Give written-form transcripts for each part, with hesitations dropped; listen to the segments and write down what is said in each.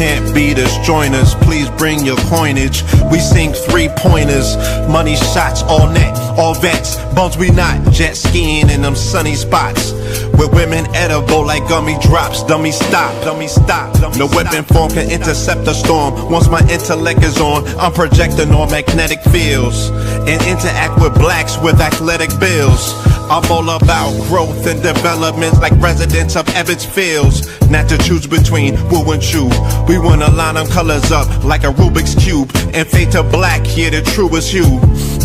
Can't beat us, join us, please bring your coinage. We sing 3-pointers, money shots, all net, all vets. Bums we not, jet skiing in them sunny spots. With women edible like gummy drops. Dummy stop, dummy stop. No weapon form can intercept a storm. Once my intellect is on, I'm projecting on magnetic fields and interact with blacks with athletic bills. I'm all about growth and development like residents of Ebbets Fields. Not to choose between woo and chew. We wanna line them colors up like a Rubik's Cube and fade to black, yeah, the truest hue.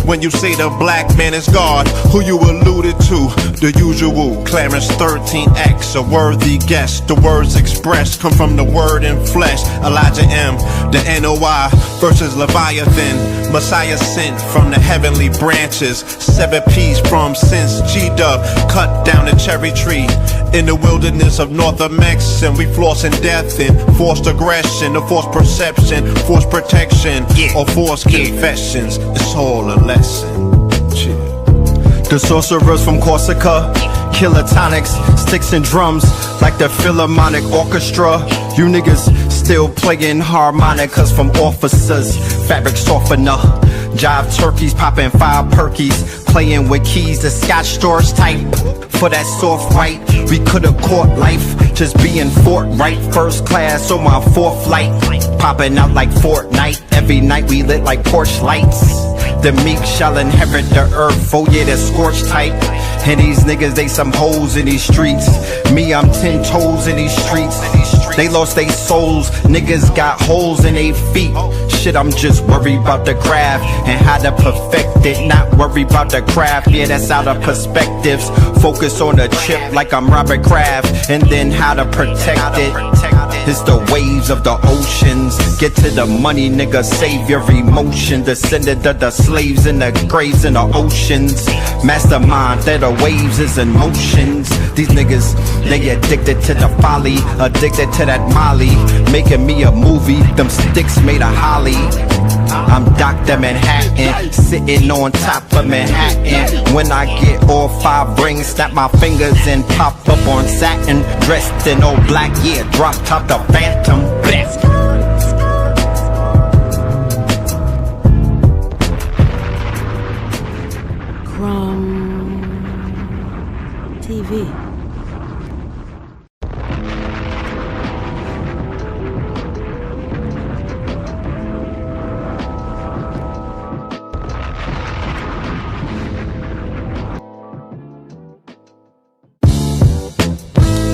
When you say the black man is God, who you alluded to? The usual, Clarence 13X, a worthy guess. The words expressed come from the word in flesh. Elijah M, the NOI versus Leviathan. Messiah sent from the heavenly branches. 7 P's from since G-Dub cut down the cherry tree. In the wilderness of North Mex, and we flossing death and forced aggression, or forced perception, forced protection, or forced confessions. It's all a lesson. The sorcerers from Corsica, killer tonics, sticks and drums like the Philharmonic Orchestra. You niggas still playing harmonicas from officers, fabric softener. Jive turkeys popping 5 perkies, playing with keys, the Scotch stores type. For that soft white, we could've caught life, just being forthright. First class on my 4th flight, popping out like Fortnite. Every night we lit like Porsche lights. The meek shall inherit the earth, oh yeah, the scorched type. And these niggas, they some hoes in these streets. Me, I'm 10 toes in these streets. They lost their souls, niggas got holes in their feet. Shit, I'm just worried about the craft and how to perfect it. Not worried about the craft, yeah, that's out of perspectives. Focus on the chip like I'm Robert Kraft, and then how to protect it. It's the waves of the oceans. Get to the money, nigga, save your emotion. Descendant of the slaves in the graves in the oceans. Mastermind that the waves is in motions. These niggas, they addicted to the folly, addicted to that molly. Making me a movie, them sticks made of holly. I'm Dr. Manhattan, sitting on top of Manhattan. When I get all 5 rings, snap my fingers and pop up on satin. Dressed in all black, yeah, drop top the Phantom. Blast. TV.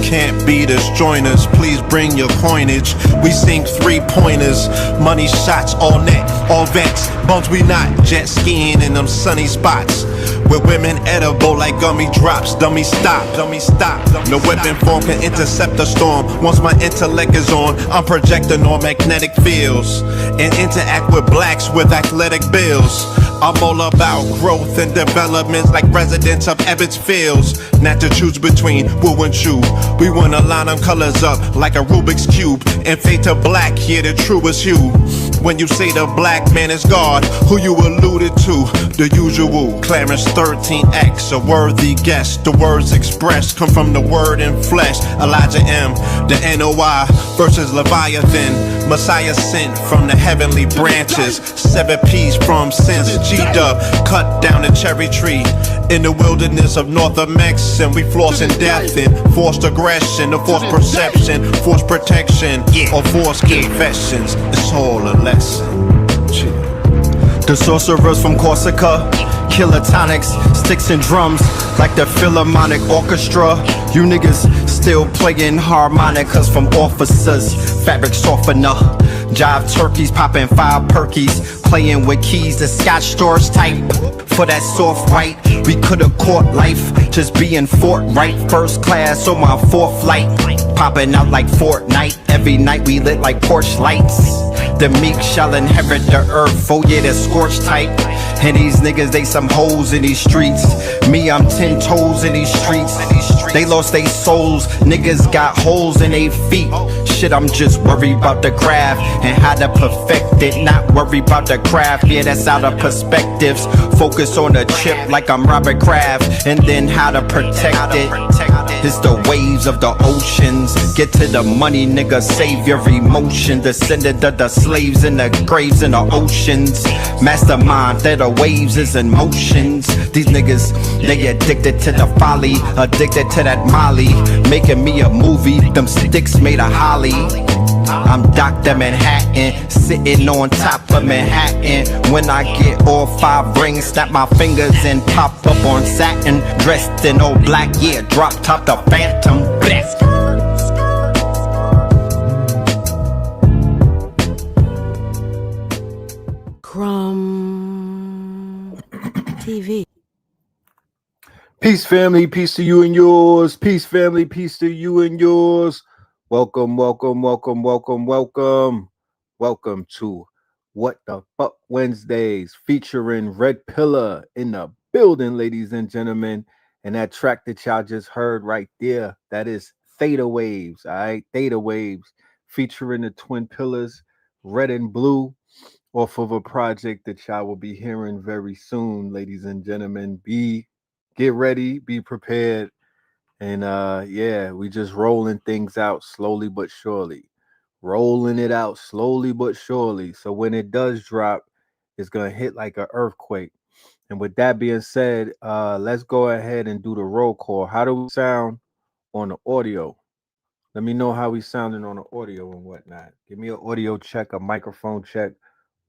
Can't beat us, join us, please bring your coinage. We sing 3-pointers, money shots, all net, all vets. Bums we not, jet skiing in them sunny spots. With women edible like gummy drops. Dummy stop, dummy stop. No weapon form can intercept a storm. Once my intellect is on, I'm projecting on magnetic fields and interact with blacks with athletic bills. I'm all about growth and development like residents of Ebbets Fields. Not to choose between woo and chew. We wanna line them colors up like a Rubik's Cube and fade to black, yeah, the truest hue. When you say the black man is God, who you alluded to? The usual, Clarence 13X, a worthy guess. The words expressed come from the word in flesh. Elijah M, the NOI versus Leviathan. Messiah sent from the heavenly branches. 7 P's from since G-Dub cut down the cherry tree. In the wilderness of North Mex, and we flossing death and forced aggression, or forced perception, forced protection, or forced confessions. It's all a lesson. The sorcerers from Corsica, killer tonics, sticks and drums like the Philharmonic Orchestra. You niggas still playing harmonicas from officers, fabric softener. Jive turkeys popping 5 perkies, playing with keys, the Scotch stores type. For that soft white, we could've caught life, just being forthright. First class on my 4th flight, popping out like Fortnite. Every night we lit like Porsche lights. The meek shall inherit the earth, oh yeah, the scorched type. And these niggas, they some hoes in these streets. Me, I'm 10 toes in these streets. They lost their souls, niggas got holes in their feet. Shit, I'm just worried about the craft and how to perfect it. Not worried about the craft, yeah, that's out of perspectives. Focus on the chip like I'm Robert Kraft, and then how to protect it. It's the waves of the oceans. Get to the money, nigga, save your emotion. Descended of the slaves in the graves in the oceans. Mastermind that the waves is in motions. These niggas, they addicted to the folly, addicted to that molly. Making me a movie, them sticks made of holly. I'm Dr. Manhattan, sitting on top of Manhattan. When I get all 5 rings, snap my fingers and pop up on satin. Dressed in all black, yeah, drop top the Phantom. Bless. Crumb TV. Peace, family. Peace to you and yours. Peace, family. Peace to you and yours. Welcome, welcome, welcome, welcome, welcome. Welcome to What the Fuck Wednesdays, featuring Red Pillar in the building, ladies and gentlemen. And that track that y'all just heard right there, that is Theta Waves, all right? Theta Waves, featuring the Twin Pillars, Red and Blue, off of a project that y'all will be hearing very soon, ladies and gentlemen. Get ready, be prepared. And yeah, we just rolling things out slowly but surely. Rolling it out slowly but surely. So when it does drop, it's gonna hit like an earthquake. And with that being said, let's go ahead and do the roll call. How do we sound on the audio? Let me know how we sounding on the audio and whatnot. Give me an audio check, a microphone check.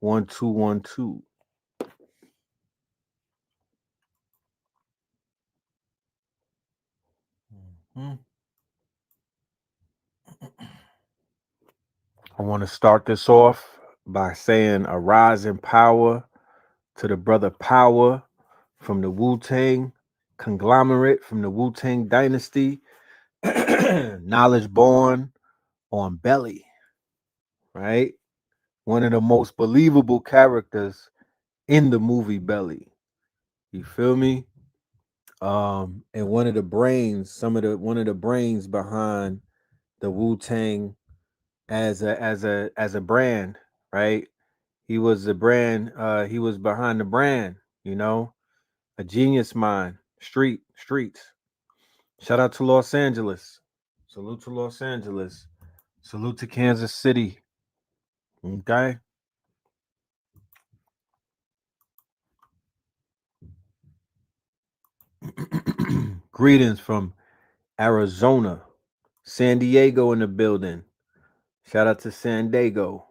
1 2 1 2. I want to start this off by saying a rise in power to the brother Power from the Wu-Tang conglomerate, from the Wu-Tang dynasty. Knowledge born on Belly, right? One of the most believable characters in the movie Belly. You feel me? And one of the brains behind the Wu-Tang as a brand, right? He was the brand, he was behind the brand, you know, a genius mind, streets. Shout out to Los Angeles. Salute to Los Angeles. Salute to Kansas City. Okay. Greetings from Arizona. San Diego in the building. Shout out to San Diego.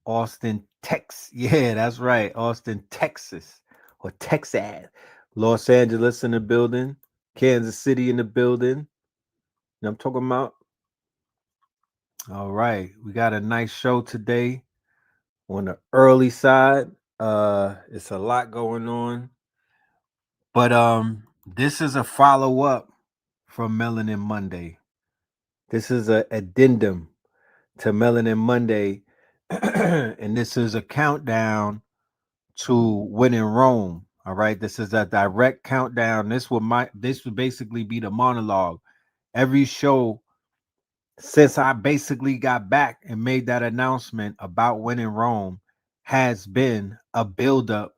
Austin, Texas. Yeah, that's right. Austin, Texas. Or Texas. Los Angeles in the building. Kansas City in the building. You know I'm talking about? All right. We got a nice show today on the early side. It's a lot going on. But this is a follow-up from Melanin Monday. This is an addendum to Melanin Monday. And this is a countdown to When in Rome. All right. This is a direct countdown. This would basically be the monologue. Every show since I basically got back and made that announcement about When in Rome has been a buildup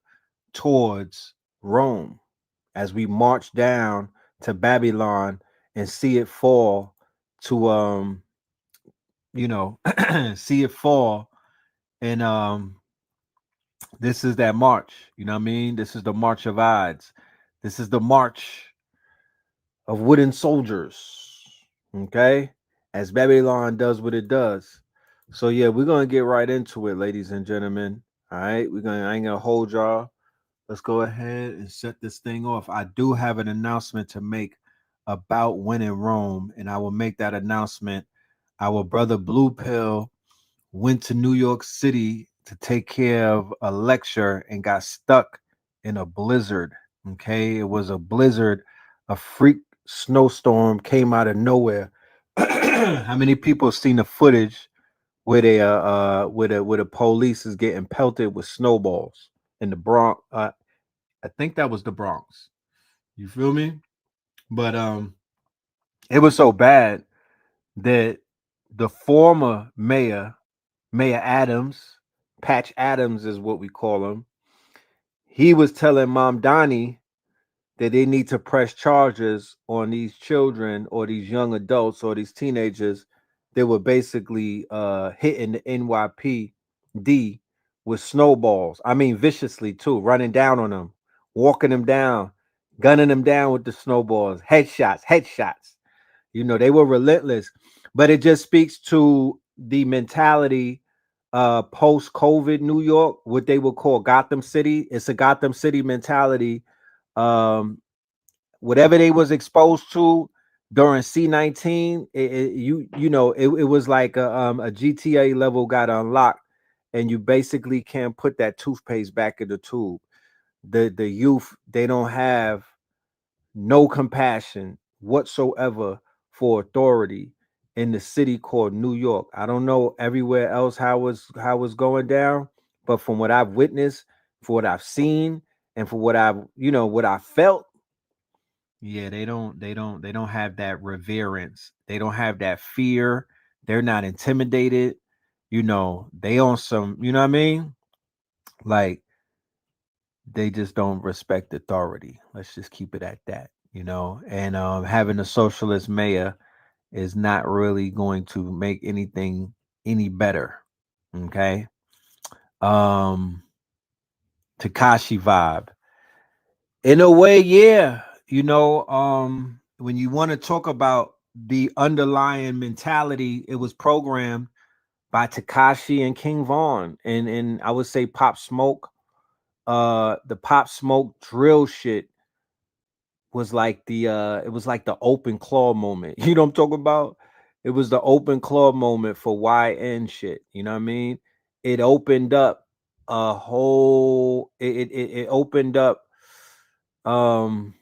towards Rome as we march down to Babylon and see it fall to see it fall. And this is that march, you know what I mean? This is the march of odds. This is the march of wooden soldiers. Okay? As Babylon does what it does. So yeah, we're gonna get right into it, ladies and gentlemen. All right, I ain't gonna hold y'all. Let's go ahead and set this thing off. I do have an announcement to make about When in Rome, and I will make that announcement. Our brother Blue Pill went to New York City to take care of a lecture and got stuck in a blizzard. Okay, it was a blizzard, a freak snowstorm came out of nowhere. How many people have seen the footage where they where the police is getting pelted with snowballs in the Bronx? I think that was the Bronx. You feel me? But it was so bad that the former Mayor Adams, Patch Adams is what we call him. He was telling Mom Donnie that they need to press charges on these children or these young adults or these teenagers that were basically hitting the NYPD with snowballs. I mean, viciously too, running down on them, walking them down, gunning them down with the snowballs, headshots. You know, they were relentless. But it just speaks to the mentality post COVID New York, what they would call Gotham City. It's a Gotham City mentality. Whatever they was exposed to during C-19, it was like a GTA level got unlocked, and you basically can't put that toothpaste back in the tube. The youth, they don't have no compassion whatsoever for authority in the city called New York. I don't know everywhere else how it's going down, but from what I've witnessed, for what I've seen, and for what what I felt, yeah, they don't have that reverence. They don't have that fear. They're not intimidated. They on some, you know what I mean? Like they just don't respect authority. Let's just keep it at that, And having a socialist mayor is not really going to make anything any better. Okay. Um Takashi vibe. In a way, yeah. When you want to talk about the underlying mentality, it was programmed by Takashi and King Von, and I would say Pop Smoke. The Pop Smoke drill shit was like it was like the open claw moment. You know what I'm talking about? It was the open claw moment for YN shit. You know what I mean? It opened up a whole it opened up um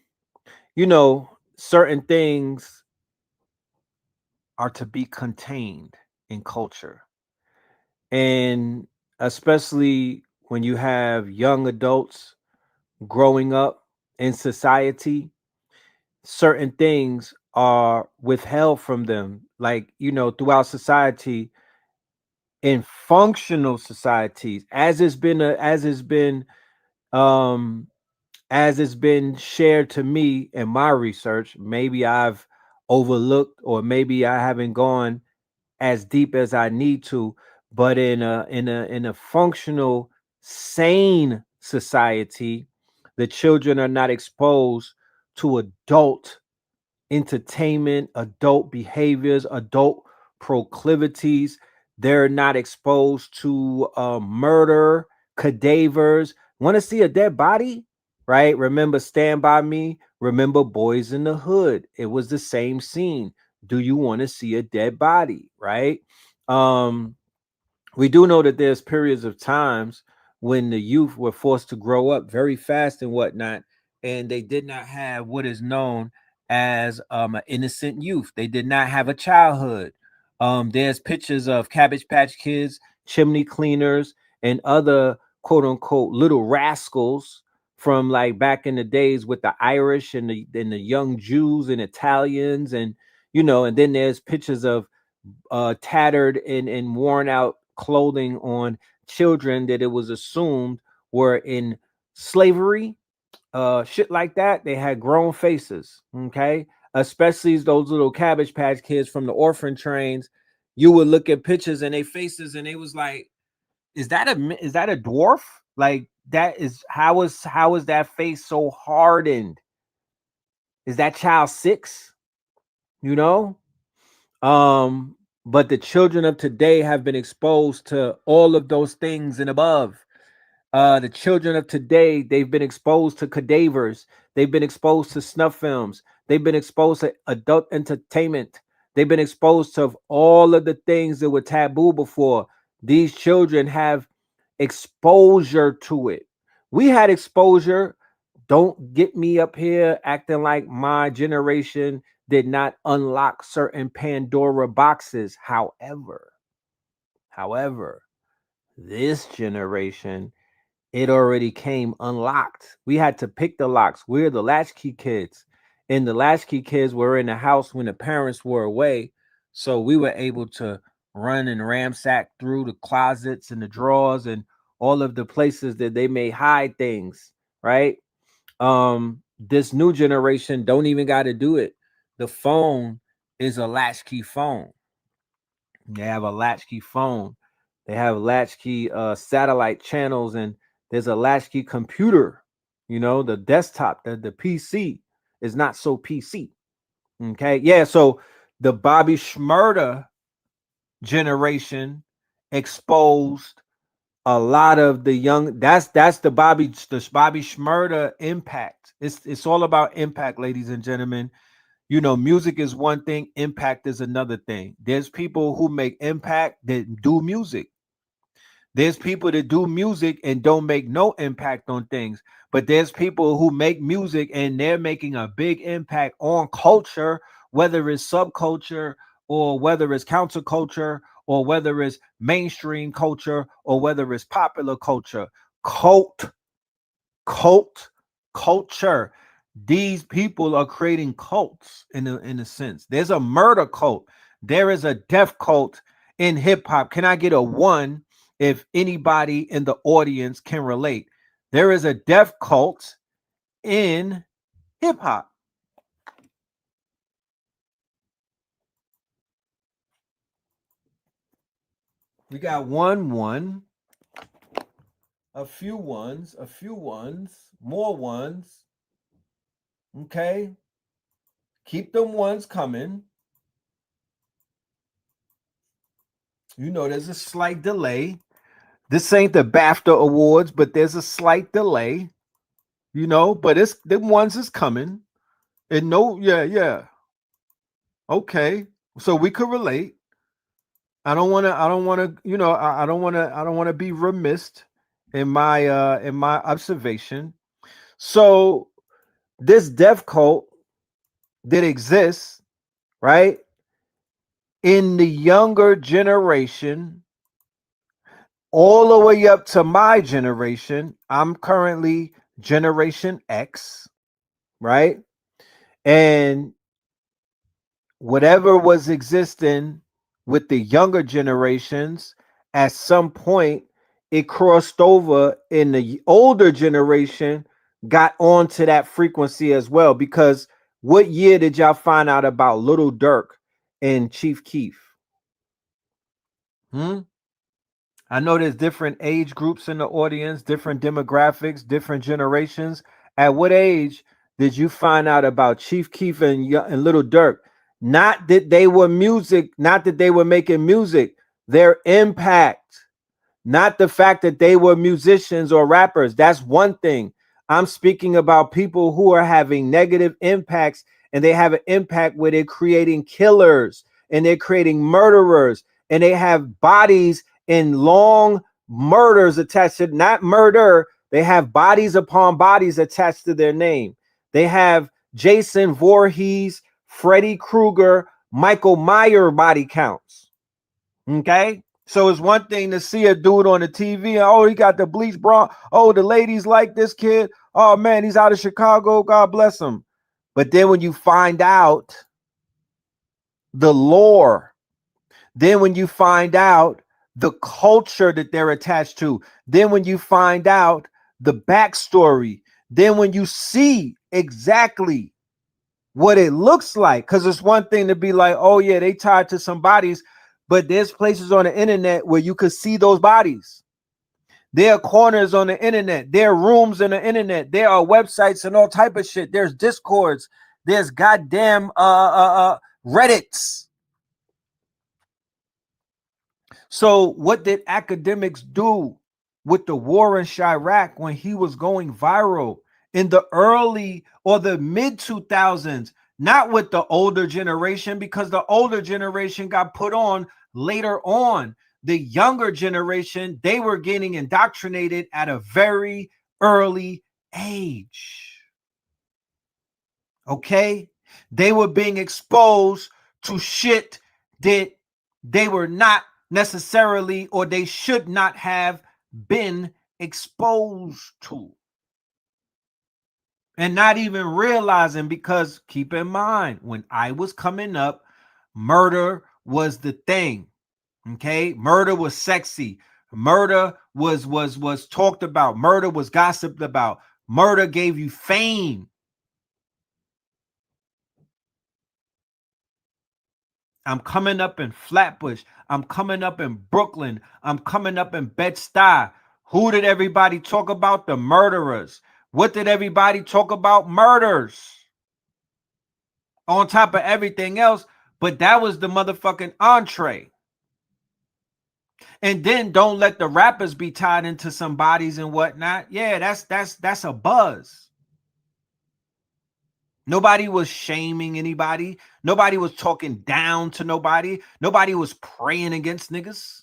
certain things are to be contained in culture. And especially when you have young adults growing up in society, certain things are withheld from them. Like, throughout society, in functional societies, um as it's been shared to me in my research, maybe I've overlooked or maybe I haven't gone as deep as I need to, but in a functional, sane society, the children are not exposed to adult entertainment, adult behaviors, adult proclivities. They're not exposed to murder, cadavers. Want to see a dead body? Right? Remember Stand By Me? Remember Boys in the Hood? It was the same scene. Do you want to see a dead body? Right? Um, we do know that there's periods of times when the youth were forced to grow up very fast and whatnot, and they did not have what is known as an innocent youth. They did not have a childhood. There's pictures of Cabbage Patch Kids, chimney cleaners, and other quote unquote little rascals from like back in the days with the Irish and the young Jews and Italians, and then there's pictures of tattered and worn out clothing on children that it was assumed were in slavery, shit like that. They had grown faces, okay? Especially those little Cabbage Patch Kids from the orphan trains. You would look at pictures and their faces, and it was like, is that a dwarf? Like that is how is that face so hardened? Is that child 6? You know? But the children of today have been exposed to all of those things and above. The children of today, they've been exposed to cadavers, they've been exposed to snuff films, they've been exposed to adult entertainment, they've been exposed to all of the things that were taboo before. These children have exposure to it. We had exposure. Don't get me up here acting like my generation did not unlock certain Pandora boxes. However, this generation, it already came unlocked. We had to pick the locks. We're the latchkey kids. And the latchkey kids were in the house when the parents were away. So we were able to run and ransack through the closets and the drawers and all of the places that they may hide things, right? This new generation don't even got to do it. The phone is a latchkey phone. They have a latchkey phone. They have latchkey satellite channels, and there's a latchkey computer. You know, the desktop, the PC is not so PC. Okay, yeah. So the Bobby Shmurda generation exposed a lot of the young. That's the Bobby Shmurda impact. It's all about impact, ladies and gentlemen. You know, music is one thing, impact is another thing. There's people who make impact that do music. There's people that do music and don't make no impact on things. But there's people who make music and they're making a big impact on culture, whether it's subculture or whether it's counterculture or whether it's mainstream culture or whether it's popular culture. Cult culture. These people are creating cults in a sense. There's a murder cult. There is a death cult in hip hop. Can I get a one if anybody in the audience can relate? There is a death cult in hip hop. We got one, a few ones, more ones. Okay. Keep them ones coming. You know, there's a slight delay. This ain't the BAFTA awards, but there's a slight delay. You know, but it's the ones is coming. And no, yeah. Okay. So we could relate. I don't want to, you know, I don't want to be remiss in my observation. So this death cult that exists, right, in the younger generation, all the way up to my generation. I'm currently Generation X, right? And whatever was existing with the younger generations, at some point, it crossed over in the older generation, got onto that frequency as well. Because what year did y'all find out about Little Durk and Chief Keef? I know there's different age groups in the audience, different demographics, different generations. At what age did you find out about Chief Keef and Little Durk? Not that they were music, not that they were making music, their impact. Not the fact that they were musicians or rappers. That's one thing. I'm speaking about people who are having negative impacts, and they have an impact where they're creating killers and they're creating murderers, and they have bodies in long murders attached to, not murder. They have bodies upon bodies attached to their name. They have Jason Voorhees, Freddy Krueger, Michael Myers body counts. Okay. So it's one thing to see a dude on the TV. Oh, he got the bleach bra. Oh, the ladies like this kid. Oh man, he's out of Chicago. God bless him. But then when you find out the lore, then when you find out the culture that they're attached to, then when you find out the backstory, then when you see exactly what it looks like, because it's one thing to be like, oh yeah, they tied to some bodies, but there's places on the internet where you could see those bodies. There are corners on the internet. There are rooms on the internet. There are websites and all type of shit. There's Discords. There's goddamn Reddits. So what did academics do with the war in Chirac when he was going viral in the early or the mid 2000s? Not with the older generation, because the older generation got put on later on. The younger generation, they were getting indoctrinated at a very early age. Okay? They were being exposed to shit that they were not necessarily, or they should not have been exposed to. And not even realizing, because keep in mind, when I was coming up, murder was the thing. Okay, murder was sexy. Murder was talked about. Murder was gossiped about. Murder gave you fame. I'm coming up in Flatbush. I'm coming up in Brooklyn. I'm coming up in Bed-Stuy. Who did everybody talk about? The murderers. What did everybody talk about? Murders. On top of everything else. But that was the motherfucking entree. And then don't let the rappers be tied into some bodies and whatnot. Yeah, that's a buzz. Nobody was shaming anybody. Nobody was talking down to nobody. Nobody was praying against niggas.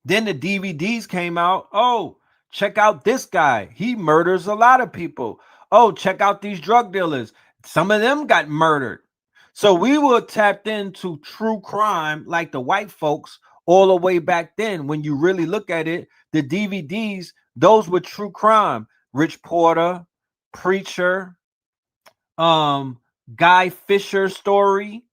Then the DVDs came out. Oh, check out this guy. He murders a lot of people. Oh, check out these drug dealers. Some of them got murdered. So we were tapped into true crime like the white folks all the way back then. When you really look at it, the DVDs, those were true crime. Rich Porter, Preacher, Guy Fisher story,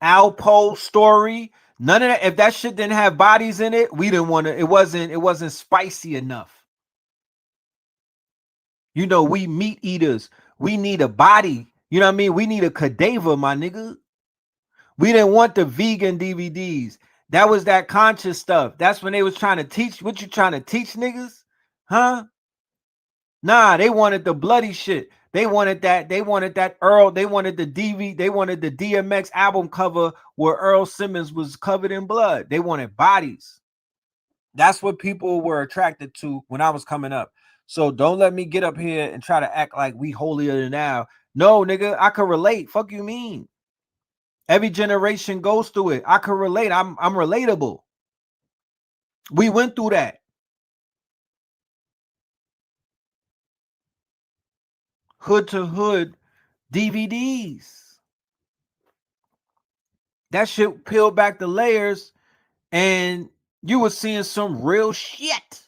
Alpo story. None of that. If that shit didn't have bodies in it, we didn't want to. It wasn't spicy enough. You know, we meat eaters. We need a body. You know what I mean? We need a cadaver, my nigga. We didn't want the vegan DVDs. That was that conscious stuff. That's when they was trying to teach. What you trying to teach niggas? Huh? Nah, they wanted the bloody shit. They wanted that. They wanted that Earl. They wanted the DV. They wanted the DMX album cover where Earl Simmons was covered in blood. They wanted bodies. That's what people were attracted to when I was coming up. So don't let me get up here and try to act like we holier than thou. No, nigga, I can relate. Fuck you mean? Every generation goes through it. I can relate. I'm relatable. We went through that. Hood to hood DVDs. That shit peeled back the layers and you were seeing some real shit.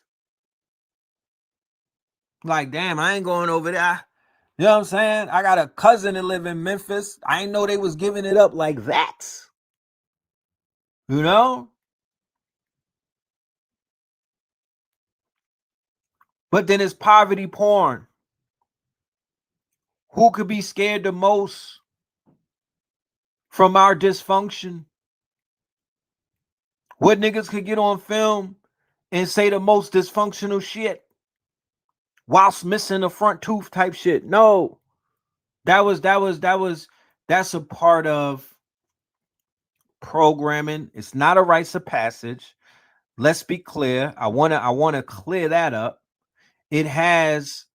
Like, damn, I ain't going over there. You know what I'm saying? I got a cousin that live in Memphis. I ain't know they was giving it up like that. You know? But then it's poverty porn. Who could be scared the most from our dysfunction? What niggas could get on film and say the most dysfunctional shit whilst missing a front tooth type shit? No. That's a part of programming. It's not a rites of passage. Let's be clear. I wanna clear that up. It is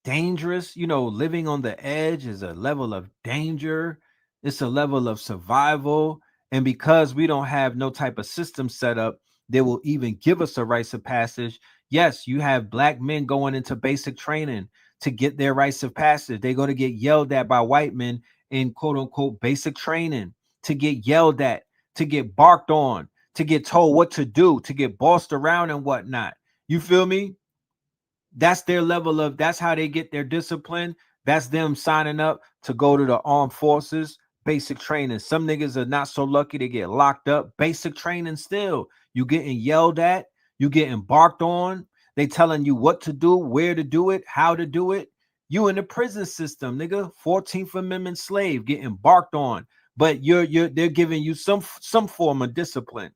dangerous. You know, living on the edge is a level of danger. It's a level of survival. And because we don't have no type of system set up that will even give us a rites of passage, yes, you have black men going into basic training to get their rites of passage. They're going to get yelled at by white men in quote unquote basic training, to get yelled at, to get barked on, to get told what to do, to get bossed around and whatnot. You feel me? That's their level of, that's how they get their discipline. That's them signing up to go to the armed forces, basic training. Some niggas are not so lucky to get locked up. Basic training still. You getting yelled at. You getting barked on. They telling you what to do, where to do it, how to do it. You in the prison system, nigga. 14th Amendment slave getting barked on. But they're giving you some form of discipline.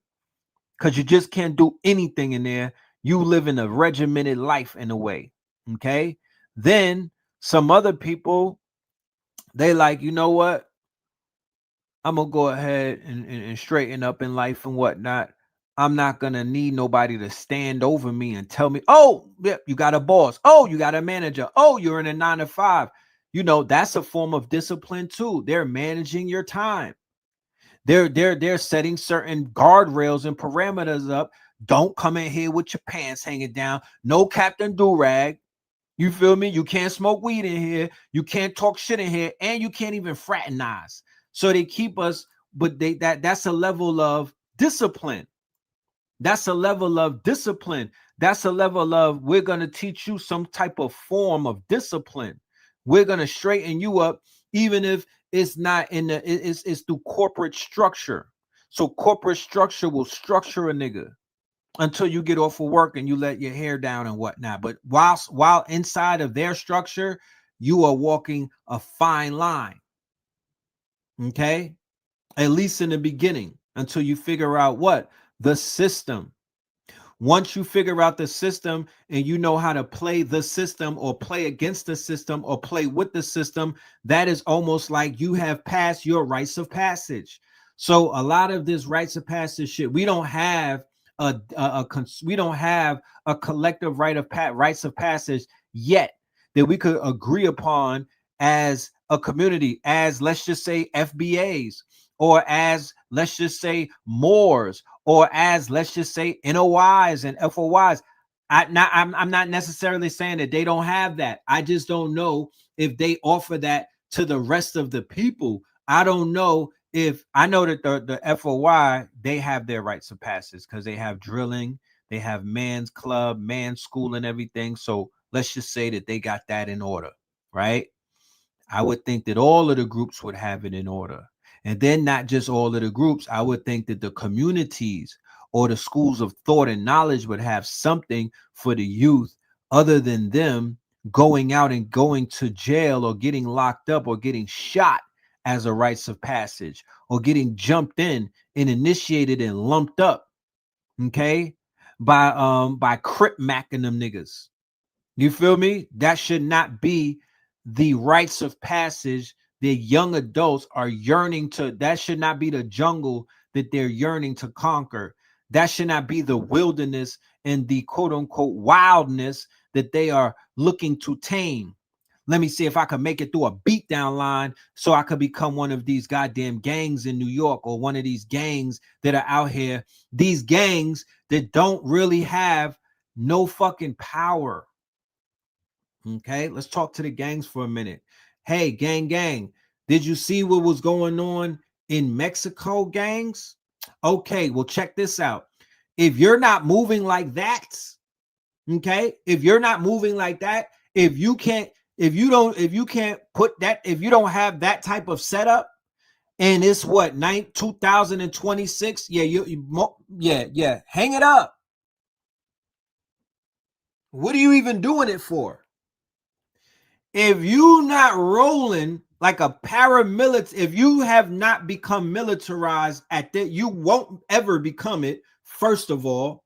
Because you just can't do anything in there. You live in a regimented life in a way. Okay. Then some other people, they like, you know what? I'm going to go ahead and straighten up in life and whatnot. I'm not going to need nobody to stand over me and tell me, oh, yeah, you got a boss. Oh, you got a manager. Oh, you're in a 9 to 5. You know, that's a form of discipline too. They're managing your time. They're setting certain guardrails and parameters up. Don't come in here with your pants hanging down. No Captain Do-Rag. You feel me? You can't smoke weed in here. You can't talk shit in here. And you can't even fraternize. So they keep us, but that's a level of discipline. That's a level of discipline. That's a level of, we're going to teach you some type of form of discipline. We're going to straighten you up, even if it's not in the, it's through corporate structure. So corporate structure will structure a nigga until you get off of work and you let your hair down and whatnot. But while inside of their structure, you are walking a fine line. Okay? At least in the beginning, until you figure out what? The system. Once you figure out the system and you know how to play the system or play against the system or play with the system, that is almost like you have passed your rites of passage. So a lot of this rites of passage shit, we don't have we don't have a collective rites of passage yet that we could agree upon as a community, as let's just say FBAs, or as let's just say Moors, or as let's just say NOIs and FOIs. I'm not necessarily saying that they don't have that. I just don't know if they offer that to the rest of the people. I don't know if I know that the FOI, they have their rites of passage because they have drilling, they have man's club, man's school, and everything. So let's just say that they got that in order, right? I would think that all of the groups would have it in order. And then not just all of the groups, I would think that the communities or the schools of thought and knowledge would have something for the youth other than them going out and going to jail or getting locked up or getting shot as a rites of passage or getting jumped in and initiated and lumped up, okay, by crip macking them niggas. You feel me? That should not be the rites of passage that young adults are yearning to. That should not be the jungle that they're yearning to conquer. That should not be the wilderness and the quote unquote wildness that they are looking to tame. Let me see if I can make it through a beatdown line so I could become one of these goddamn gangs in New York, or one of these gangs that are out here. These gangs that don't really have no fucking power. Okay, let's talk to the gangs for a minute. Hey, gang, did you see what was going on in Mexico, gangs? Okay, well, check this out. If you're not moving like that, okay, if you're not moving like that, if you can't put that, if you don't have that type of setup, and it's what, 2026, yeah, hang it up. What are you even doing it for? If you not rolling like a paramilitary, if you have not become militarized at that, you won't ever become it. First of all,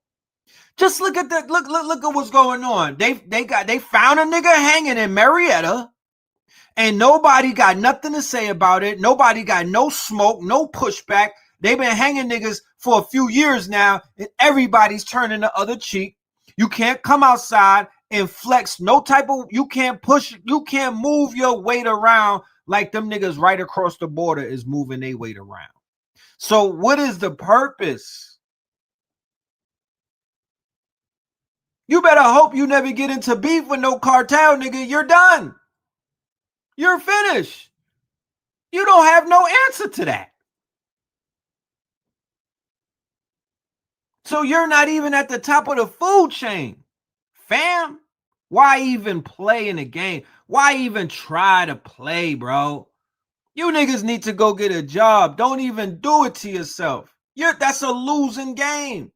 just look at that. Look at what's going on. They found a nigga hanging in Marietta, and nobody got nothing to say about it. Nobody got no smoke, no pushback. They've been hanging niggas for a few years now, and everybody's turning the other cheek. You can't come outside and flex no type of, you can't move your weight around like them niggas right across the border is moving their weight around. So what is the purpose? You better hope you never get into beef with no cartel, nigga. You're done. You're finished. You don't have no answer to that. So you're not even at the top of the food chain, fam. Why even play in the game? Why even try to play, bro? You niggas need to go get a job. Don't even do it to yourself. That's a losing game.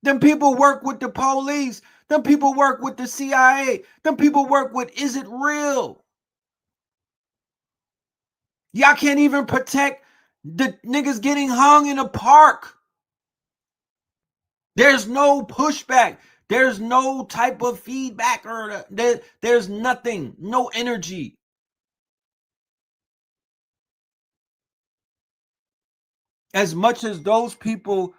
Them people work with the police. Them people work with the CIA. Them people work with, is it real? Y'all can't even protect the niggas getting hung in a park. There's no pushback. There's no type of feedback, or there's nothing, no energy. As much as those people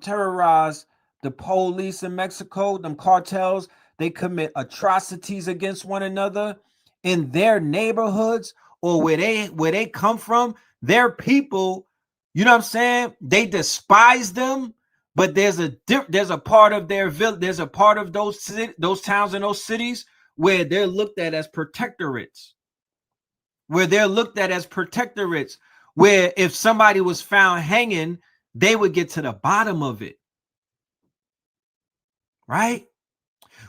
terrorize the police in Mexico, them cartels, they commit atrocities against one another in their neighborhoods or where they come from. Their people, you know what I'm saying? They despise them. But there's a part of there's a part of those towns and those cities where they're looked at as protectorates. Where if somebody was found hanging, they would get to the bottom of it. Right?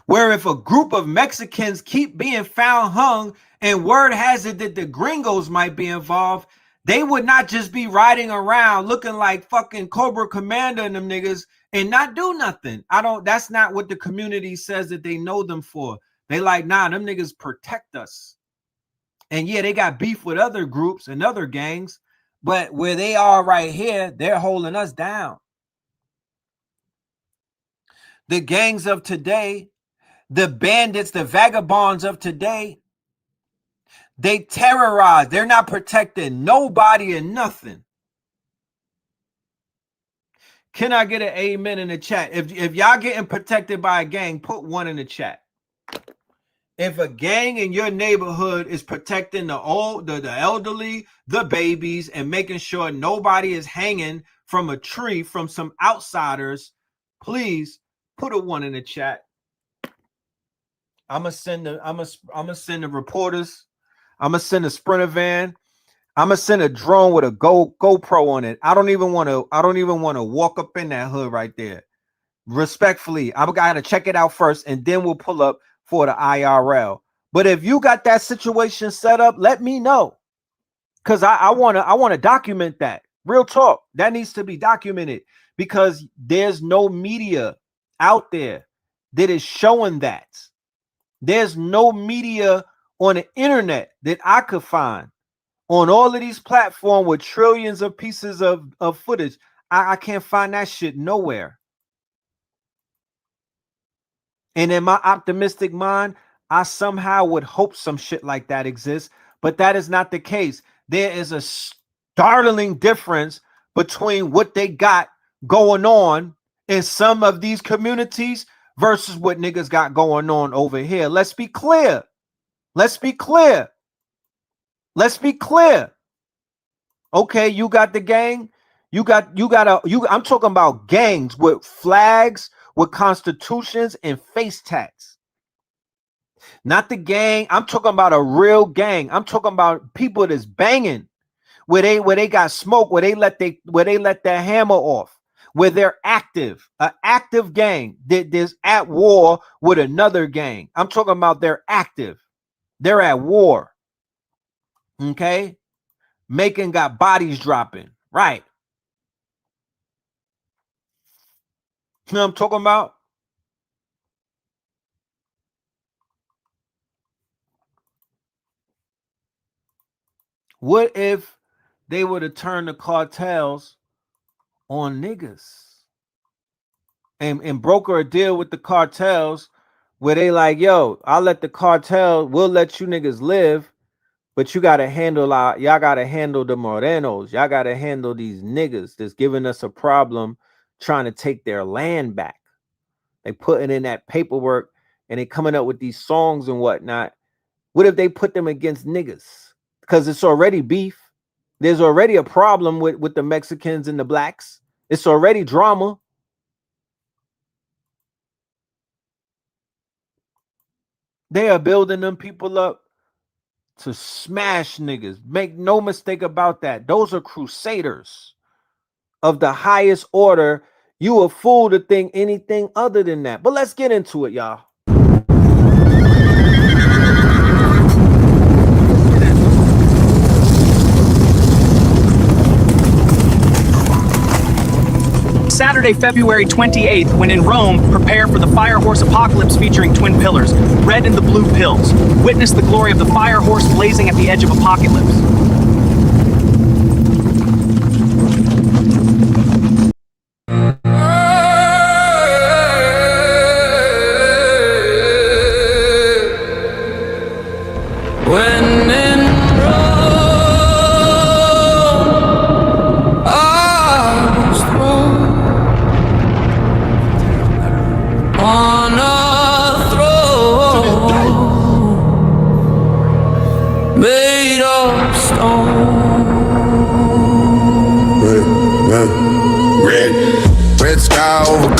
Where if a group of Mexicans keep being found hung and word has it that the gringos might be involved, they would not just be riding around looking like fucking Cobra Commander and them niggas and not do nothing. That's not what the community says that they know them for. They like, nah, them niggas protect us. And yeah, they got beef with other groups and other gangs, but where they are right here, they're holding us down. The gangs of today, the bandits, the vagabonds of today, they terrorize. They're not protecting nobody and nothing. Can I get an amen in the chat? If y'all getting protected by a gang, put one in the chat. If a gang in your neighborhood is protecting the old, the elderly, the babies, and making sure nobody is hanging from a tree from some outsiders, please put a one in the chat. I'm gonna send the reporters. I'm gonna send a Sprinter van. I'm gonna send a drone with a GoPro on it. I don't even want to walk up in that hood right there. Respectfully, I gotta check it out first, and then we'll pull up for the IRL. But if you got that situation set up, let me know, because I want to document that. Real talk, that needs to be documented, because there's no media out there that is showing that. There's no media on the internet that I could find on all of these platforms with trillions of pieces of footage. I can't find that shit nowhere. And in my optimistic mind, I somehow would hope some shit like that exists, but that is not the case. There is a startling difference between what they got going on in some of these communities versus what niggas got going on over here. Let's be clear. Let's be clear. Let's be clear. Okay, you got the gang. I'm talking about gangs with flags, with constitutions and face tats. Not the gang. I'm talking about a real gang. I'm talking about people that's banging, where they got smoke, where they let their hammer off, where they're active, an active gang that is at war with another gang. I'm talking about they're active. They're at war. Okay? Macon got bodies dropping. Right. You know what I'm talking about? What if they were to turn the cartels on niggas and broker a deal with the cartels where they like, yo, we'll let you niggas live, but y'all gotta handle the Morenos. Y'all gotta handle these niggas that's giving us a problem trying to take their land back. They putting in that paperwork and they coming up with these songs and whatnot. What if they put them against niggas? Because it's already beef. There's already a problem with the Mexicans and the blacks. It's already drama. They are building them people up to smash niggas. Make no mistake about that. Those are crusaders of the highest order. You a fool to think anything other than that. But let's get into it, y'all. Saturday, February 28th, when in Rome, prepare for the Fire Horse Apocalypse featuring twin pillars, red and the blue pills. Witness the glory of the Fire Horse blazing at the edge of apocalypse.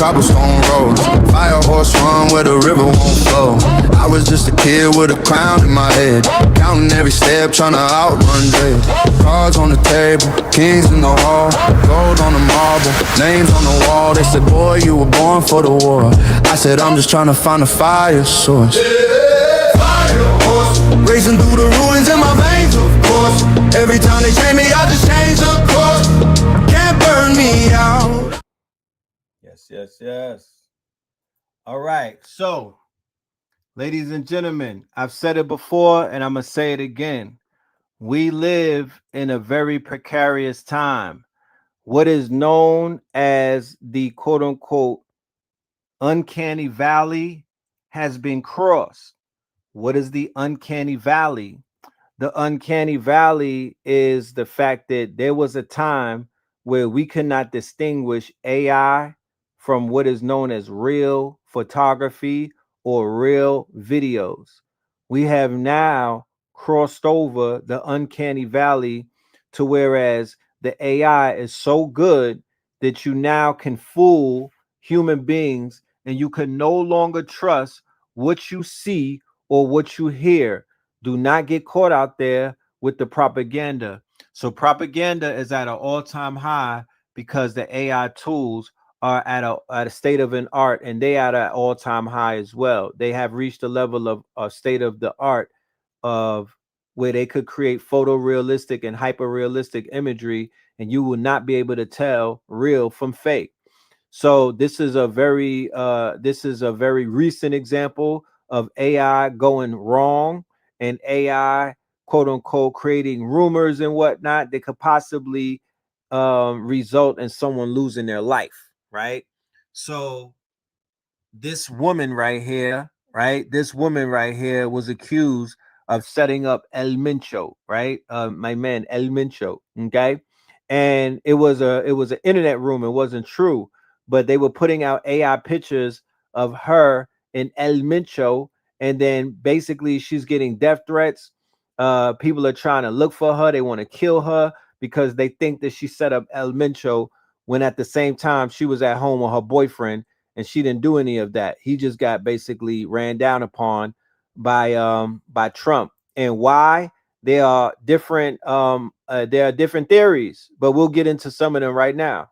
Cobblestone roads, fire horse run where the river won't flow. I was just a kid with a crown in my head, counting every step, trying to outrun dread. Cards on the table, kings in the hall, gold on the marble, names on the wall. They said, boy, you were born for the war. I said, I'm just trying to find a fire source. Fire horse, racing through the ruins in my veins, of course. Every time they chain me, I just change the course. Can't burn me out. Yes. All right. So Ladies and gentlemen, I've said it before and I'm going to say it again. We live in a very precarious time. What is known as the quote unquote uncanny valley has been crossed. What is the uncanny valley? The uncanny valley is the fact that there was a time where we could not distinguish AI from what is known as real photography or real videos. We have now crossed over the uncanny valley to whereas the AI is so good that you now can fool human beings and you can no longer trust what you see or what you hear. Do not get caught out there with the propaganda. So propaganda is at an all-time high because the AI tools are at a state of an art, and they are at an all-time high as well. They have reached a level of a state of the art of where they could create photorealistic and hyper-realistic imagery, and you will not be able to tell real from fake. So this is a very recent example of AI going wrong and AI quote unquote creating rumors and whatnot that could possibly result in someone losing their life, right? So this woman right here, right? This woman right here was accused of setting up El Mincho, right? My man El Mincho, okay? And it was an internet rumor, it wasn't true, but they were putting out AI pictures of her in El Mincho, and then basically she's getting death threats. People are trying to look for her, they want to kill her because they think that she set up El Mincho when at the same time she was at home with her boyfriend and she didn't do any of that. He just got basically ran down upon by Trump. And why? There are different theories, but we'll get into some of them right now.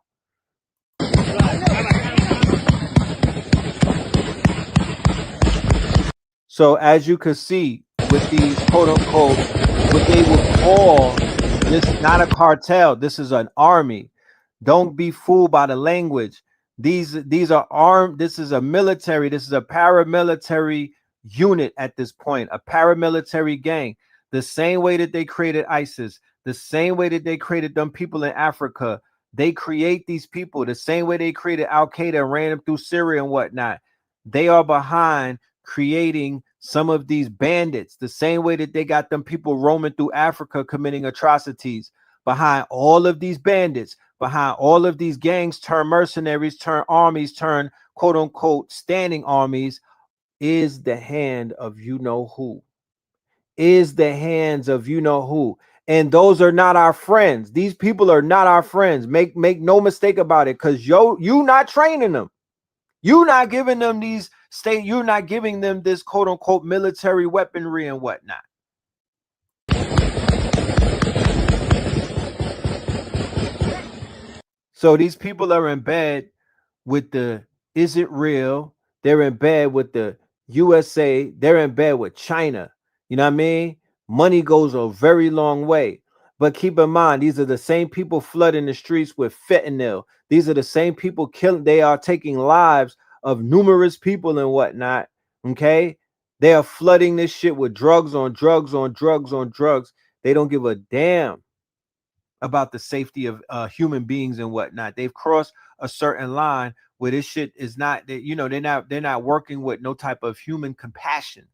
So as you can see with these quote unquote what they would call, this is not a cartel, this is an army. Don't be fooled by the language. These are armed, this is a military, this is a paramilitary unit at this point, a paramilitary gang. The same way that they created ISIS, the same way that they created them people in Africa, they create these people the same way they created Al-Qaeda and ran them through Syria and whatnot. They are behind creating some of these bandits the same way that they got them people roaming through Africa committing atrocities. Behind all of these bandits, behind all of these gangs turn mercenaries, turn armies, turn quote unquote standing armies is the hand of you know who. Is the hands of you know who. And those are not our friends. These people are not our friends. Make no mistake about it, because you not training them. You're not giving them these state, you're not giving them this quote unquote military weaponry and whatnot. So these people are in bed with the is it real? They're in bed with the USA, they're in bed with China. You know what I mean? Money goes a very long way. But keep in mind, these are the same people flooding the streets with fentanyl. These are the same people killing, they are taking lives of numerous people and whatnot. Okay, they are flooding this shit with drugs on drugs on drugs on drugs. They don't give a damn about the safety of human beings and whatnot. They've crossed a certain line where this shit is not, they're not working with no type of human compassion.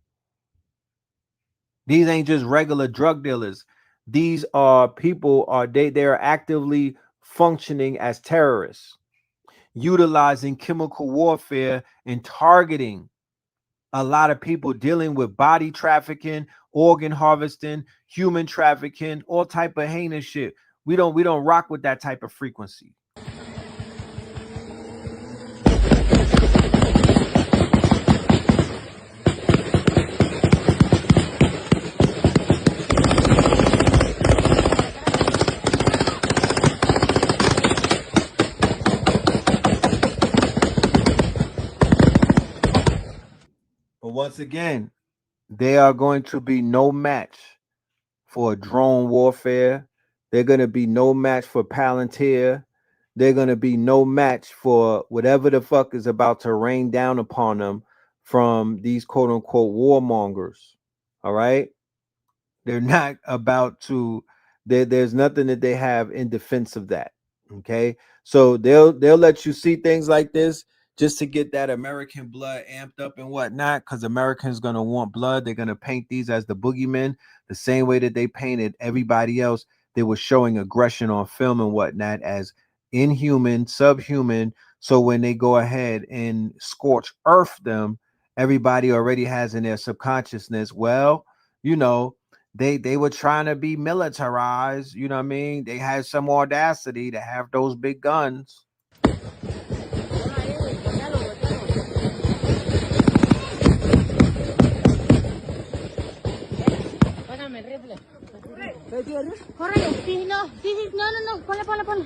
These ain't just regular drug dealers. These are people, they are actively functioning as terrorists, utilizing chemical warfare and targeting a lot of people, dealing with body trafficking, organ harvesting, human trafficking, all type of heinous shit. We don't rock with that type of frequency. But once again, they are going to be no match for drone warfare. They're going to be no match for Palantir. They're going to be no match for whatever the fuck is about to rain down upon them from these quote unquote warmongers. All right. They're not about to, there's nothing that they have in defense of that. Okay. So they'll let you see things like this just to get that American blood amped up and whatnot, because Americans gonna want blood. They're gonna paint these as the boogeymen, the same way that they painted everybody else. They were showing aggression on film and whatnot as inhuman, subhuman. So when they go ahead and scorch earth them, everybody already has in their subconsciousness, well, you know, they were trying to be militarized, you know what I mean? They had some audacity to have those big guns. Córrele, sí, no, ponle.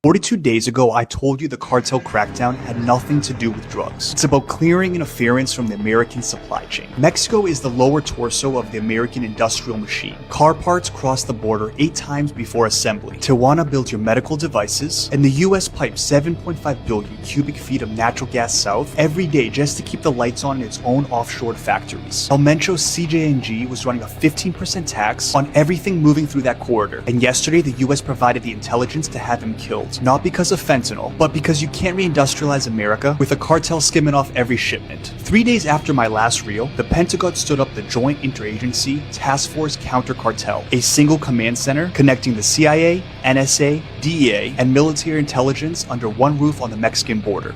"42 days ago, I told you the cartel crackdown had nothing to do with drugs. It's about clearing interference from the American supply chain. Mexico is the lower torso of the American industrial machine. Car parts cross the border 8 times before assembly. Tijuana builds your medical devices, and the US pipes 7.5 billion cubic feet of natural gas south every day just to keep the lights on in its own offshore factories. El Mencho's CJNG was running a 15% tax on everything moving through that corridor, and yesterday the US provided the intelligence to have him killed. Not because of fentanyl, but because you can't reindustrialize America with a cartel skimming off every shipment. 3 days after my last reel, the Pentagon stood up the Joint Interagency Task Force Counter Cartel, a single command center connecting the CIA, NSA, DEA, and military intelligence under one roof on the Mexican border.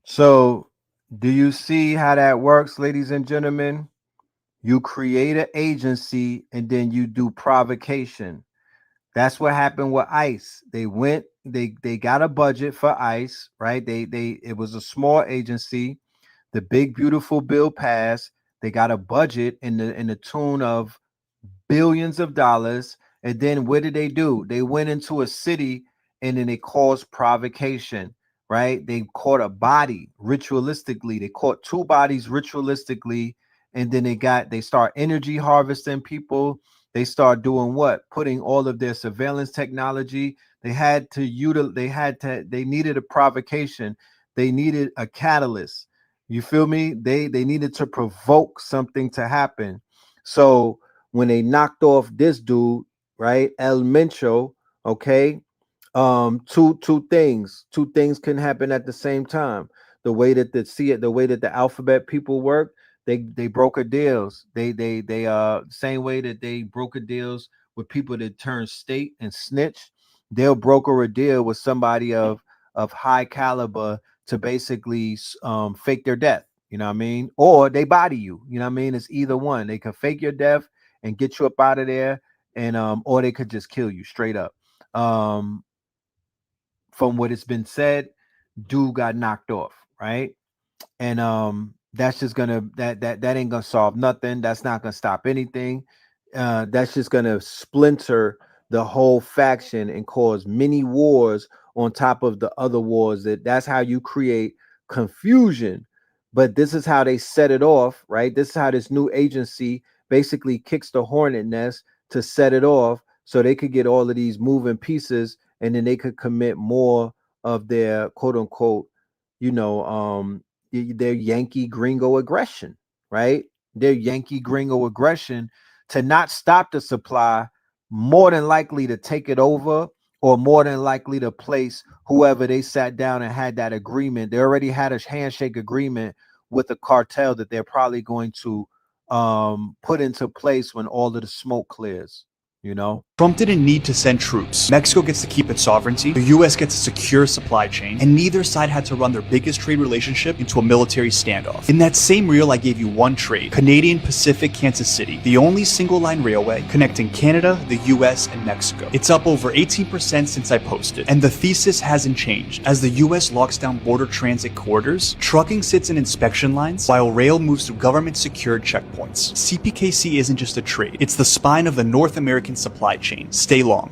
So do you see how that works, ladies and gentlemen? You create an agency and then you do provocation. That's what happened with ICE. They got a budget for ICE, right? It was a small agency. The big beautiful bill passed. They got a budget in the tune of billions of dollars. And then what did they do? They went into a city and then they caused provocation, right? They caught a body ritualistically. They caught 2 bodies ritualistically, and then they start energy harvesting people. They start doing what? Putting all of their surveillance technology. They needed a provocation. They needed a catalyst. You feel me? They needed to provoke something to happen. So when they knocked off this dude, right, El Mencho, okay, two things can happen at the same time. The way that the alphabet people work, they broker deals. They same way that they broker deals with people that turn state and snitch. They'll broker a deal with somebody of high caliber to basically fake their death. You know what I mean? Or they body you. You know what I mean? It's either one. They can fake your death and get you up out of there, and or they could just kill you straight up. From what it's been said, dude got knocked off, right? And that's just gonna that ain't gonna solve nothing. That's not gonna stop anything. That's just gonna splinter the whole faction and cause many wars on top of the other wars. That's how you create confusion. But this is how they set it off, right? This is how this new agency basically kicks the hornet nest to set it off, so they could get all of these moving pieces, and then they could commit more of their quote unquote, their Yankee gringo aggression, right? Their Yankee gringo aggression to not stop the supply, more than likely to take it over, or more than likely to place whoever they sat down and had that agreement. They already had a handshake agreement with the cartel that they're probably going to put into place when all of the smoke clears. Trump didn't need to send troops. Mexico gets to keep its sovereignty, the US gets a secure supply chain, and neither side had to run their biggest trade relationship into a military standoff. In that same reel, I gave you one trade, Canadian Pacific Kansas City, the only single-line railway connecting Canada, the US, and Mexico. It's up over 18% since I posted, and the thesis hasn't changed. As the US locks down border transit corridors, trucking sits in inspection lines, while rail moves through government-secured checkpoints. CPKC isn't just a trade, it's the spine of the North American supply chain. Stay long.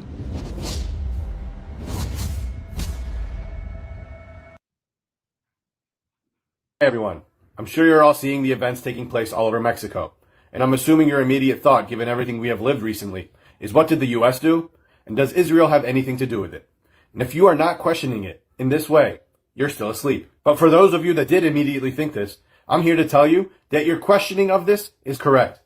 Hey everyone, I'm sure you're all seeing the events taking place all over Mexico. And I'm assuming your immediate thought, given everything we have lived recently, is what did the US do? And does Israel have anything to do with it? And if you are not questioning it in this way, you're still asleep. But for those of you that did immediately think this, I'm here to tell you that your questioning of this is correct.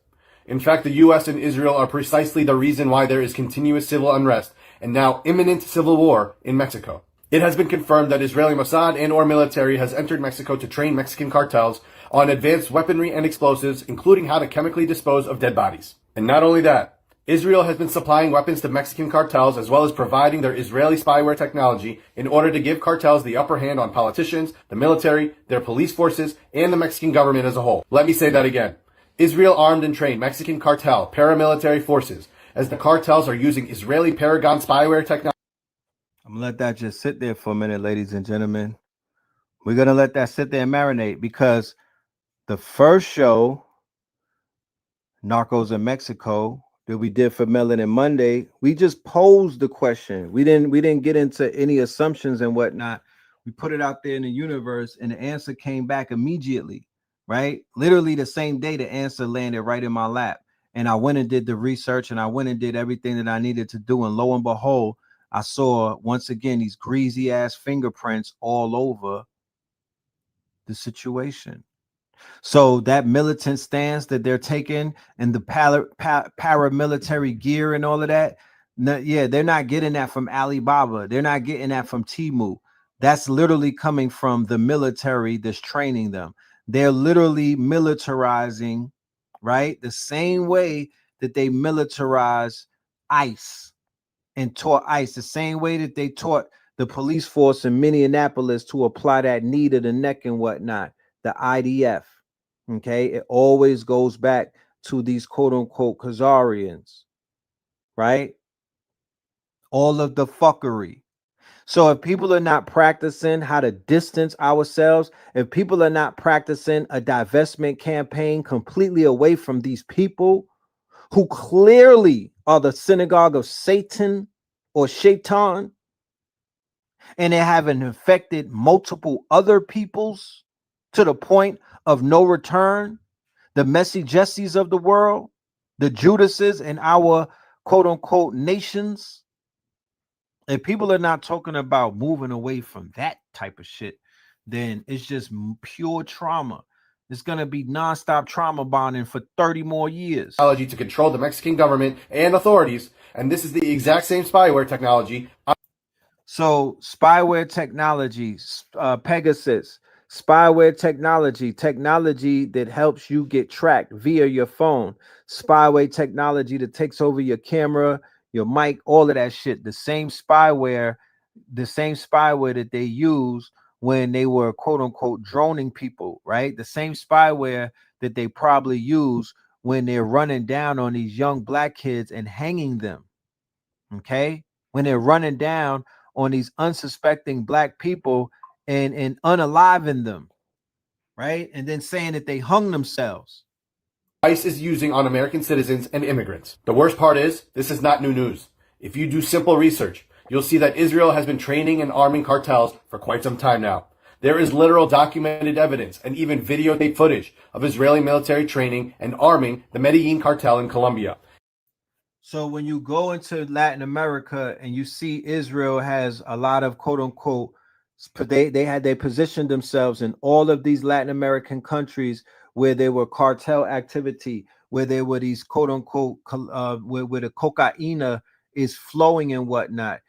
In fact, the US and Israel are precisely the reason why there is continuous civil unrest and now imminent civil war in Mexico. It has been confirmed that Israeli Mossad and or military has entered Mexico to train Mexican cartels on advanced weaponry and explosives, including how to chemically dispose of dead bodies. And not only that, Israel has been supplying weapons to Mexican cartels as well as providing their Israeli spyware technology in order to give cartels the upper hand on politicians, the military, their police forces, and the Mexican government as a whole. Let me say that again. Israel armed and trained Mexican cartel paramilitary forces as the cartels are using Israeli Paragon spyware technology. I'm gonna let that just sit there for a minute, ladies and gentlemen. We're gonna let that sit there and marinate, because the first show, Narcos in Mexico, that we did for Melanin Monday, we just posed the question. We didn't get into any assumptions and whatnot. We put it out there in the universe, and the answer came back immediately, right? Literally the same day, the answer landed right in my lap. And I went and did the research, and I went and did everything that I needed to do. And lo and behold, I saw once again these greasy ass fingerprints all over the situation. So that militant stance that they're taking and the paramilitary gear and all of that, yeah, they're not getting that from Alibaba. They're not getting that from Temu. That's literally coming from the military that's training them. They're literally militarizing, right? The same way that they militarize ICE and taught ICE, the same way that they taught the police force in Minneapolis to apply that knee to the neck and whatnot, the IDF. Okay, it always goes back to these quote unquote Khazarians, right? All of the fuckery. So if people are not practicing how to distance ourselves, if people are not practicing a divestment campaign completely away from these people who clearly are the synagogue of Satan or Shaitan, and they haven't infected multiple other peoples to the point of no return, the Messy Jessies of the world, the Judases in our quote unquote nations. If people are not talking about moving away from that type of shit, then it's just pure trauma. It's going to be nonstop trauma bonding for 30 more years. Technology to control the Mexican government and authorities, and this is the exact same spyware technology. So spyware technology, Pegasus, spyware technology that helps you get tracked via your phone, spyware technology that takes over your camera, your mic, all of that shit. The same spyware that they use when they were quote unquote droning people, right? The same spyware that they probably use when they're running down on these young black kids and hanging them. Okay, when they're running down on these unsuspecting black people and unaliving them, right? And then saying that they hung themselves. ICE is using on American citizens and immigrants. The worst part is, this is not new news. If you do simple research, you'll see that Israel has been training and arming cartels for quite some time now. There is literal documented evidence and even videotape footage of Israeli military training and arming the Medellin cartel in Colombia. So when you go into Latin America and you see Israel has a lot of quote unquote, they positioned themselves in all of these Latin American countries where there were cartel activity, where there were these quote unquote, where the cocaine is flowing and whatnot.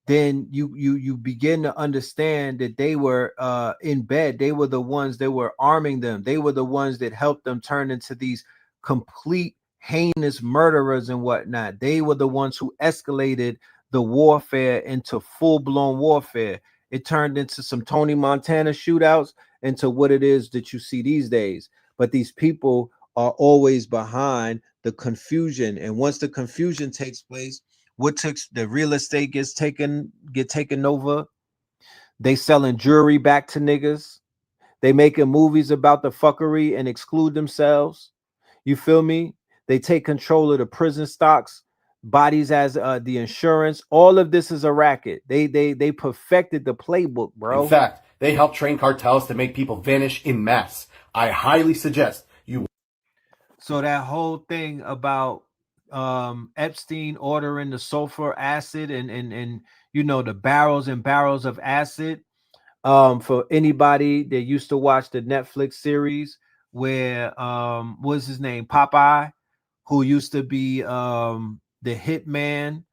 Then you begin to understand that they were in bed. They were the ones that were arming them. They were the ones that helped them turn into these complete heinous murderers and whatnot. They were the ones who escalated the warfare into full-blown warfare. It turned into some Tony Montana shootouts into what it is that you see these days. But these people are always behind the confusion. And once the confusion takes place, the real estate get taken over. They selling jewelry back to niggas. They making movies about the fuckery and exclude themselves. You feel me? They take control of the prison stocks, bodies as the insurance. All of this is a racket. They perfected the playbook, bro. In fact, they help train cartels to make people vanish in mass, I highly suggest you. So that whole thing about Epstein ordering the sulfur acid and you know the barrels and barrels of acid. For anybody that used to watch the Netflix series where what's his name, Popeye, who used to be the hitman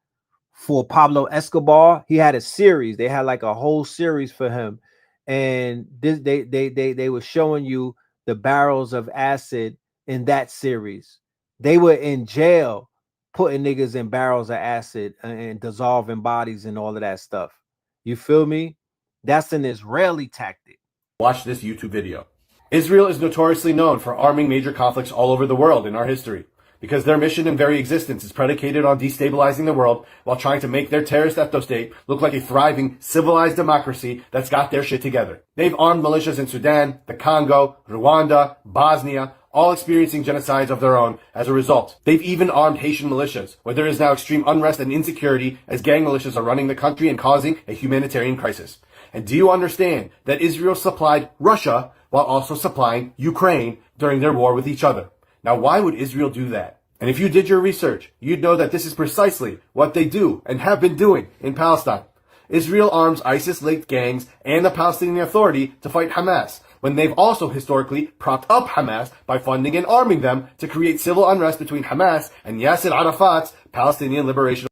for Pablo Escobar. He had a series. They had like a whole series for him, and this they were showing you the barrels of acid in that series. They were in jail putting niggas in barrels of acid and dissolving bodies and all of that stuff. You feel me? That's an Israeli tactic. Watch this YouTube video. Israel is notoriously known for arming major conflicts all over the world in our history, because their mission and very existence is predicated on destabilizing the world while trying to make their terrorist ethno-state look like a thriving, civilized democracy that's got their shit together. They've armed militias in Sudan, the Congo, Rwanda, Bosnia, all experiencing genocides of their own as a result. They've even armed Haitian militias, where there is now extreme unrest and insecurity as gang militias are running the country and causing a humanitarian crisis. And do you understand that Israel supplied Russia while also supplying Ukraine during their war with each other? Now, why would Israel do that? And if you did your research, you'd know that this is precisely what they do and have been doing in Palestine. Israel arms ISIS-linked gangs and the Palestinian Authority to fight Hamas, when they've also historically propped up Hamas by funding and arming them to create civil unrest between Hamas and Yasser Arafat's Palestinian Liberation.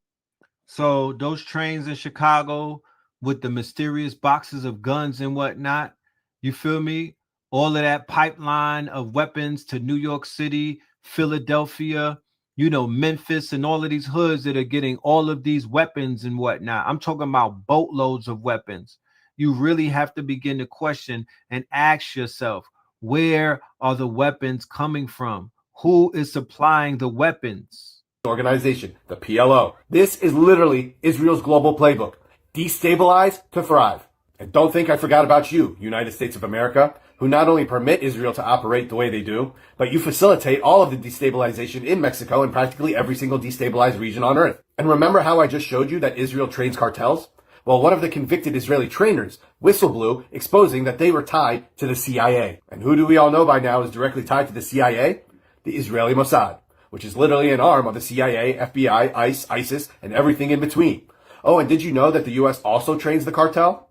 So those trains in Chicago with the mysterious boxes of guns and whatnot, you feel me? All of that pipeline of weapons to New York City, Philadelphia, you know, Memphis, and all of these hoods that are getting all of these weapons and whatnot. I'm talking about boatloads of weapons. You really have to begin to question and ask yourself, where are the weapons coming from? Who is supplying the weapons? Organization, the PLO. This is literally Israel's global playbook. Destabilize to thrive. And don't think I forgot about you, United States of America, who not only permit Israel to operate the way they do, but you facilitate all of the destabilization in Mexico and practically every single destabilized region on earth. And remember how I just showed you that Israel trains cartels? Well, one of the convicted Israeli trainers whistle blew, exposing that they were tied to the CIA. And who do we all know by now is directly tied to the CIA? The Israeli Mossad, which is literally an arm of the CIA, FBI, ICE, ISIS, and everything in between. Oh, and did you know that the U.S. also trains the cartel?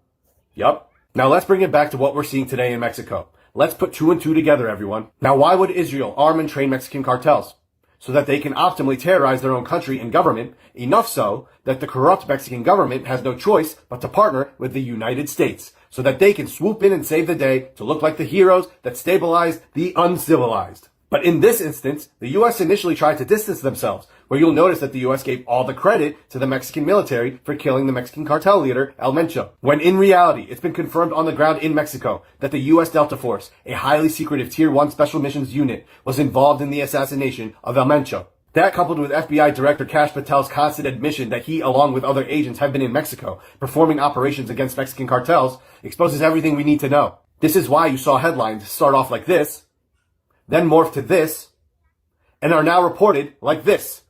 Yup. Now let's bring it back to what we're seeing today in Mexico. Let's put two and two together, everyone. Now, why would Israel arm and train Mexican cartels? So that they can optimally terrorize their own country and government, enough so that the corrupt Mexican government has no choice but to partner with the United States, so that they can swoop in and save the day to look like the heroes that stabilized the uncivilized. But in this instance, the U.S. initially tried to distance themselves, where you'll notice that the U.S. gave all the credit to the Mexican military for killing the Mexican cartel leader, El Mencho. When in reality, it's been confirmed on the ground in Mexico that the U.S. Delta Force, a highly secretive Tier 1 Special Missions unit, was involved in the assassination of El Mencho. That, coupled with FBI Director Kash Patel's constant admission that he, along with other agents, have been in Mexico performing operations against Mexican cartels, exposes everything we need to know. This is why you saw headlines start off like this, then morph to this, and are now reported like this.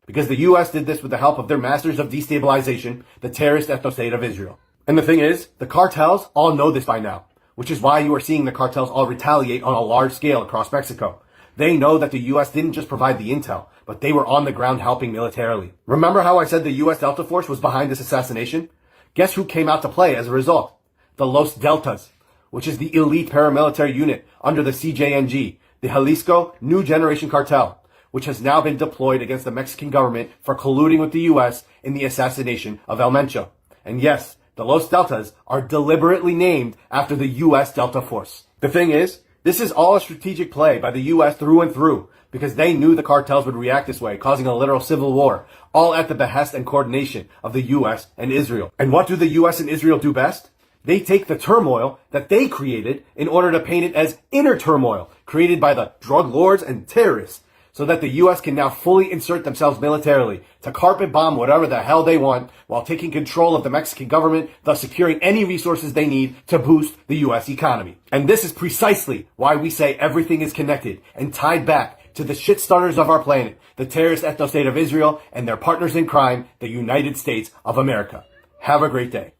Because the U.S. did this with the help of their masters of destabilization, the terrorist ethno-state of Israel. And the thing is, the cartels all know this by now, which is why you are seeing the cartels all retaliate on a large scale across Mexico. They know that the U.S. didn't just provide the intel, but they were on the ground helping militarily. Remember how I said the U.S. Delta Force was behind this assassination? Guess who came out to play as a result? The Los Deltas, which is the elite paramilitary unit under the CJNG, the Jalisco New Generation Cartel, which has now been deployed against the Mexican government for colluding with the U.S. in the assassination of El Mencho. And yes, the Los Deltas are deliberately named after the U.S. Delta Force. The thing is, this is all a strategic play by the U.S. through and through, because they knew the cartels would react this way, causing a literal civil war, all at the behest and coordination of the U.S. and Israel. And what do the U.S. and Israel do best? They take the turmoil that they created in order to paint it as inner turmoil created by the drug lords and terrorists, so that the U.S. can now fully insert themselves militarily to carpet bomb whatever the hell they want while taking control of the Mexican government, thus securing any resources they need to boost the U.S. economy. And this is precisely why we say everything is connected and tied back to the shit starters of our planet, the terrorist ethno-state of Israel and their partners in crime, the United States of America. Have a great day.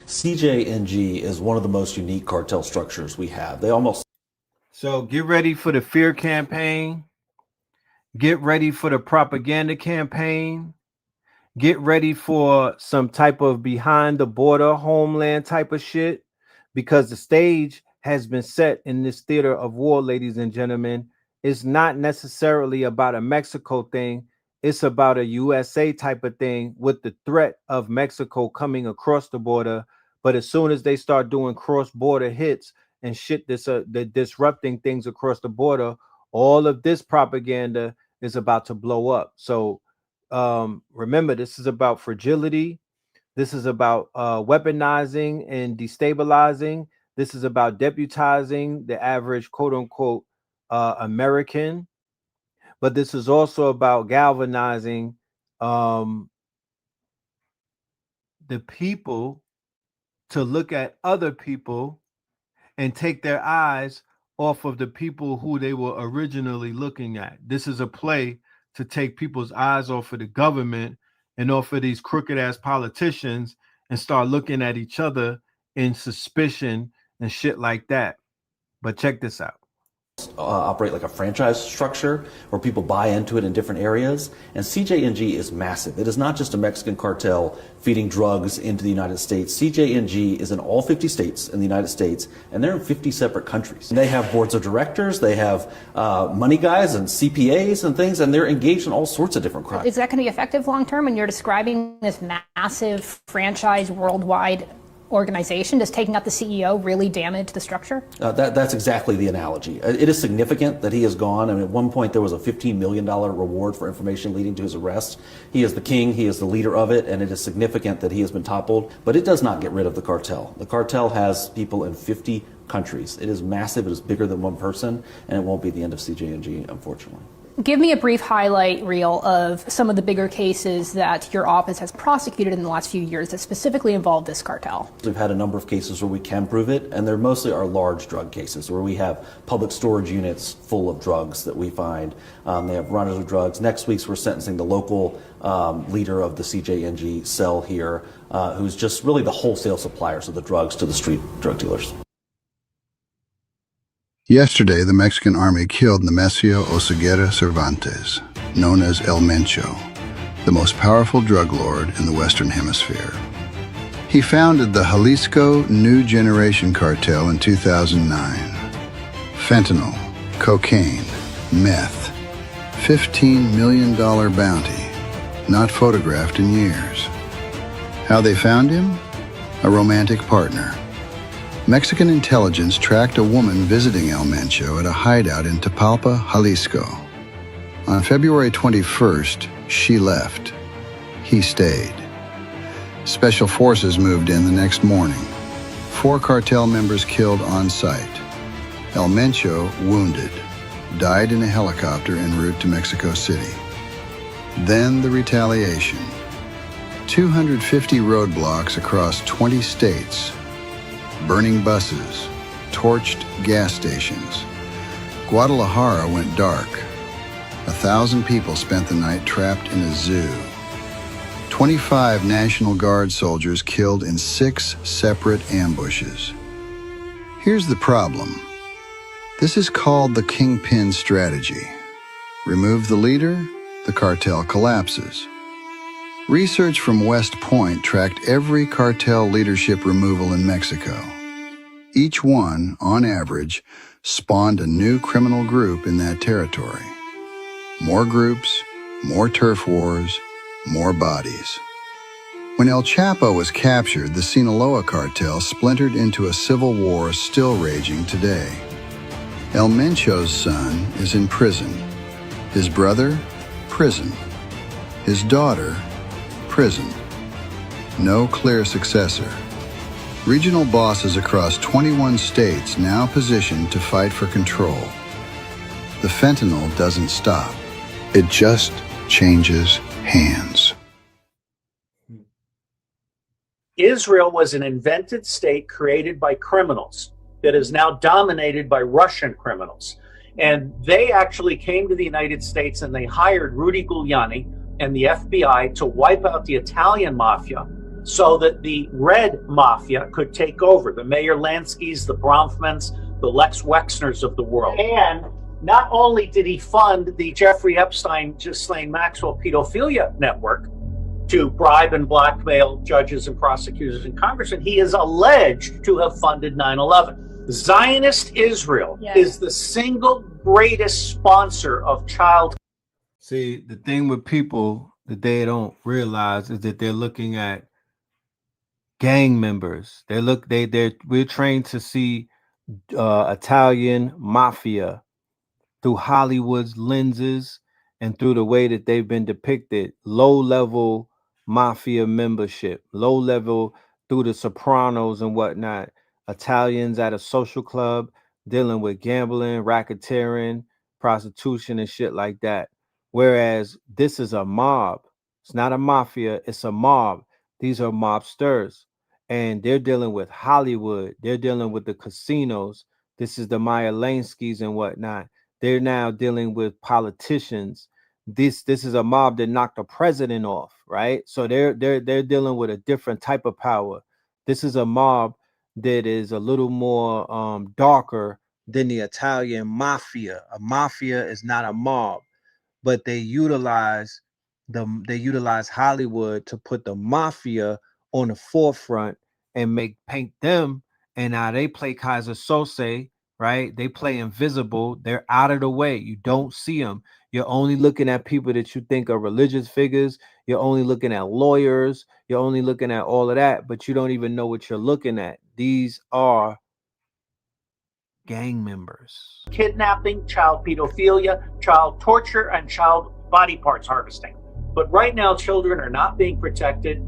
CJNG is one of the most unique cartel structures we have. They almost... So get ready for the fear campaign. Get ready for the propaganda campaign. Get ready for some type of behind the border homeland type of shit, because the stage has been set in this theater of war, ladies and gentlemen. It's not necessarily about a Mexico thing. It's about a USA type of thing with the threat of Mexico coming across the border. But as soon as they start doing cross-border hits and shit, they're disrupting things across the border, all of this propaganda is about to blow up. So remember, this is about fragility. This is about weaponizing and destabilizing. This is about deputizing the average quote unquote American. But this is also about galvanizing the people to look at other people and take their eyes off of the people who they were originally looking at. This is a play to take people's eyes off of the government and off of these crooked ass politicians and start looking at each other in suspicion and shit like that. But check this out. Operate like a franchise structure where people buy into it in different areas. And CJNG is massive. It is not just a Mexican cartel feeding drugs into the United States. CJNG is in all 50 states in the United States, and they're in 50 separate countries. And they have boards of directors, they have money guys and CPAs and things, and they're engaged in all sorts of different crimes. Is that going to be effective long term when you're describing this massive franchise worldwide organization? Does taking out the CEO really damage the structure? That's exactly the analogy. It is significant that he has gone. I mean, at one point there was a $15 million reward for information leading to his arrest. He is the king, he is the leader of it, and it is significant that he has been toppled, but it does not get rid of the cartel. The cartel has people in 50 countries. It is massive, it is bigger than one person, and it won't be the end of CJNG, unfortunately. Give me a brief highlight reel of some of the bigger cases that your office has prosecuted in the last few years that specifically involve this cartel. We've had a number of cases where we can prove it, and they're mostly our large drug cases where we have public storage units full of drugs that we find. They have runners of drugs. Next week we're sentencing the local leader of the CJNG cell here, who's just really the wholesale suppliers of the drugs to the street drug dealers. Yesterday, the Mexican army killed Nemesio Oseguera Cervantes, known as El Mencho, the most powerful drug lord in the Western Hemisphere. He founded the Jalisco New Generation Cartel in 2009. Fentanyl, cocaine, meth, $15 million bounty, not photographed in years. How they found him? A romantic partner. Mexican intelligence tracked a woman visiting El Mencho at a hideout in Tapalpa, Jalisco. On February 21st, she left. He stayed. Special forces moved in the next morning. 4 cartel members killed on site. El Mencho, wounded, died in a helicopter en route to Mexico City. Then the retaliation. 250 roadblocks across 20 states. Burning buses, torched gas stations. Guadalajara went dark. 1,000 people spent the night trapped in a zoo. 25 National Guard soldiers killed in 6 separate ambushes. Here's the problem. This is called the kingpin strategy. Remove the leader, the cartel collapses. Research from West Point tracked every cartel leadership removal in Mexico. Each one, on average, spawned a new criminal group in that territory. More groups, more turf wars, more bodies. When El Chapo was captured, the Sinaloa cartel splintered into a civil war still raging today. El Mencho's son is in prison. His brother, prison. His daughter, prison. No clear successor. Regional bosses across 21 states now positioned to fight for control. The fentanyl doesn't stop. It just changes hands. Israel was an invented state created by criminals that is now dominated by Russian criminals. And they actually came to the United States and they hired Rudy Giuliani and the FBI to wipe out the Italian mafia so that the red mafia could take over, the Meyer Lanskys, the Bronfmans, the Lex Wexners of the world. And not only did he fund the Jeffrey Epstein, Ghislaine Maxwell pedophilia network to bribe and blackmail judges and prosecutors and congressmen, he is alleged to have funded 9/11. Zionist Israel is the single greatest sponsor of child. See, the thing with people that they don't realize is that they're looking at gang members. We're trained to see Italian mafia through Hollywood's lenses and through the way that they've been depicted. Low level mafia membership, low level through the Sopranos and whatnot. Italians at a social club dealing with gambling, racketeering, prostitution, and shit like that. Whereas this is a mob. It's not a mafia, it's a mob. These are mobsters. And they're dealing with Hollywood. They're dealing with the casinos. This is the Meyer Lanskys and whatnot. They're now dealing with politicians. This is a mob that knocked the president off, right? So they're dealing with a different type of power. This is a mob that is a little more darker than the Italian mafia. A mafia is not a mob, but they utilize Hollywood to put the mafia on the forefront and paint them. And now they play Kaiser Sose, right? They play invisible. They're out of the way. You don't see them. You're only looking at people that you think are religious figures. You're only looking at lawyers. You're only looking at all of that, but you don't even know what you're looking at. These are gang members. Kidnapping, child pedophilia, child torture, and child body parts harvesting. But right now, children are not being protected.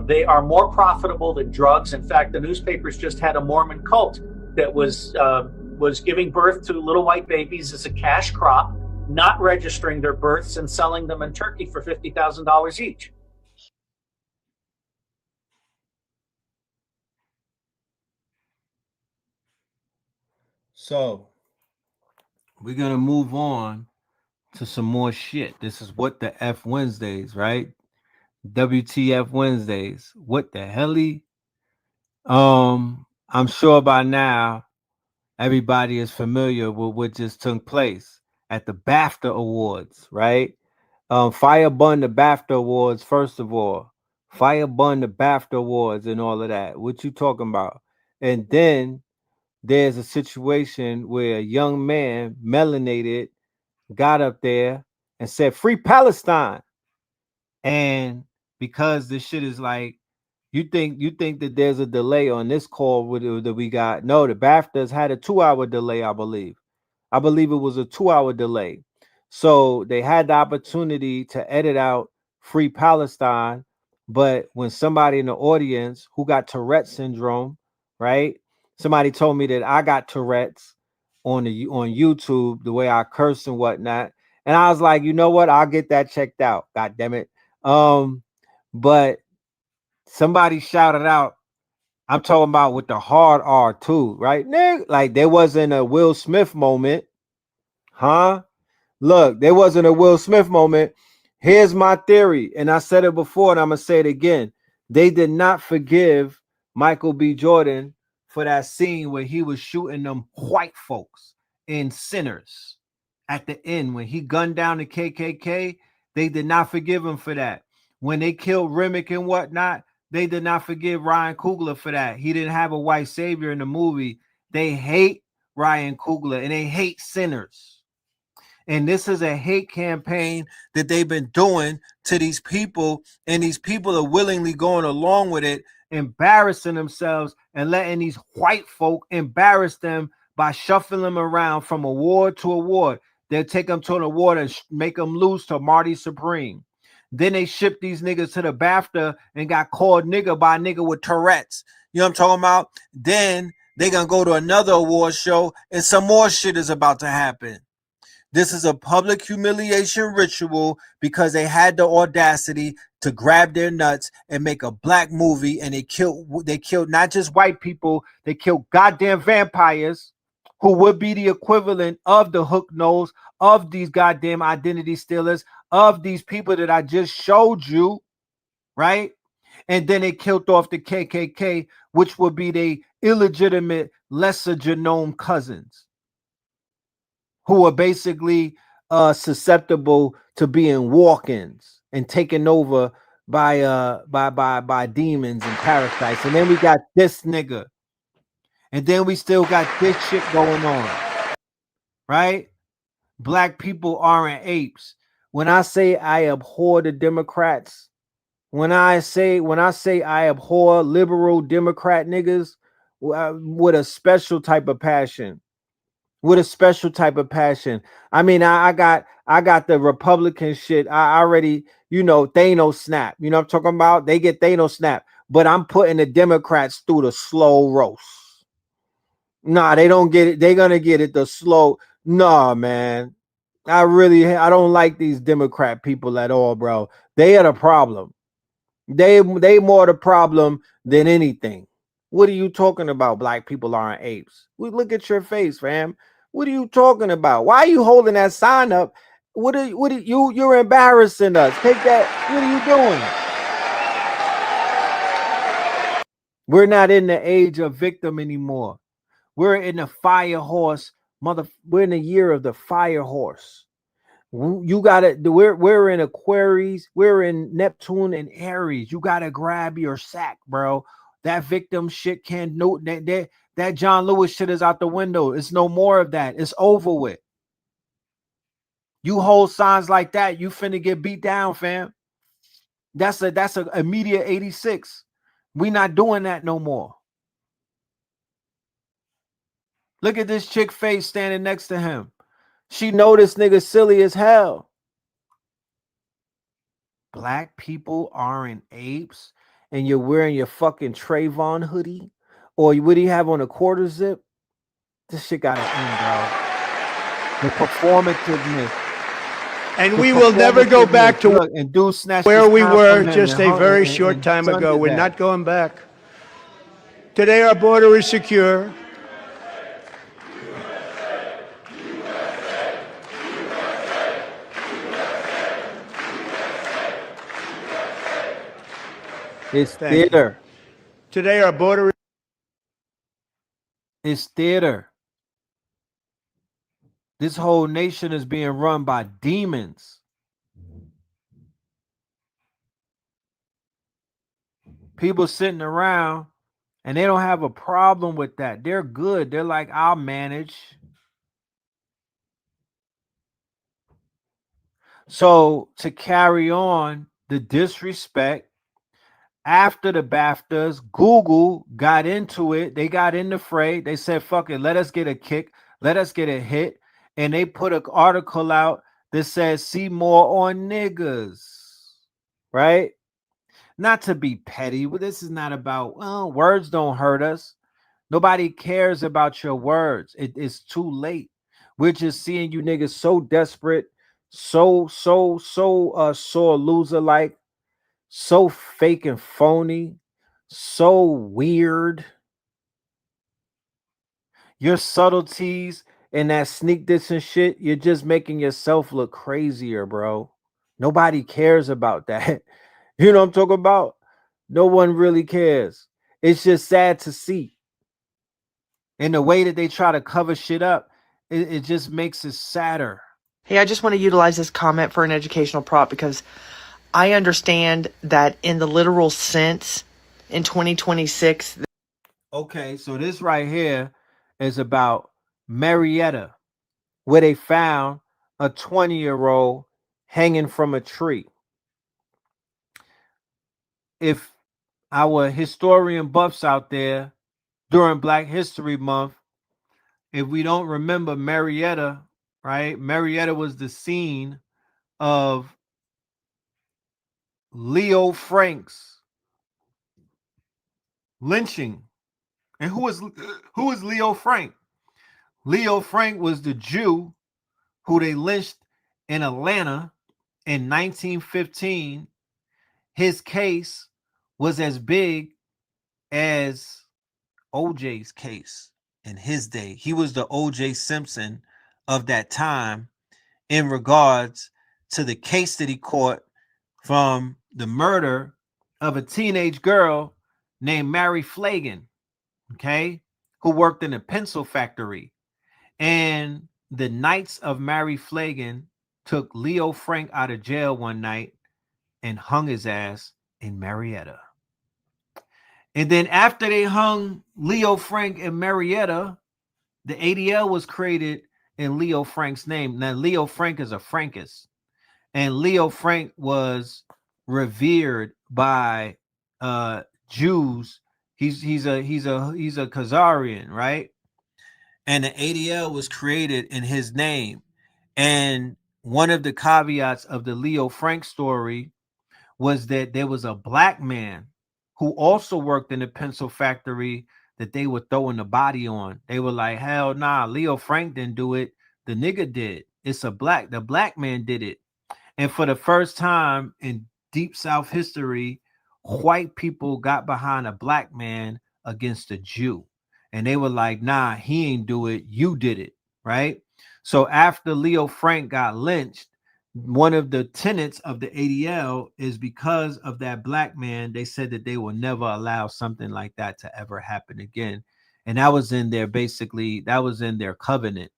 They are more profitable than drugs. In fact, the newspapers just had a Mormon cult that was giving birth to little white babies as a cash crop, not registering their births and selling them in Turkey for $50,000 each. So we're going to move on to some more shit. This is What the F Wednesdays, right? WTF Wednesdays. What the helly? I'm sure by now everybody is familiar with what just took place at the BAFTA Awards, right? Fire bun the BAFTA Awards, first of all. Fire bun the BAFTA Awards and all of that. What you talking about? And then there's a situation where a young man, melanated, got up there and said, "Free Palestine." And because this shit is like, you think that there's a delay on this call that we got. No, the BAFTAs had a 2-hour delay, I believe. I believe it was a 2-hour delay. So they had the opportunity to edit out Free Palestine. But when somebody in the audience who got Tourette syndrome, right? Somebody told me that I got Tourette's on YouTube, the way I curse and whatnot. And I was like, you know what? I'll get that checked out. God damn it. But somebody shouted out, I'm talking about with the hard R too, right? Like there wasn't a Will Smith moment. Huh? Look, there wasn't a Will Smith moment. Here's my theory. And I said it before and I'm going to say it again. They did not forgive Michael B. Jordan for that scene where he was shooting them white folks in Sinners at the end when he gunned down the KKK. They did not forgive him for that. When they killed Remick and whatnot, they did not forgive Ryan Coogler for that. He didn't have a white savior in the movie. They hate Ryan Coogler and they hate Sinners. And this is a hate campaign that they've been doing to these people, and these people are willingly going along with it, embarrassing themselves and letting these white folk embarrass them by shuffling them around from award to award. They'll take them to an award and make them lose to Marty Supreme. Then they shipped these niggas to the BAFTA and got called nigga by a nigga with Tourette's. You know what I'm talking about? Then they're going to go to another award show and some more shit is about to happen. This is a public humiliation ritual because they had the audacity to grab their nuts and make a black movie, and they killed not just white people, they killed goddamn vampires who would be the equivalent of the hook nose, of these goddamn identity stealers, of these people that I just showed you, right? And then they killed off the KKK, which would be the illegitimate lesser genome cousins who are basically susceptible to being walk-ins and taken over by demons and parasites. And then we got this nigga. And then we still got this shit going on. Right? Black people aren't apes. When I say I abhor the Democrats, when I say I abhor liberal Democrat niggas with a special type of passion. With a special type of passion. I mean, I got the Republican shit. I already, Thanos snap. You know what I'm talking about? They get Thanos snap. But I'm putting the Democrats through the slow roast. Nah, they don't get it. They're gonna get it the slow. Nah, man. I don't like these Democrat people at all, bro. They are the problem. They more the problem than anything. What are you talking about? Black people aren't apes. We look at your face, fam. What are you talking about? Why are you holding that sign up? You're embarrassing us. Take that. What are you doing? We're not in the age of victim anymore. We're in the fire horse, we're in the year of the fire horse. You gotta. We're in Aquarius. We're in Neptune and Aries. You gotta grab your sack, bro. That victim shit can't. No, that John Lewis shit is out the window. It's no more of that. It's over with. You hold signs like that, you finna get beat down, fam. That's a immediate 86. We not doing that no more. Look at this chick face standing next to him. She know this nigga silly as hell. Black people aren't apes, and you're wearing your fucking Trayvon hoodie, or what do you have on a quarter zip? This shit gotta end, bro. The performativeness. And we will never go back to where we were just a very short time ago. We're not going back. Today our border is secure. It's theater. Today our border is theater. This whole nation is being run by demons. People sitting around and they don't have a problem with that. They're good. They're like, I'll manage. So to carry on the disrespect, after the BAFTAs, Google got into it. They got in the fray. They said, fuck it, let us get a kick. Let us get a hit. And they put an article out that says, see more on niggas. Right? Not to be petty, but this is not about, well, words don't hurt us. Nobody cares about your words. It's too late. We're just seeing you niggas so desperate, so sore loser like. So fake and phony, so weird. Your subtleties and that sneak diss and shit, you're just making yourself look crazier, bro. Nobody cares about that. You know what I'm talking about? No one really cares. It's just sad to see. And the way that they try to cover shit up, it just makes it sadder. Hey, I just want to utilize this comment for an educational prop because I understand that in the literal sense, in 2026. Okay, so this right here is about Marietta, where they found a 20-year-old hanging from a tree. If our historian buffs out there during Black History Month, if we don't remember Marietta, right? Marietta was the scene of Leo Frank's lynching. And who is Leo Frank? Leo Frank was the Jew who they lynched in Atlanta in 1915. His case was as big as OJ's case in his day. He was the OJ Simpson of that time in regards to the case that he caught from the murder of a teenage girl named Mary Flagan, okay, who worked in a pencil factory. And the Knights of Mary Flagan took Leo Frank out of jail one night and hung his ass in Marietta. And then after they hung Leo Frank in Marietta, the ADL was created in Leo Frank's name. Now, Leo Frank is a Frankist, and Leo Frank was revered by Jews. He's a Khazarian, right? And the ADL was created in his name. And one of the caveats of the Leo Frank story was that there was a black man who also worked in the pencil factory that they were throwing the body on. They were like, hell nah, Leo Frank didn't do it. The nigga did. The black man did it. And for the first time in Deep South history, white people got behind a black man against a Jew. And they were like, nah, he ain't do it. You did it, right? So after Leo Frank got lynched, one of the tenets of the ADL is because of that black man, they said that they will never allow something like that to ever happen again. And that was in their that was in their covenant.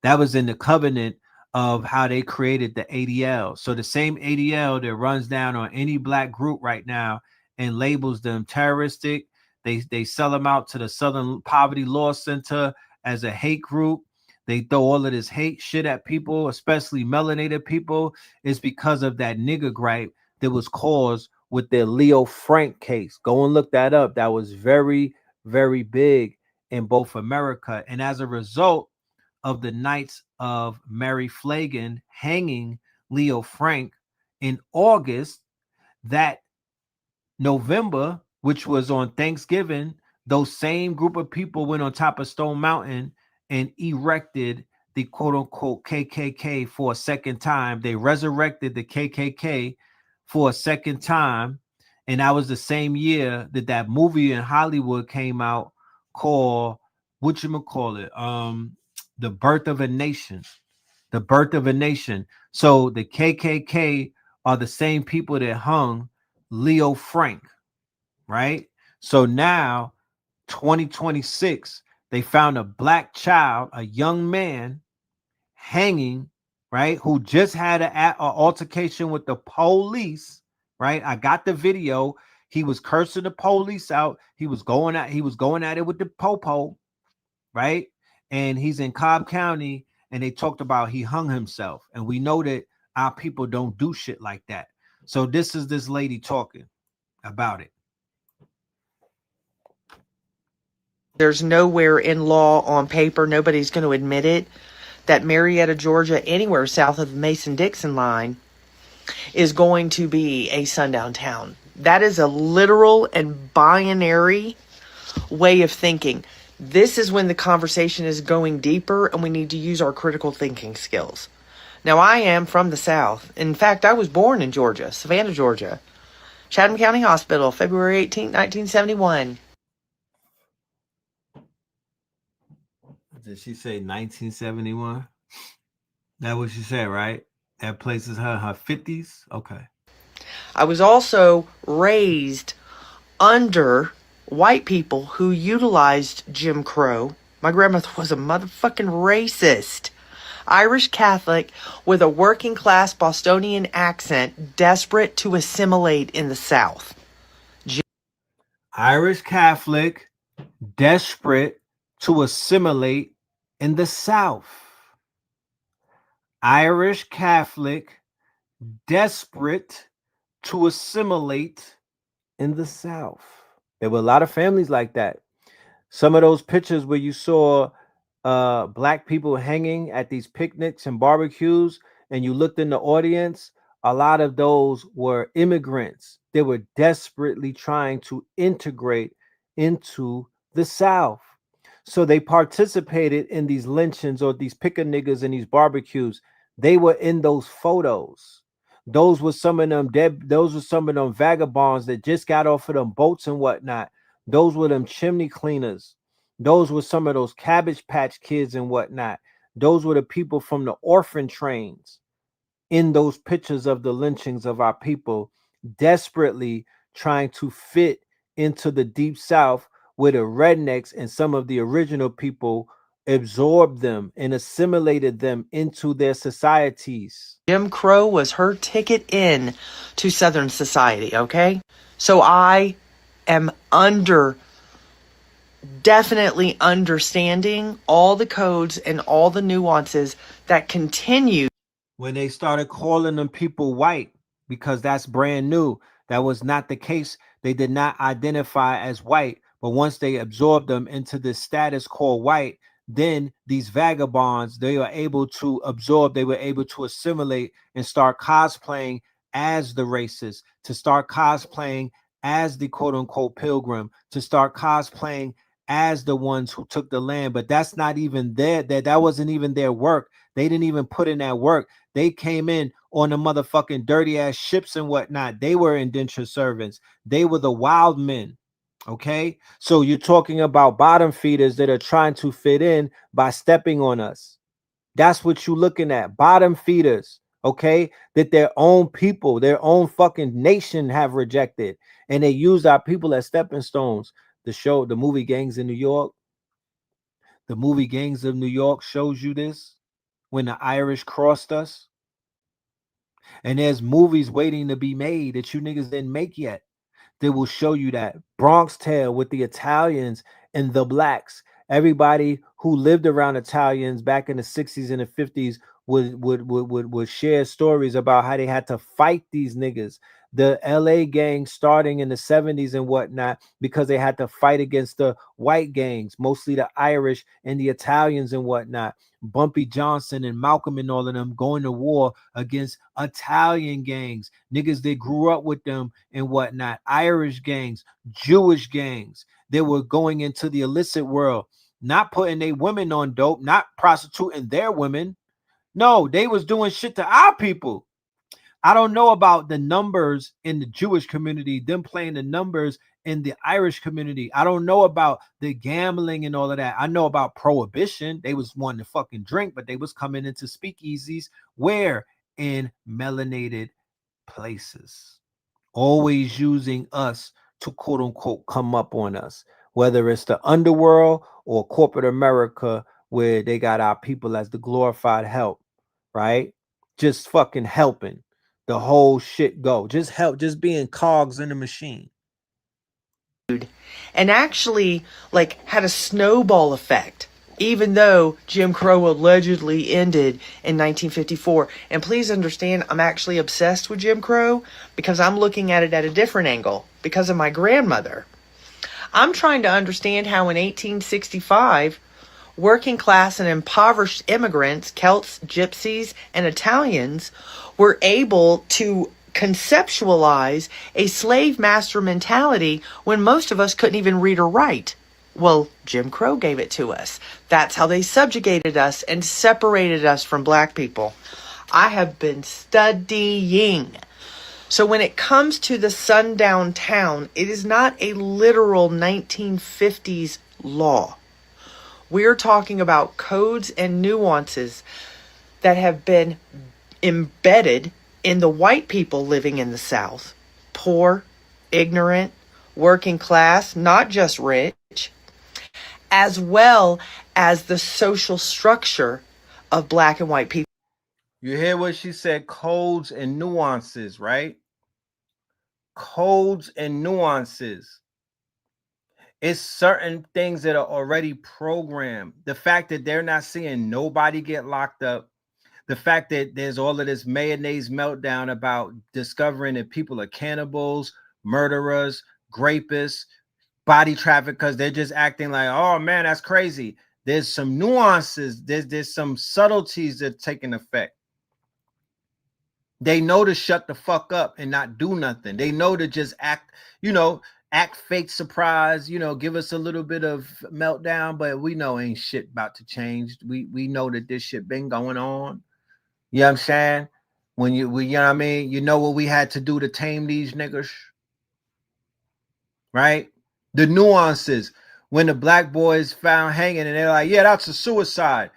That was in the covenant of how they created the ADL. So the same ADL that runs down on any black group right now and labels them terroristic, they sell them out to the Southern Poverty Law Center as a hate group. They throw all of this hate shit at people, especially melanated people. It's because of that nigger gripe that was caused with their Leo Frank case. Go and look that up. That was very, very big in both America. And as a result of the Knights of Mary Flagan hanging Leo Frank in August, that November, which was on Thanksgiving, those same group of people went on top of Stone Mountain and erected the quote-unquote KKK for a second time. They resurrected the KKK for a second time. And that was the same year that that movie in Hollywood came out called, The Birth of a Nation. The Birth of a Nation. So the KKK are the same people that hung Leo Frank, right? So now, 2026, they found a black child, a young man, hanging, right, who just had an altercation with the police, right? I got the video. He was cursing the police out. He was going at it with the popo, right? And he's in Cobb County, and they talked about he hung himself. And we know that our people don't do shit like that. So this is this lady talking about it. There's nowhere in law on paper, nobody's going to admit it, that Marietta, Georgia, anywhere south of the Mason-Dixon line is going to be a sundown town. That is a literal and binary way of thinking. This is when the conversation is going deeper and we need to use our critical thinking skills. Now, I am from the South. In fact, I was born in Georgia, Savannah, Georgia. Chatham County Hospital, February 18, 1971. Did she say 1971? That what she said, right? That place is her 50s? Okay. I was also raised under white people who utilized Jim Crow. My grandmother was a motherfucking racist. Irish Catholic with a working class Bostonian accent, desperate to assimilate in the South. Irish Catholic, desperate to assimilate in the South. Irish Catholic, desperate to assimilate in the South. There were a lot of families like that. Some of those pictures where you saw black people hanging at these picnics and barbecues, and you looked in the audience, a lot of those were immigrants. They were desperately trying to integrate into the South. So they participated in these lynchings or these pick-a-niggas and these barbecues. They were in those photos. Those were some of them those were some of them vagabonds that just got off of them boats and whatnot. Those were them chimney cleaners. Those were some of those Cabbage Patch Kids and whatnot. Those were the people from the orphan trains in those pictures of the lynchings of our people, desperately trying to fit into the deep South, where the rednecks and some of the original people absorbed them and assimilated them into their societies. Jim Crow was her ticket in to Southern society, okay? So I am definitely understanding all the codes and all the nuances that continue. When they started calling them people white, because that's brand new, that was not the case. They did not identify as white, but once they absorbed them into this status called white, then these vagabonds, they were able to absorb, they were able to assimilate and start cosplaying as the racists, to start cosplaying as the quote unquote pilgrim, to start cosplaying as the ones who took the land. But that's not even that wasn't even their work. They didn't even put in that work. They came in on the motherfucking dirty ass ships and whatnot. They were indentured servants. They were the wild men. Okay, so you're talking about bottom feeders that are trying to fit in by stepping on us. That's what you're looking at. Bottom feeders, okay, that their own people, their own fucking nation have rejected, and they use our people as stepping stones. The movie Gangs in New York, the movie Gangs of New York shows you this, when the Irish crossed us. And there's movies waiting to be made that you niggas didn't make yet. They will show you that. Bronx Tale with the Italians and the blacks. Everybody who lived around Italians back in the 60s and the 50s would share stories about how they had to fight these niggas. The LA gang starting in the 70s and whatnot, because they had to fight against the white gangs, mostly the Irish and the Italians and whatnot. Bumpy Johnson and Malcolm and all of them going to war against Italian gangs, niggas that grew up with them and whatnot, Irish gangs, Jewish gangs. They were going into the illicit world, not putting their women on dope, not prostituting their women. No, they was doing shit to our people. I don't know about the numbers in the Jewish community, them playing the numbers in the Irish community. I don't know about the gambling and all of that. I know about prohibition. They was wanting to fucking drink, but they was coming into speakeasies where in melanated places, always using us to quote unquote come up on us, whether it's the underworld or corporate America, where they got our people as the glorified help, right? Just fucking helping the whole shit go. Just help, just being cogs in the machine. And actually, like, had a snowball effect, even though Jim Crow allegedly ended in 1954. And please understand, I'm actually obsessed with Jim Crow because I'm looking at it at a different angle because of my grandmother. I'm trying to understand how in 1865, working class and impoverished immigrants, Celts, Gypsies, and Italians, were able to conceptualize a slave master mentality when most of us couldn't even read or write. Well, Jim Crow gave it to us. That's how they subjugated us and separated us from black people. I have been studying. So when it comes to the sundown town, it is not a literal 1950s law. We're talking about codes and nuances that have been embedded in the white people living in the South. Poor, ignorant, working class, not just rich, as well as the social structure of black and white people. You hear what she said? Codes and nuances, right? Codes and nuances. It's certain things that are already programmed. The fact that they're not seeing nobody get locked up. The fact that there's all of this mayonnaise meltdown about discovering that people are cannibals, murderers, rapists, body traffickers. They're just acting like, oh man, that's crazy. There's some nuances. There's some subtleties that are taking effect. They know to shut the fuck up and not do nothing. They know to just act, act fake surprise, give us a little bit of meltdown, but we know ain't shit about to change. We know that this shit been going on. You know what I'm saying? You know what I mean? You know what we had to do to tame these niggas, right? The nuances. When the black boys found hanging and they're like, yeah, that's a suicide.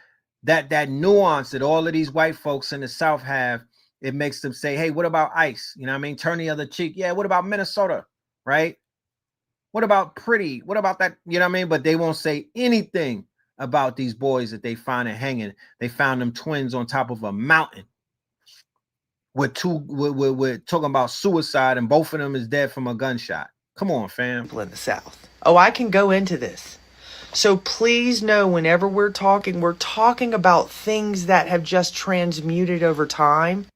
That nuance that all of these white folks in the South have, it makes them say, hey, what about ICE? You know what I mean? Turn the other cheek. Yeah, what about Minnesota? right? What about Pretty? What about that? You know what I mean? But they won't say anything about these boys that they find it hanging. They found them twins on top of a mountain with talking about suicide, and both of them is dead from a gunshot. Come on, fam. In the South. Oh, I can go into this. So please know whenever we're talking about things that have just transmuted over time.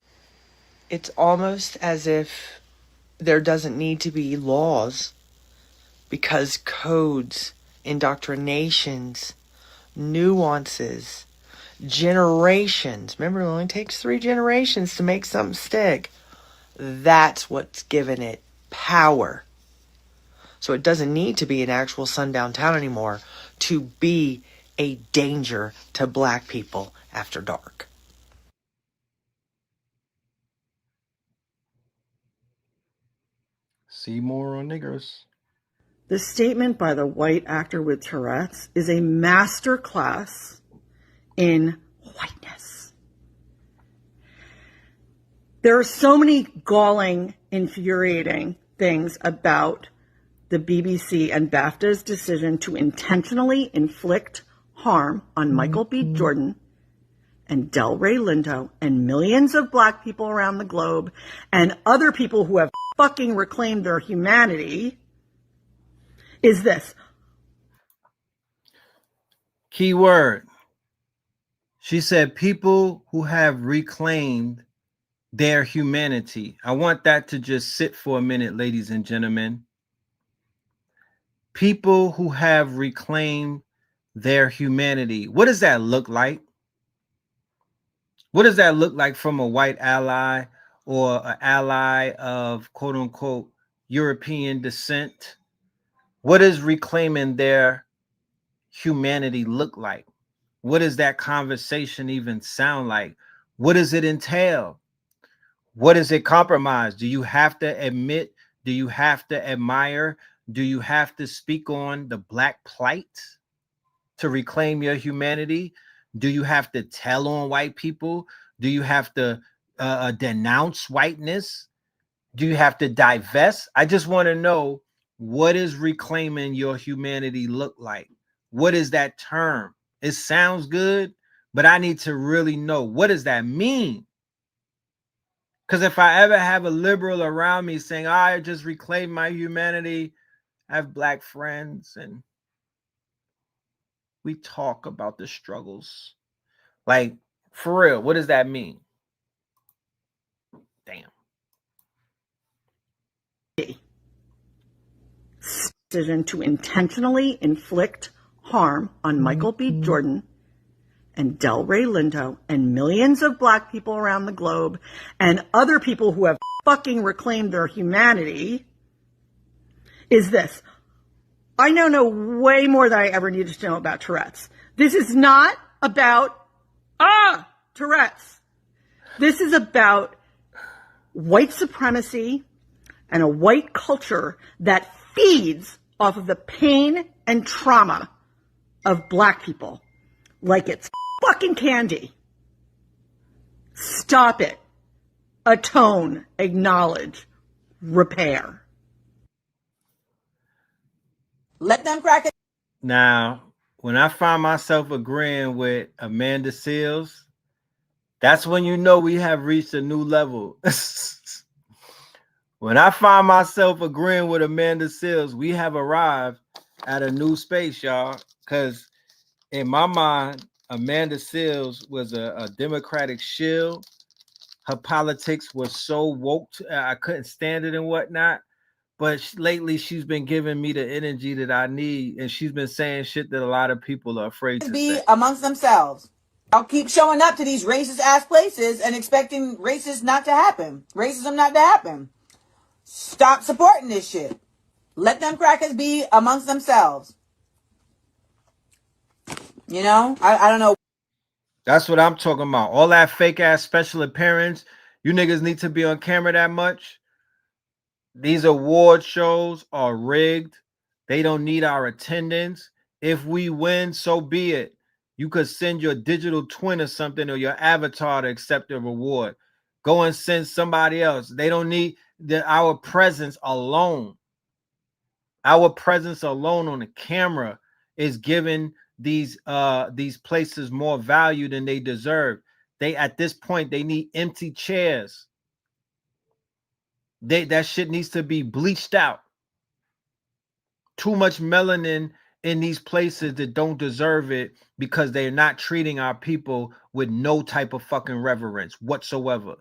It's almost as if there doesn't need to be laws because codes, indoctrinations, nuances, generations. Remember, it only takes 3 generations to make something stick. That's what's given it power. So it doesn't need to be an actual sundown town anymore to be a danger to black people after dark. See more on niggers. The statement by the white actor with Tourette's is a masterclass in whiteness. There are so many galling, infuriating things about the BBC and BAFTA's decision to intentionally inflict harm on Michael B. Jordan and Delray Lindo and millions of black people around the globe and other people who have fucking reclaimed their humanity is this. Key word. She said people who have reclaimed their humanity. I want that to just sit for a minute, ladies and gentlemen. People who have reclaimed their humanity. What does that look like? What does that look like from a white ally or an ally of quote unquote European descent? What does reclaiming their humanity look like? What does that conversation even sound like? What does it entail? What does it compromise? Do you have to admit? Do you have to admire? Do you have to speak on the black plight to reclaim your humanity? Do you have to tell on white people? Do you have to denounce whiteness? Do you have to divest? I just want to know, what is reclaiming your humanity look like? What is that term? It sounds good, but I need to really know, what does that mean? Because if I ever have a liberal around me saying, I just reclaim my humanity, I have black friends and we talk about the struggles. Like, for real, what does that mean? Damn. Decision to intentionally inflict harm on Michael B. Jordan and Delray Lindo and millions of black people around the globe and other people who have fucking reclaimed their humanity is this. I now know way more than I ever needed to know about Tourette's. This is not about, Tourette's. This is about white supremacy and a white culture that feeds off of the pain and trauma of black people like it's fucking candy. Stop it. Atone, acknowledge, repair. Let them crack it. Now, when I find myself agreeing with Amanda Seals, that's when you know we have reached a new level. When I find myself agreeing with Amanda Seals, we have arrived at a new space, y'all. Because in my mind, Amanda Seals was a Democratic shield. Her politics was so woke, I couldn't stand it and whatnot. But lately, she's been giving me the energy that I need, and she's been saying shit that a lot of people are afraid to Be say. amongst themselves. I'll keep showing up to these racist ass places and expecting racism not to happen. Stop supporting this shit. Let them crackers be amongst themselves. You know, I don't know. That's what I'm talking about. All that fake ass special appearance. You niggas need to be on camera that much. These award shows are rigged. They don't need our attendance. If we win, so be it. You could send your digital twin or something or your avatar to accept the reward. Go and send somebody else. They don't need our presence alone Our presence alone on the camera is giving these places more value than they deserve. They at this point they need empty chairs. That shit needs to be bleached out. Too much melanin in these places that don't deserve it because they're not treating our people with no type of fucking reverence whatsoever.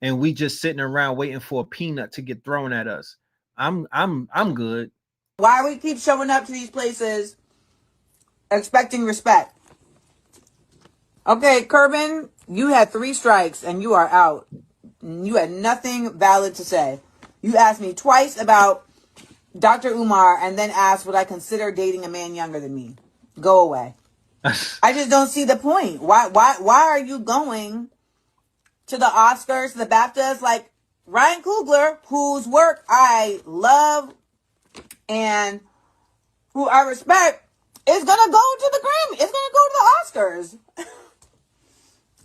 And we just sitting around waiting for a peanut to get thrown at us. I'm good. Why we keep showing up to these places expecting respect? Okay, Kerbin, you had 3 strikes and you are out. You had nothing valid to say. You asked me twice about Dr. Umar and then asked would I consider dating a man younger than me. Go away. I just don't see the point. Why are you going to the Oscars, the BAFTAs, like Ryan Coogler, whose work I love and who I respect, is gonna go to the Grammy. It's gonna go to the Oscars.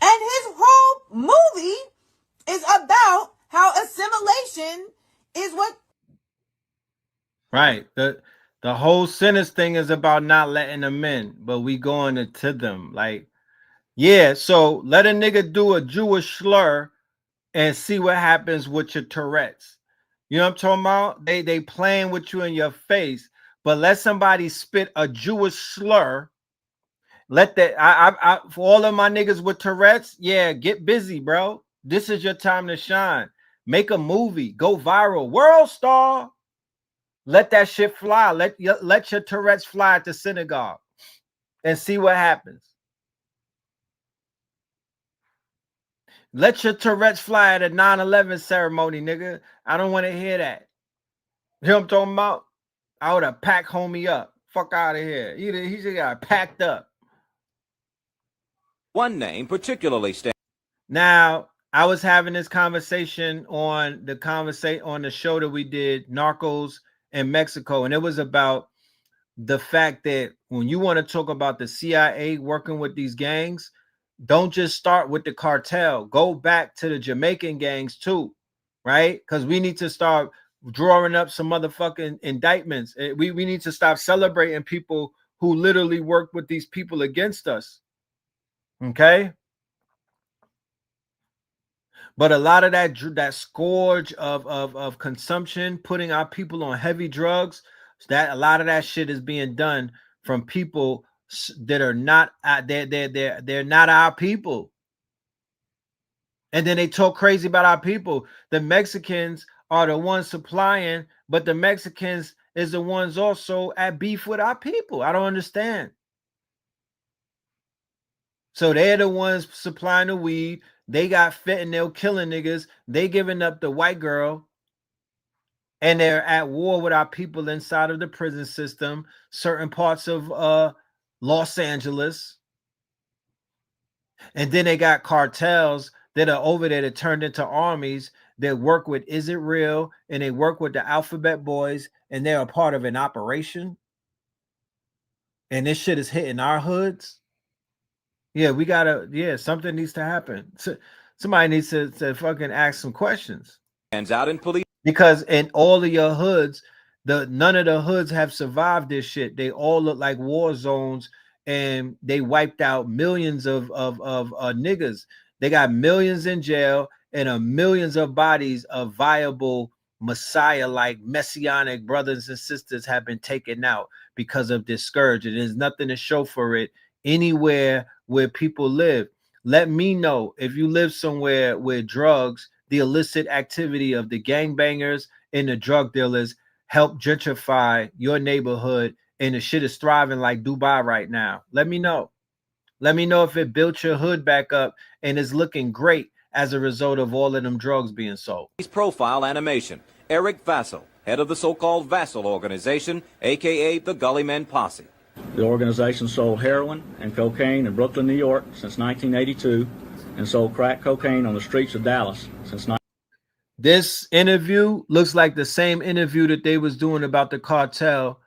And his whole movie is about how assimilation is what. Right. The whole sentence thing is about not letting them in, but we going to them. Like, yeah, so let a nigga do a Jewish slur and see what happens with your Tourette's. You know what I'm talking about? They playing with you in your face, but let somebody spit a Jewish slur. Let that I for all of my niggas with Tourette's, yeah, get busy, bro. This is your time to shine. Make a movie, go viral, world star. Let that shit fly. Let your Tourette's fly at the synagogue and see what happens. Let your Tourette's fly at a 9/11 ceremony, nigga. I don't want to hear that. You know what I'm talking about? I would have packed homie up. Fuck out of here. He just got packed up. One name particularly stands. Now, I was having this conversation on the show that we did, Narcos in Mexico, and it was about the fact that when you want to talk about the CIA working with these gangs, don't just start with the cartel. Go back to the Jamaican gangs too, right? Because we need to start drawing up some motherfucking indictments. We need to stop celebrating people who literally work with these people against us. Okay? But a lot of that scourge of consumption, putting our people on heavy drugs, that a lot of that shit is being done from people that are not they're not our people. And then they talk crazy about our people. The Mexicans are the ones supplying, but the Mexicans is the ones also at beef with our people. I don't understand. So they're the ones supplying the weed. They got fentanyl killing niggas. They giving up the white girl. And they're at war with our people inside of the prison system, certain parts of Los Angeles. And then they got cartels that are over there that turned into armies that work with Is It Real? And they work with the Alphabet Boys, and they're a part of an operation. And this shit is hitting our hoods. Yeah, we gotta, something needs to happen. So, somebody needs to fucking ask some questions. Hands out in police. Because in all of your hoods, none of the hoods have survived this shit. They all look like war zones, and they wiped out millions of niggas. They got millions in jail and millions of bodies of viable Messiah-like messianic brothers and sisters have been taken out because of this scourge. And there's nothing to show for it anywhere where people live. Let me know if you live somewhere where drugs, the illicit activity of the gangbangers and the drug dealers help gentrify your neighborhood and the shit is thriving like Dubai right now. Let me know. Let me know if it built your hood back up and is looking great as a result of all of them drugs being sold. Profile animation. Eric Vassal, head of the so-called Vassal organization, a.k.a. the Gullymen Posse. The organization sold heroin and cocaine in Brooklyn, New York since 1982 and sold crack cocaine on the streets of Dallas since. This interview looks like the same interview that they was doing about the cartel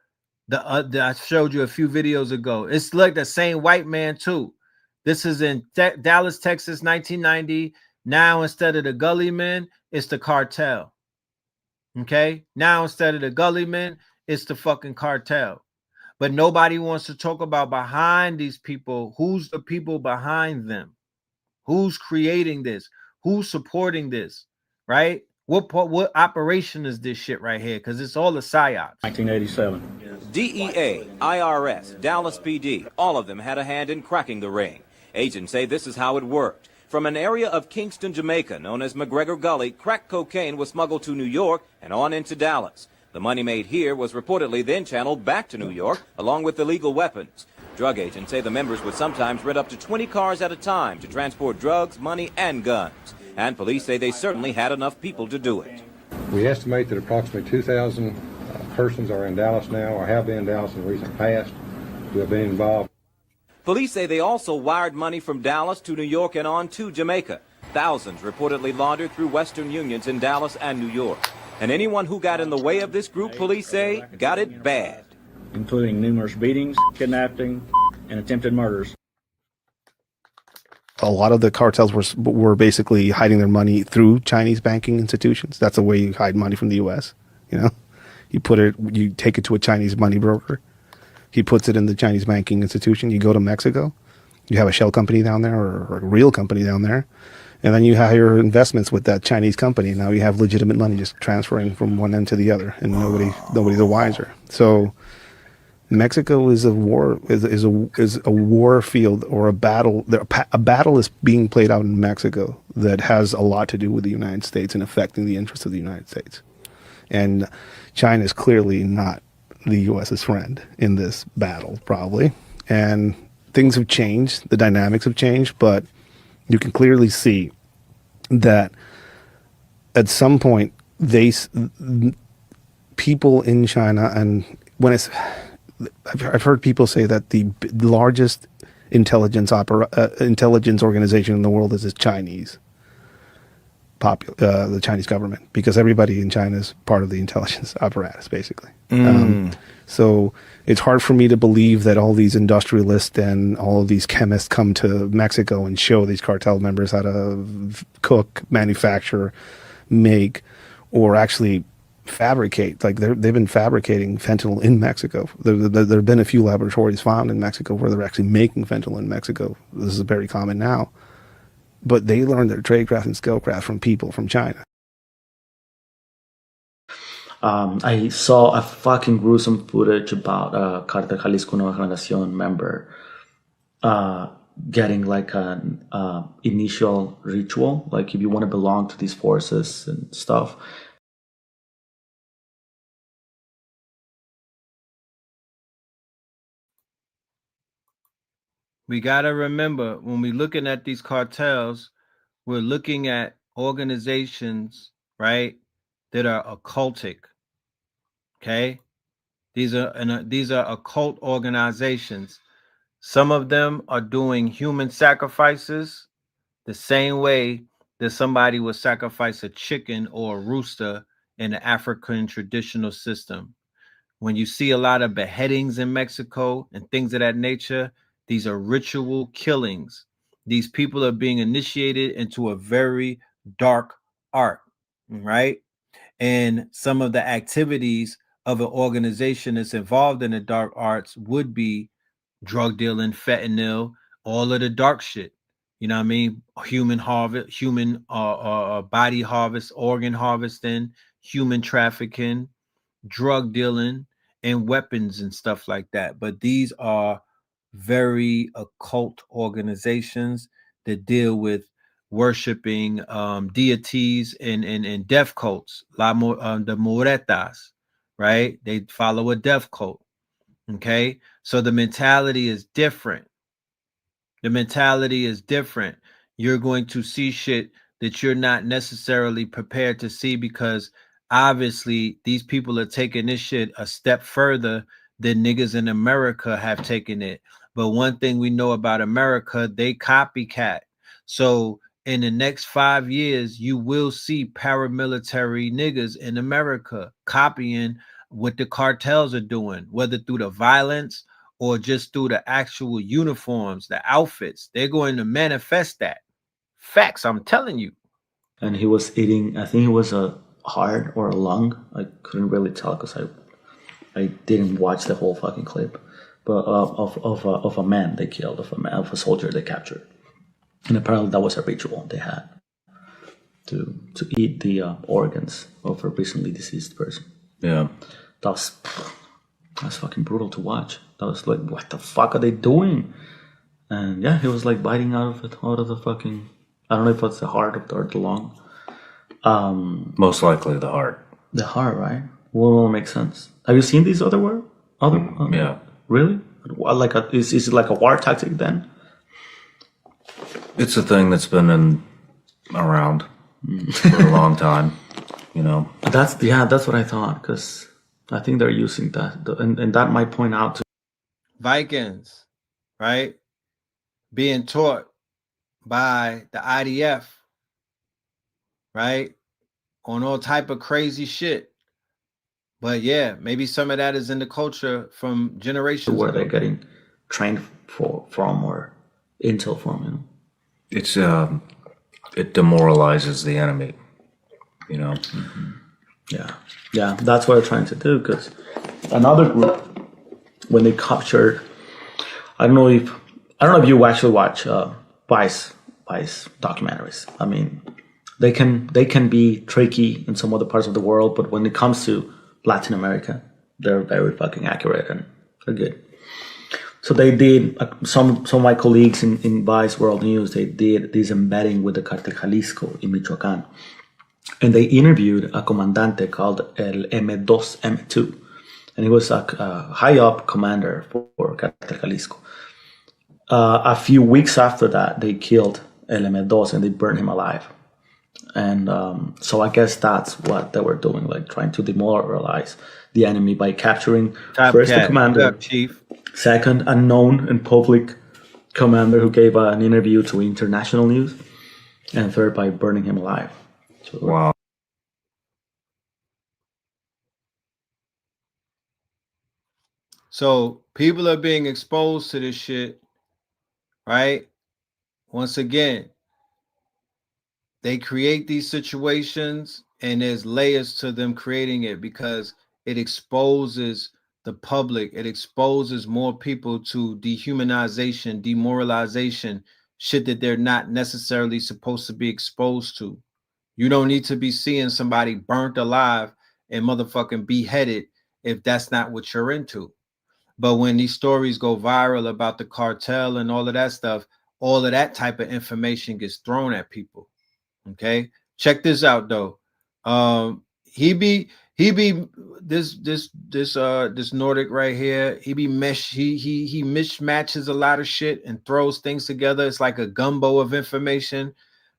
that I showed you a few videos ago. It's like the same white man too. This is in Dallas, Texas, 1990. Now instead of the Gully Men, it's the cartel. Okay. Now instead of the Gully Men, it's the fucking cartel. But nobody wants to talk about behind these people. Who's the people behind them? Who's creating this? Who's supporting this? Right? What operation is this shit right here? Because it's all the psyops. 1987. DEA, IRS, Dallas PD, all of them had a hand in cracking the ring. Agents say this is how it worked. From an area of Kingston, Jamaica, known as McGregor Gully, crack cocaine was smuggled to New York and on into Dallas. The money made here was reportedly then channeled back to New York, along with illegal weapons. Drug agents say the members would sometimes rent up to 20 cars at a time to transport drugs, money, and guns. And police say they certainly had enough people to do it. We estimate that approximately 2,000 persons are in Dallas now, or have been in Dallas in the recent past, who have been involved. Police say they also wired money from Dallas to New York and on to Jamaica. Thousands reportedly laundered through Western unions in Dallas and New York. And anyone who got in the way of this group, police say, got it bad. Including numerous beatings, kidnapping, and attempted murders. A lot of the cartels were basically hiding their money through Chinese banking institutions. That's the way you hide money from the U.S. You know, you take it to a Chinese money broker. He puts it in the Chinese banking institution. You go to Mexico, you have a shell company down there or a real company down there, and then you have your investments with that Chinese company. Now you have legitimate money just transferring from one end to the other, and nobody's the wiser. So Mexico is a war field, or a battle. A battle is being played out in Mexico that has a lot to do with the United States and affecting the interests of the United States. And China is clearly not the U.S.'s friend in this battle, probably. And things have changed. The dynamics have changed, but you can clearly see that at some point, people in China, and I've heard people say that the largest intelligence organization in the world is the Chinese government, because everybody in China is part of the intelligence apparatus, basically. So it's hard for me to believe that all these industrialists and all of these chemists come to Mexico and show these cartel members how to cook, manufacture, make, or actually fabricate. Like they've been fabricating fentanyl in Mexico. There have been a few laboratories found in Mexico where they're actually making fentanyl in Mexico. This is very common now. But they learned their tradecraft and skillcraft from people from China. I saw a fucking gruesome footage about a Cartel Jalisco Nueva Generación member getting like an initial ritual, like if you want to belong to these forces and stuff. We got to remember, when we're looking at these cartels, we're looking at organizations, right, that are occultic. Okay? These are occult organizations. Some of them are doing human sacrifices the same way that somebody would sacrifice a chicken or a rooster in the African traditional system. When you see a lot of beheadings in Mexico and things of that nature, these are ritual killings. These people are being initiated into a very dark art, right? And some of the activities of an organization that's involved in the dark arts would be drug dealing, fentanyl, all of the dark shit. You know what I mean? Human harvest, human body harvest, organ harvesting, human trafficking, drug dealing, and weapons and stuff like that. But these are very occult organizations that deal with worshiping deities and death cults. The Moretas, right? They follow a death cult. Okay, so the mentality is different. The mentality is different. You're going to see shit that you're not necessarily prepared to see, because obviously these people are taking this shit a step further than niggas in America have taken it. But one thing we know about America, they copycat. So in the next 5 years, you will see paramilitary niggas in America copying what the cartels are doing, whether through the violence or just through the actual uniforms, the outfits. They're going to manifest that. Facts, I'm telling you. And he was eating, I think it was a heart or a lung. I couldn't really tell because I didn't watch the whole fucking clip, but of a man they killed, of a soldier they captured, and apparently that was a ritual they had to eat the organs of a recently deceased person. Yeah, that's fucking brutal to watch. That was like, what the fuck are they doing? And yeah, he was like biting out of the fucking, I don't know if it's the heart or the lung. Most likely the heart. The heart, right? Will make sense. Have you seen these other yeah. Really? Like is it like a war tactic then? It's a thing that's been around for a long time, you know. That's what I thought, because I think they're using that, and that might point out to Vikings, right? Being taught by the IDF, right? On all type of crazy shit. But yeah, maybe some of that is in the culture from generations where ago. they're getting trained from or intel from, you know. It's it demoralizes the enemy, you know. Yeah, that's what they're trying to do. Because another group, when they captured, I don't know if you actually watch Vice documentaries. I mean, they can be tricky in some other parts of the world, but when it comes to Latin America, they're very fucking accurate and they're good. So they did, some of my colleagues in Vice World News, they did this embedding with the Cartel Jalisco in Michoacán. And they interviewed a comandante called El M2, M2. And he was a high up commander for Cartel Jalisco. A few weeks after that, they killed El M2 and they burned him alive. And so I guess that's what they were doing, like trying to demoralize the enemy by capturing first the commander, chief. Second, a known and public commander who gave an interview to international news, and third, by burning him alive. So, wow. So people are being exposed to this shit, right? Once again, they create these situations and there's layers to them creating it because it exposes the public. It exposes more people to dehumanization, demoralization, shit that they're not necessarily supposed to be exposed to. You don't need to be seeing somebody burnt alive and motherfucking beheaded if that's not what you're into. But when these stories go viral about the cartel and all of that stuff, all of that type of information gets thrown at people. Okay, check this out though. He be this Nordic right here. He mismatches a lot of shit and throws things together. It's like a gumbo of information,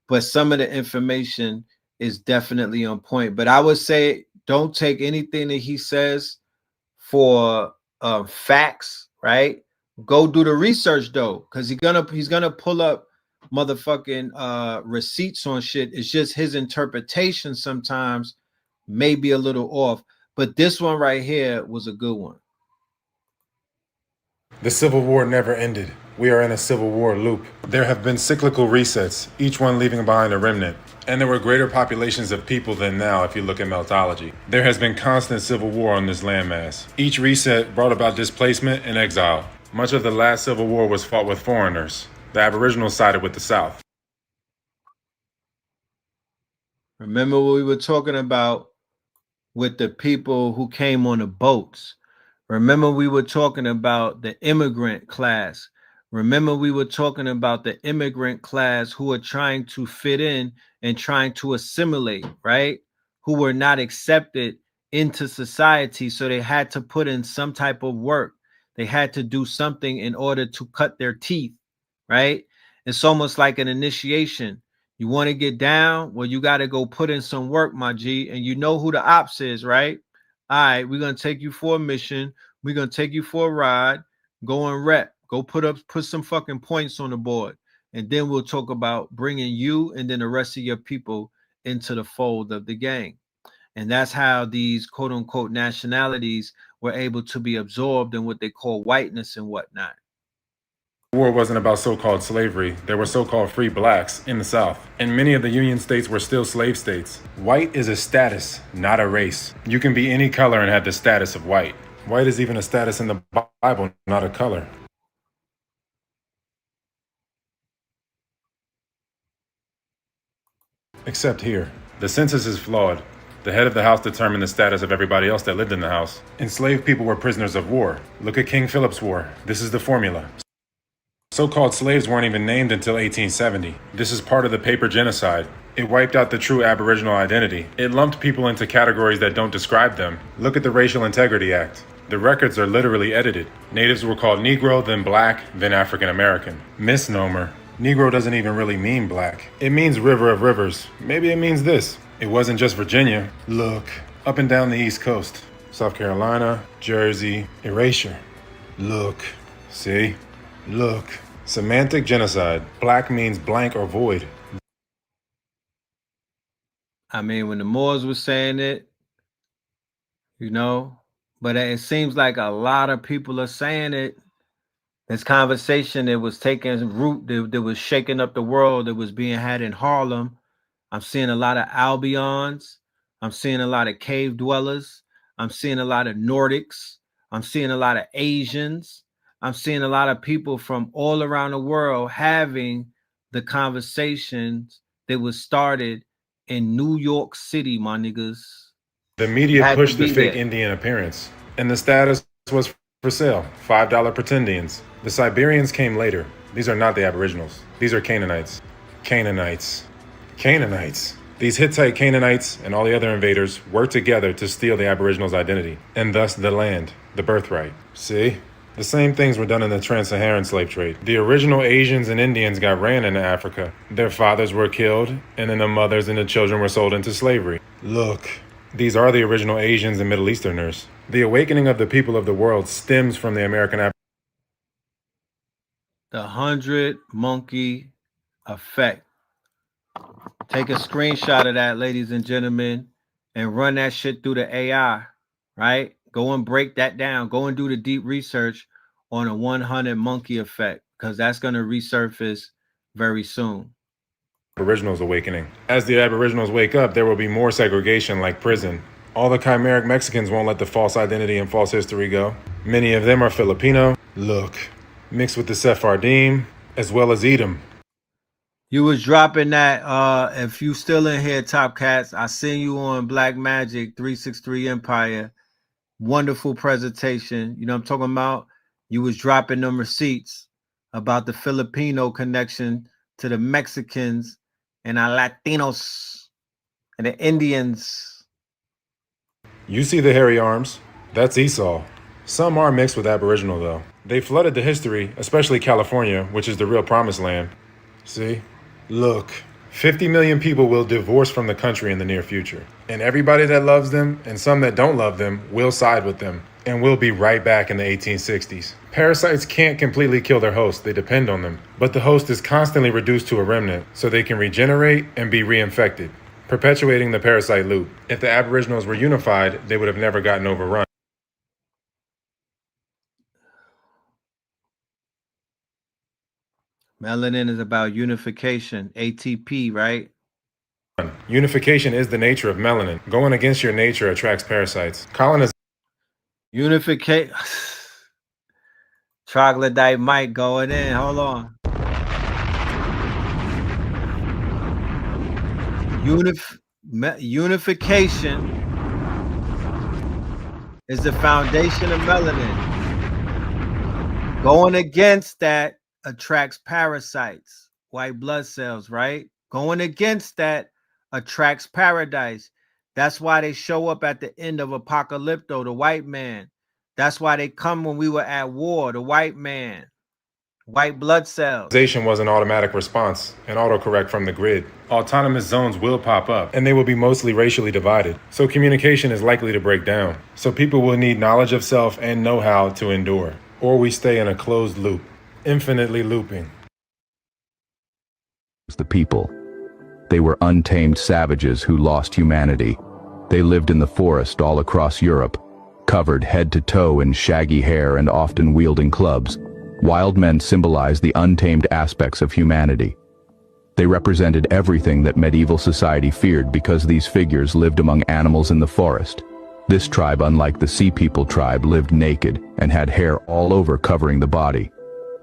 but some of the information is definitely on point. But I would say don't take anything that he says for facts, right? Go do the research though, because he's gonna pull up motherfucking receipts on shit. It's just his interpretation sometimes may be a little off, but this one right here was a good one. The Civil War never ended. We are in a Civil War loop. There have been cyclical resets, each one leaving behind a remnant. And there were greater populations of people than now if you look at meltology. There has been constant civil war on this landmass. Each reset brought about displacement and exile. Much of the last Civil War was fought with foreigners. The Aboriginals sided with the South. Remember what we were talking about with the people who came on the boats. Remember we were talking about the immigrant class. Remember we were talking about the immigrant class who are trying to fit in and trying to assimilate, right? Who were not accepted into society. So they had to put in some type of work. They had to do something in order to cut their teeth, right? It's almost like an initiation. You want to get down? Well, you got to go put in some work, my G. And you know who the ops is, right? All right, we're going to take you for a mission. We're going to take you for a ride. Go and rep. Go put some fucking points on the board. And then we'll talk about bringing you and then the rest of your people into the fold of the gang. And that's how these quote unquote nationalities were able to be absorbed in what they call whiteness and whatnot. The war wasn't about so-called slavery. There were so-called free blacks in the South. And many of the Union states were still slave states. White is a status, not a race. You can be any color and have the status of white. White is even a status in the Bible, not a color. Except here. The census is flawed. The head of the house determined the status of everybody else that lived in the house. Enslaved people were prisoners of war. Look at King Philip's War. This is the formula. So-called slaves weren't even named until 1870. This is part of the paper genocide. It wiped out the true Aboriginal identity. It lumped people into categories that don't describe them. Look at the Racial Integrity Act. The records are literally edited. Natives were called Negro, then Black, then African American. Misnomer. Negro doesn't even really mean black. It means river of rivers. Maybe it means this. It wasn't just Virginia. Look, up and down the East Coast. South Carolina, Jersey, erasure. Look, see? Look. Semantic genocide. Black means blank or void. I mean, when the Moors were saying it, you know, but it seems like a lot of people are saying it. This conversation that was taking root, that was shaking up the world, that was being had in Harlem. I'm seeing a lot of Albions. I'm seeing a lot of cave dwellers. I'm seeing a lot of Nordics. I'm seeing a lot of Asians. I'm seeing a lot of people from all around the world having the conversations that was started in New York City, my niggas. The media pushed the fake Indian appearance, and the status was for sale, $5 pretendians. The Siberians came later. These are not the Aboriginals. These are Canaanites. Canaanites. Canaanites. These Hittite Canaanites and all the other invaders worked together to steal the Aboriginals' identity, and thus the land, the birthright. See? The same things were done in the trans-Saharan slave trade. The original Asians and Indians got ran into Africa. Their fathers were killed, and then the mothers and the children were sold into slavery. Look, these are the original Asians and Middle Easterners. The awakening of the people of the world stems from the American The 100 monkey effect. Take a screenshot of that, ladies and gentlemen, and run that shit through the AI, right? Go and break that down. Go and do the deep research on a 100 monkey effect, because that's going to resurface very soon. Aboriginals awakening. As the Aboriginals wake up, there will be more segregation like prison. All the chimeric Mexicans won't let the false identity and false history go. Many of them are Filipino. Look, mixed with the Sephardim, as well as Edom. You was dropping that. If you still in here, Top Cats, I seen you on Black Magic 363 Empire. Wonderful presentation. You know what I'm talking about? You was dropping them receipts about the Filipino connection to the Mexicans and our Latinos and the Indians. You see the hairy arms? That's Esau. Some are mixed with Aboriginal though. They flooded the history, especially California, which is the real promised land. See? Look, 50 million people will divorce from the country in the near future. And everybody that loves them and some that don't love them will side with them. And we'll be right back in the 1860s. Parasites can't completely kill their host, they depend on them. But the host is constantly reduced to a remnant, so they can regenerate and be reinfected, perpetuating the parasite loop. If the Aboriginals were unified, they would have never gotten overrun. Melanin is about unification, ATP, right? Unification is the nature of melanin. Going against your nature attracts parasites. Unification. Troglodyte Mike going in. Hold on. Unification is the foundation of melanin. Going against that attracts parasites, white blood cells, right? Going against that attracts paradise. That's why they show up at the end of Apocalypto, the white man. That's why they come when we were at war, the white man. White blood cells. Was an automatic response, an autocorrect from the grid. Autonomous zones will pop up, and they will be mostly racially divided. So communication is likely to break down. So people will need knowledge of self and know-how to endure. Or we stay in a closed loop, infinitely looping. The people. They were untamed savages who lost humanity. They lived in the forest all across Europe, covered head to toe in shaggy hair and often wielding clubs. Wild men symbolized the untamed aspects of humanity. They represented everything that medieval society feared because these figures lived among animals in the forest. This tribe, unlike the Sea People tribe, lived naked and had hair all over covering the body.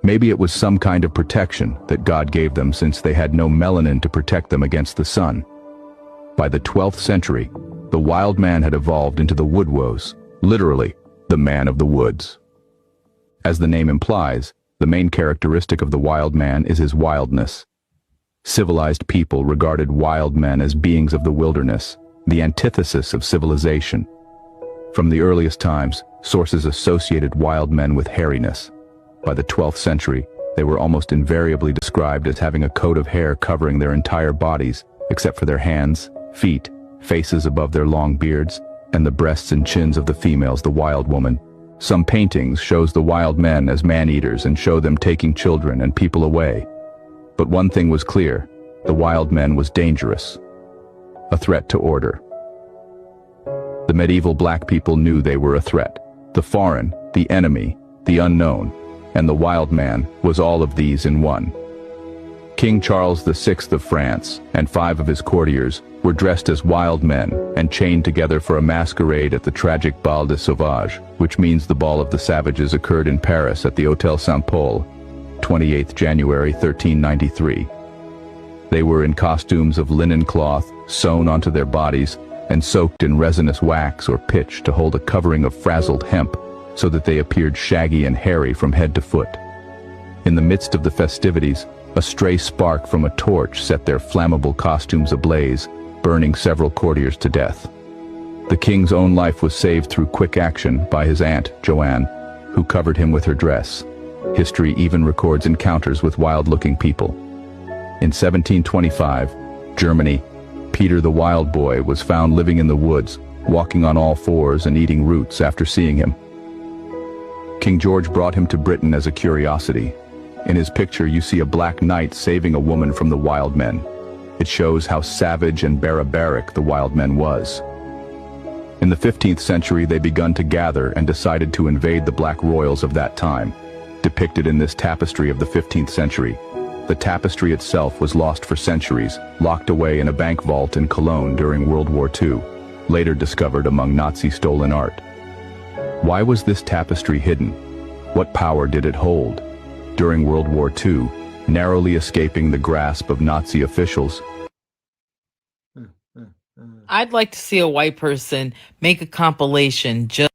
Maybe it was some kind of protection that God gave them since they had no melanin to protect them against the sun. By the 12th century, the wild man had evolved into the Woodwos, literally, the man of the woods. As the name implies, the main characteristic of the wild man is his wildness. Civilized people regarded wild men as beings of the wilderness, the antithesis of civilization. From the earliest times, sources associated wild men with hairiness. By the 12th century, they were almost invariably described as having a coat of hair covering their entire bodies, except for their hands, feet, faces above their long beards, and the breasts and chins of the females, the wild woman. Some paintings shows the wild men as man-eaters and show them taking children and people away. But one thing was clear, the wild men was dangerous, a threat to order. The medieval black people knew they were a threat. The foreign, the enemy, the unknown, and the wild man was all of these in one. King Charles VI of France and 5 of his courtiers were dressed as wild men and chained together for a masquerade at the tragic Bal des Sauvages, which means the Ball of the Savages occurred in Paris at the Hôtel Saint-Paul, 28th January 1393. They were in costumes of linen cloth sewn onto their bodies and soaked in resinous wax or pitch to hold a covering of frazzled hemp so that they appeared shaggy and hairy from head to foot. In the midst of the festivities, a stray spark from a torch set their flammable costumes ablaze, burning several courtiers to death. The king's own life was saved through quick action by his aunt, Joanne, who covered him with her dress. History even records encounters with wild-looking people. In 1725, Germany, Peter the Wild Boy was found living in the woods, walking on all fours and eating roots after seeing him. King George brought him to Britain as a curiosity. In his picture, you see a black knight saving a woman from the wild men. It shows how savage and barbaric the wild men was. In the 15th century, they begun to gather and decided to invade the black royals of that time, depicted in this tapestry of the 15th century. The tapestry itself was lost for centuries, locked away in a bank vault in Cologne during World War II, later discovered among Nazi-stolen art. Why was this tapestry hidden? What power did it hold? During World War II, narrowly escaping the grasp of Nazi officials, I'd like to see a white person make a compilation just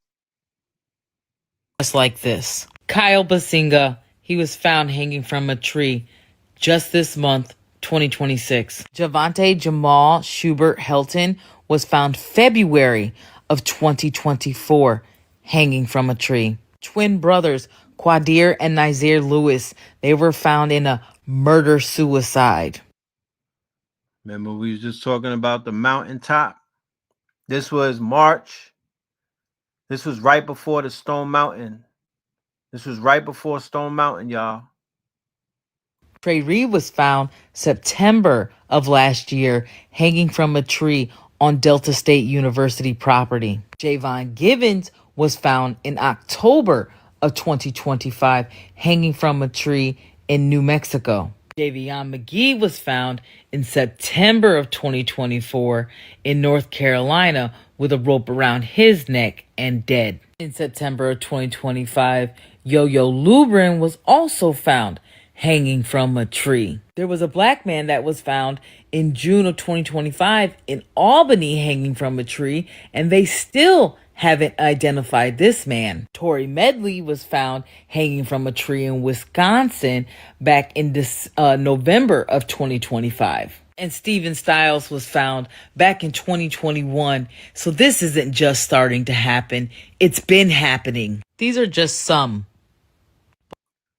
like this. Kyle Basinga, he was found hanging from a tree just this month, 2026. Javante Jamal Schubert Helton was found February of 2024 hanging from a tree. Twin brothers Quadir and Nazir Lewis, they were found in a murder-suicide. Remember, we was just talking about the mountaintop. This was March. This was right before the Stone Mountain. This was right before Stone Mountain, y'all. Trey Reed was found September of last year hanging from a tree on Delta State University property. Javon Givens was found in October of 2025 hanging from a tree in New Mexico. Javion McGee was found in September of 2024 in North Carolina with a rope around his neck and dead. In September of 2025, Yo-Yo Lubrin was also found hanging from a tree. There was a black man that was found in June of 2025 in Albany hanging from a tree, and they still haven't identified this man. Tory Medley was found hanging from a tree in Wisconsin back in November of 2025. And Steven Stiles was found back in 2021. So this isn't just starting to happen. It's been happening. These are just some.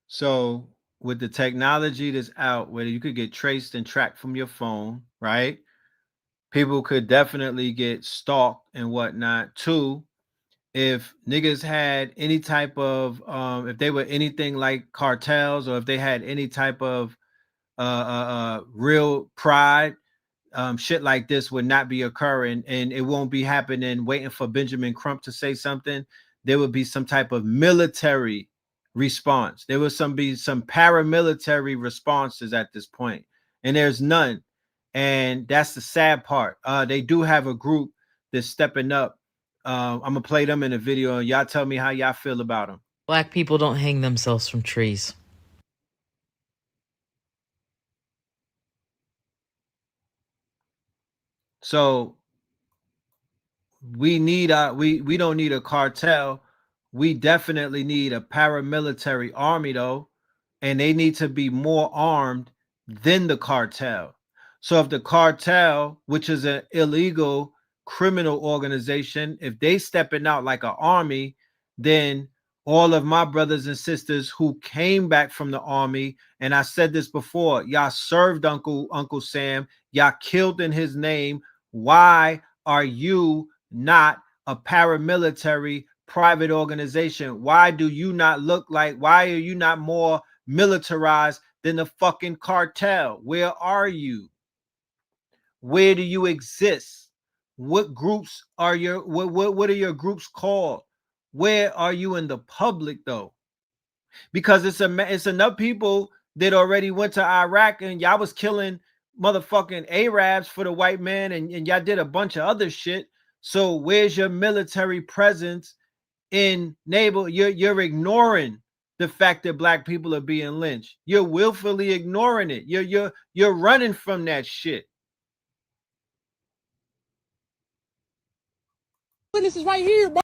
So with the technology that's out where you could get traced and tracked from your phone, right? People could definitely get stalked and whatnot too. If niggas had any type of, if they were anything like cartels, or if they had any type of real pride, shit like this would not be occurring, and it won't be happening waiting for Benjamin Crump to say something. There would be some type of military response. There would be some paramilitary responses at this point, and there's none. And that's the sad part. They do have a group that's stepping up I'm gonna play them in a video, and y'all tell me how y'all feel about them. Black people don't hang themselves from trees. So we need we don't need a cartel. We definitely need a paramilitary army though, and they need to be more armed than the cartel. So if the cartel, which is an illegal criminal organization, if they stepping out like an army, then all of my brothers and sisters who came back from the army, and I said this before, y'all served Uncle Sam, y'all killed in his name. Why are you not a paramilitary private organization? Why do you not look like, why are you not more militarized than the fucking cartel? Where are you? Where do you exist? What groups are your what are your groups called? Where are you in the public though? Because it's enough people that already went to Iraq and y'all was killing motherfucking Arabs for the white man, and y'all did a bunch of other shit. So where's your military presence in neighbor? You're ignoring the fact that black people are being lynched. You're willfully ignoring it. You're running from that shit. This is right here, bro.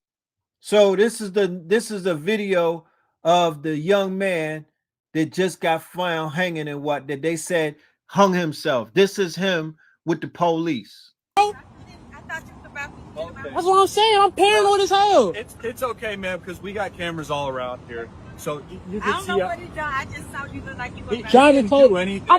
So this is the video of the young man that just got found hanging and what that they said hung himself. This is him with the police. That's what I'm saying. I'm paranoid as hell. It's okay, man, because we got cameras all around here. So you can I don't see. know what he done. I just saw you look like you were Didn't do anything. I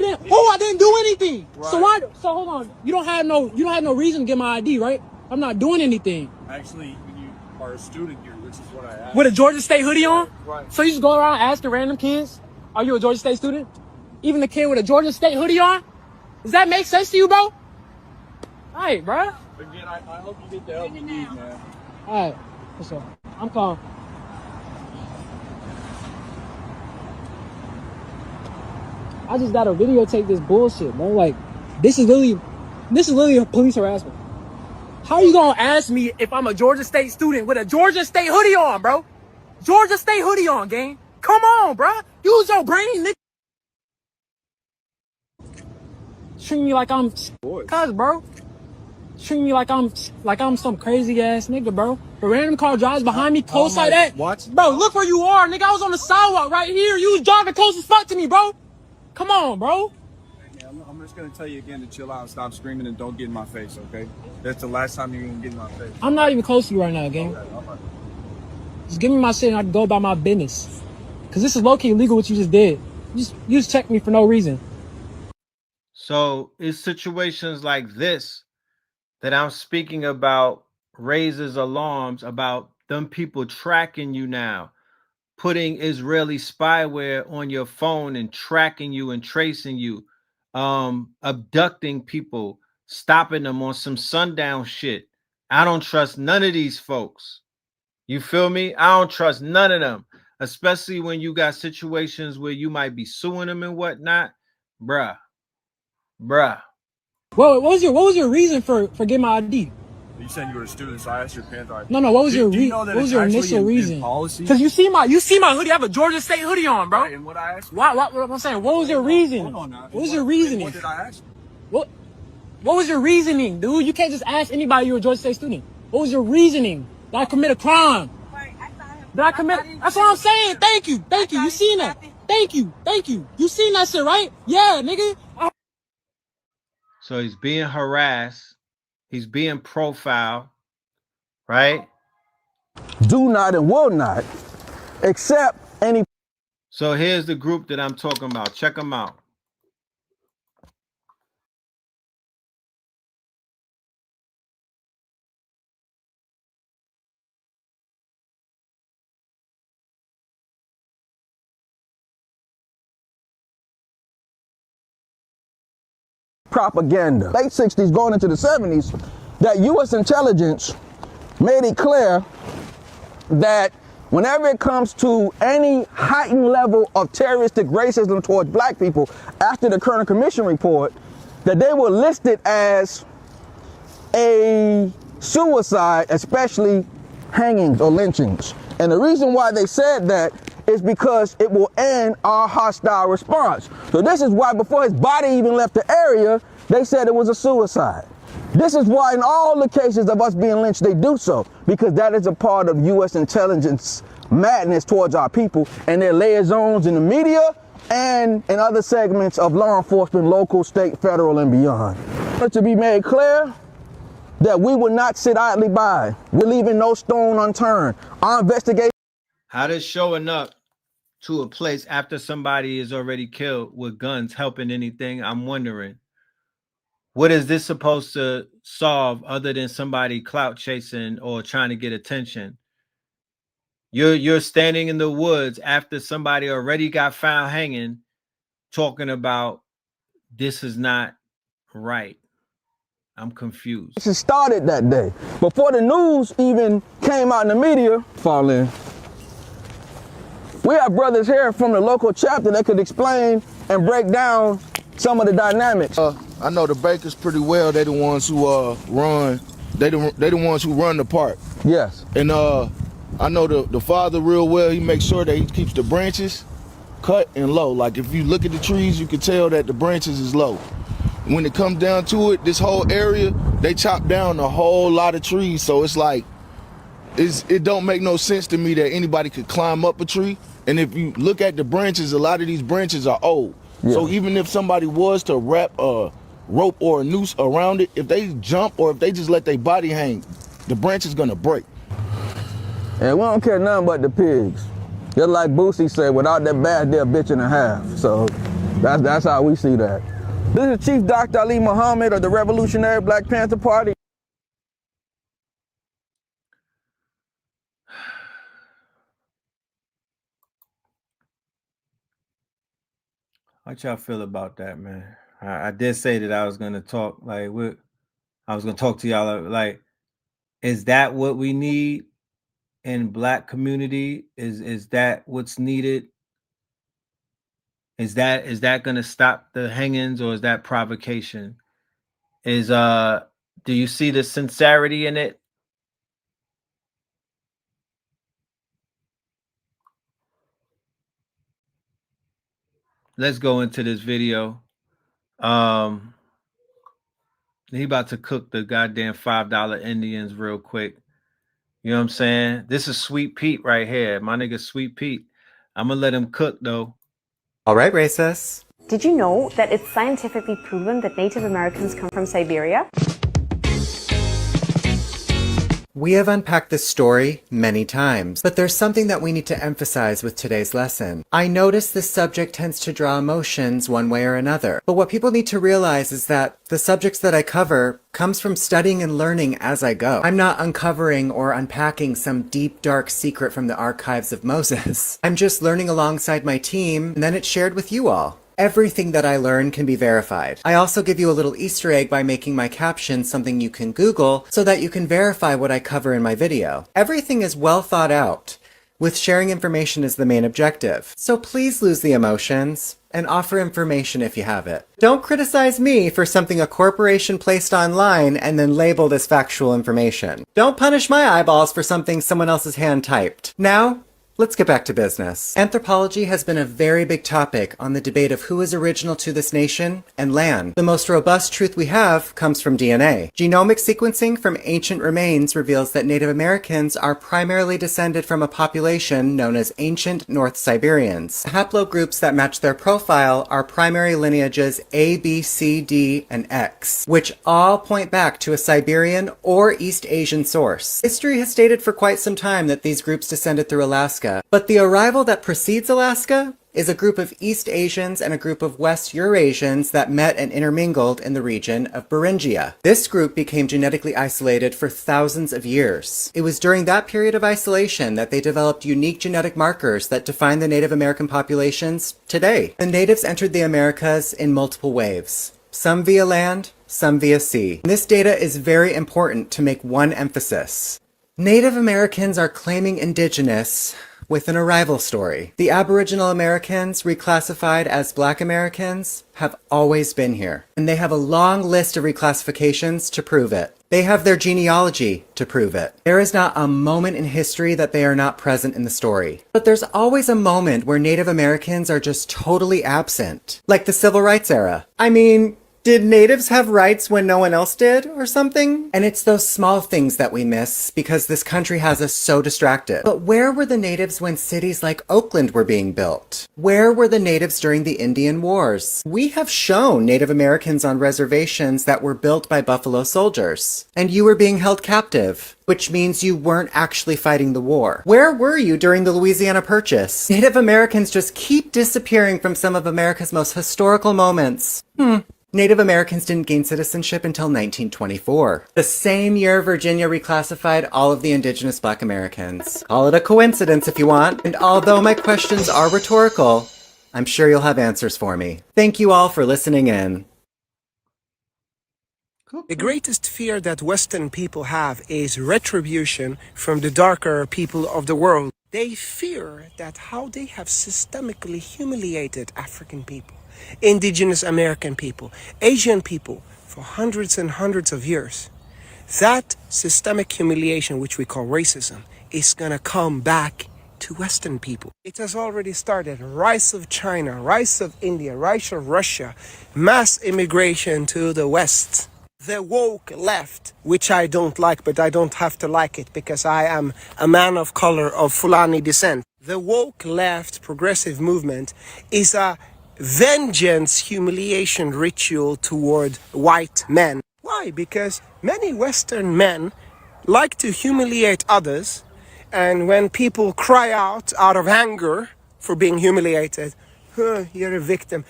didn't do anything. Right. So hold on. You don't have no reason to get my ID, right? I'm not doing anything. Actually, when you are a student here, which is what I asked. With a Georgia State hoodie on? Right. So you just go around asking random kids, are you a Georgia State student? Even the kid with a Georgia State hoodie on? Does that make sense to you, bro? All right, bro. Again, I hope you get the help you need, man. All right. What's up? I'm calm. I just gotta videotape this bullshit, bro. Like, this is literally a police harassment. How you gonna ask me if I'm a Georgia State student with a Georgia State hoodie on, bro? Georgia State hoodie on, gang. Come on, bro. Use your brain, nigga. Treat me like I'm, cuz, bro. Treat me like I'm some crazy ass nigga, bro. A random car drives behind me close like that. What? Bro, look where you are, nigga. I was on the sidewalk right here. You was driving close as fuck to me, bro. Come on, bro. I'm just gonna tell you again to chill out and stop screaming and don't get in my face, okay? That's the last time you're gonna get in my face. I'm not even close to you right now, gang. Just give me my shit and I can go about my business. Cause this is low-key illegal what you just did. You just checked me for no reason. So it's situations like this that I'm speaking about raises alarms about them people tracking you now, putting Israeli spyware on your phone and tracking you and tracing you, abducting people, stopping them on some sundown shit. I don't trust none of these folks. You feel me? I don't trust none of them, especially when you got situations where you might be suing them and whatnot. Bruh. Well, what was your reason for getting my ID? You said you were a student, so I asked your parents. No. What was your initial reason? Because you see my hoodie. I have a Georgia State hoodie on, bro. Right, and what I asked? What I'm saying? What was your reason? Hold on now. What was your reasoning? What did I ask? What was your reasoning, dude? You can't just ask anybody you're a Georgia State student. What was your reasoning? Did I commit a crime? Did I commit? That's what I'm saying. Thank you. You seen that? Thank you. You seen that shit, right? Yeah, nigga. So he's being harassed. He's being profiled, right? Do not and will not accept any. So here's the group that I'm talking about. Check them out. Propaganda. Late 60s going into the 70s, that U.S. intelligence made it clear that whenever it comes to any heightened level of terroristic racism towards black people after the Kerner Commission report, that they were listed as a suicide, especially hangings or lynchings. And the reason why they said that is because it will end our hostile response. So this is why before his body even left the area, they said it was a suicide. This is why in all the cases of us being lynched, they do so, because that is a part of U.S. intelligence madness towards our people and their liaisons in the media and in other segments of law enforcement, local, state, federal, and beyond. But to be made clear that we will not sit idly by. We're leaving no stone unturned. Our investigation. How does showing up to a place after somebody is already killed with guns helping anything? I'm wondering. What is this supposed to solve other than somebody clout chasing or trying to get attention? You're standing in the woods after somebody already got found hanging, talking about this is not right. I'm confused. It started that day. Before the news even came out in the media, fall in. We have brothers here from the local chapter that could explain and break down some of the dynamics. I know the Bakers pretty well. They the ones who run. They the ones who run the park. Yes. And I know the father real well. He makes sure that he keeps the branches cut and low. Like if you look at the trees, you can tell that the branches is low. When it comes down to it, this whole area, they chop down a whole lot of trees. So it's like, it don't make no sense to me that anybody could climb up a tree. And if you look at the branches, a lot of these branches are old. Yeah. So even if somebody was to wrap a rope or a noose around it, if they jump or if they just let their body hang, the branch is gonna break. And we don't care nothing but the pigs. Just like Boosie said, without that bad, they're a bitch and a half. So that's how we see that. This is Chief Dr. Ali Muhammad of the Revolutionary Black Panther Party. What y'all feel about that, man? I did say that I was gonna talk I was gonna talk to y'all like, is that what we need in Black community? Is that what's needed? Is that gonna stop the hangings, or is that provocation? Do you see the sincerity in it? Let's go into this video. He about to cook the goddamn $5 Indians real quick. You know what I'm saying? This is Sweet Pete right here. My nigga Sweet Pete. I'm gonna let him cook though. All right, racists. Did you know that it's scientifically proven that Native Americans come from Siberia? We have unpacked this story many times, but there's something that we need to emphasize with today's lesson. I notice this subject tends to draw emotions one way or another, but what people need to realize is that the subjects that I cover comes from studying and learning as I go. I'm not uncovering or unpacking some deep, dark secret from the archives of Moses. I'm just learning alongside my team, and then it's shared with you all. Everything that I learn can be verified. I also give you a little Easter egg by making my captions something you can Google so that you can verify what I cover in my video. Everything is well thought out, with sharing information as the main objective. So please lose the emotions and offer information if you have it. Don't criticize me for something a corporation placed online and then labeled as factual information. Don't punish my eyeballs for something someone else's hand typed. Now, let's get back to business. Anthropology has been a very big topic on the debate of who is original to this nation and land. The most robust truth we have comes from DNA. Genomic sequencing from ancient remains reveals that Native Americans are primarily descended from a population known as ancient North Siberians. Haplogroups that match their profile are primary lineages A, B, C, D, and X, which all point back to a Siberian or East Asian source. History has stated for quite some time that these groups descended through Alaska, but the arrival that precedes Alaska is a group of East Asians and a group of West Eurasians that met and intermingled in the region of Beringia. This group became genetically isolated for thousands of years. It was during that period of isolation that they developed unique genetic markers that define the Native American populations today. The natives entered the Americas in multiple waves, some via land, some via sea. This data is very important to make one emphasis. Native Americans are claiming indigenous with an arrival story. The Aboriginal Americans, reclassified as Black Americans, have always been here, and they have a long list of reclassifications to prove it. They have their genealogy to prove it. There is not a moment in history that they are not present in the story. But there's always a moment where Native Americans are just totally absent. Like the Civil Rights era. I mean, did natives have rights when no one else did, or something? And it's those small things that we miss because this country has us so distracted. But where were the natives when cities like Oakland were being built? Where were the natives during the Indian Wars? We have shown Native Americans on reservations that were built by Buffalo Soldiers. And you were being held captive, which means you weren't actually fighting the war. Where were you during the Louisiana Purchase? Native Americans just keep disappearing from some of America's most historical moments. Native Americans didn't gain citizenship until 1924, the same year Virginia reclassified all of the indigenous Black Americans. Call it a coincidence if you want, and although my questions are rhetorical, I'm sure you'll have answers for me. Thank you all for listening in. The greatest fear that Western people have is retribution from the darker people of the world. They fear that how they have systemically humiliated African people, indigenous American people, Asian people for hundreds and hundreds of years. That systemic humiliation, which we call racism, is gonna come back to Western people. It has already started. Rise of China, rise of India, rise of Russia, mass immigration to the West. The woke left, which I don't like, but I don't have to like it because I am a man of color of Fulani descent. The woke left progressive movement is a vengeance humiliation ritual toward white men. Why? Because many Western men like to humiliate others, and when people cry out of anger for being humiliated, you're a victim.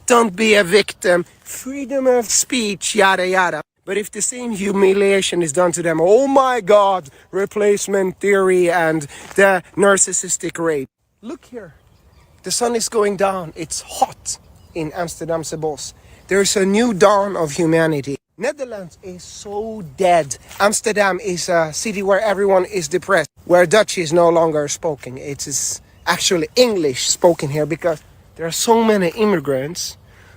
Don't be a victim. Freedom of speech, yada yada. But if the same humiliation is done to them, oh my God, replacement theory and the narcissistic rape. Look here. The sun is going down. It's hot in Amsterdamse Bos. There's a new dawn of humanity. Netherlands is so dead. Amsterdam is a city where everyone is depressed, where Dutch is no longer spoken. It is actually English spoken here because there are so many immigrants,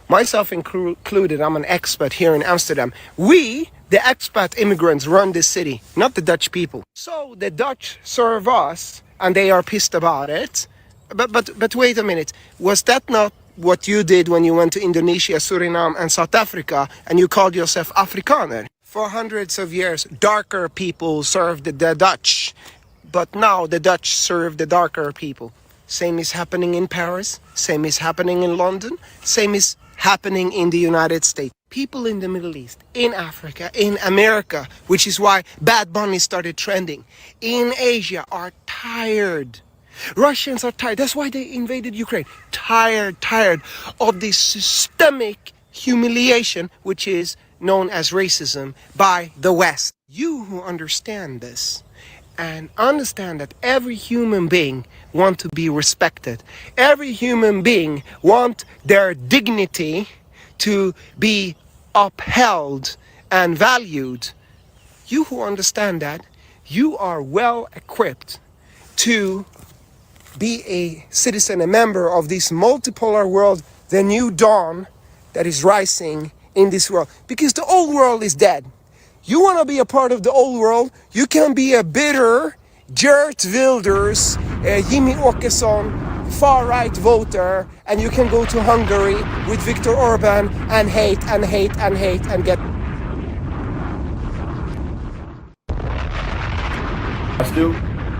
myself included. I'm an expat here in Amsterdam. We, the expat immigrants, run this city, not the Dutch people. So the Dutch serve us, and they are pissed about it. But wait a minute. Was that not what you did when you went to Indonesia, Suriname, and South Africa, and you called yourself Afrikaner? For hundreds of years, darker people served the Dutch, but now the Dutch serve the darker people. Same is happening in Paris, same is happening in London, same is happening in the United States. People in the Middle East, in Africa, in America, which is why Bad Bunny started trending, in Asia are tired. Russians are tired. That's why they invaded Ukraine. Tired of this systemic humiliation, which is known as racism by the West. You who understand this, and understand that every human being wants to be respected. Every human being wants their dignity to be upheld and valued. You who understand that, you are well equipped to be a citizen, a member of this multipolar world, the new dawn that is rising in this world. Because the old world is dead. You want to be a part of the old world, you can be a bitter, Geert Wilders, Jimmy Åkesson, far-right voter, and you can go to Hungary with Viktor Orban and hate and hate and hate and get...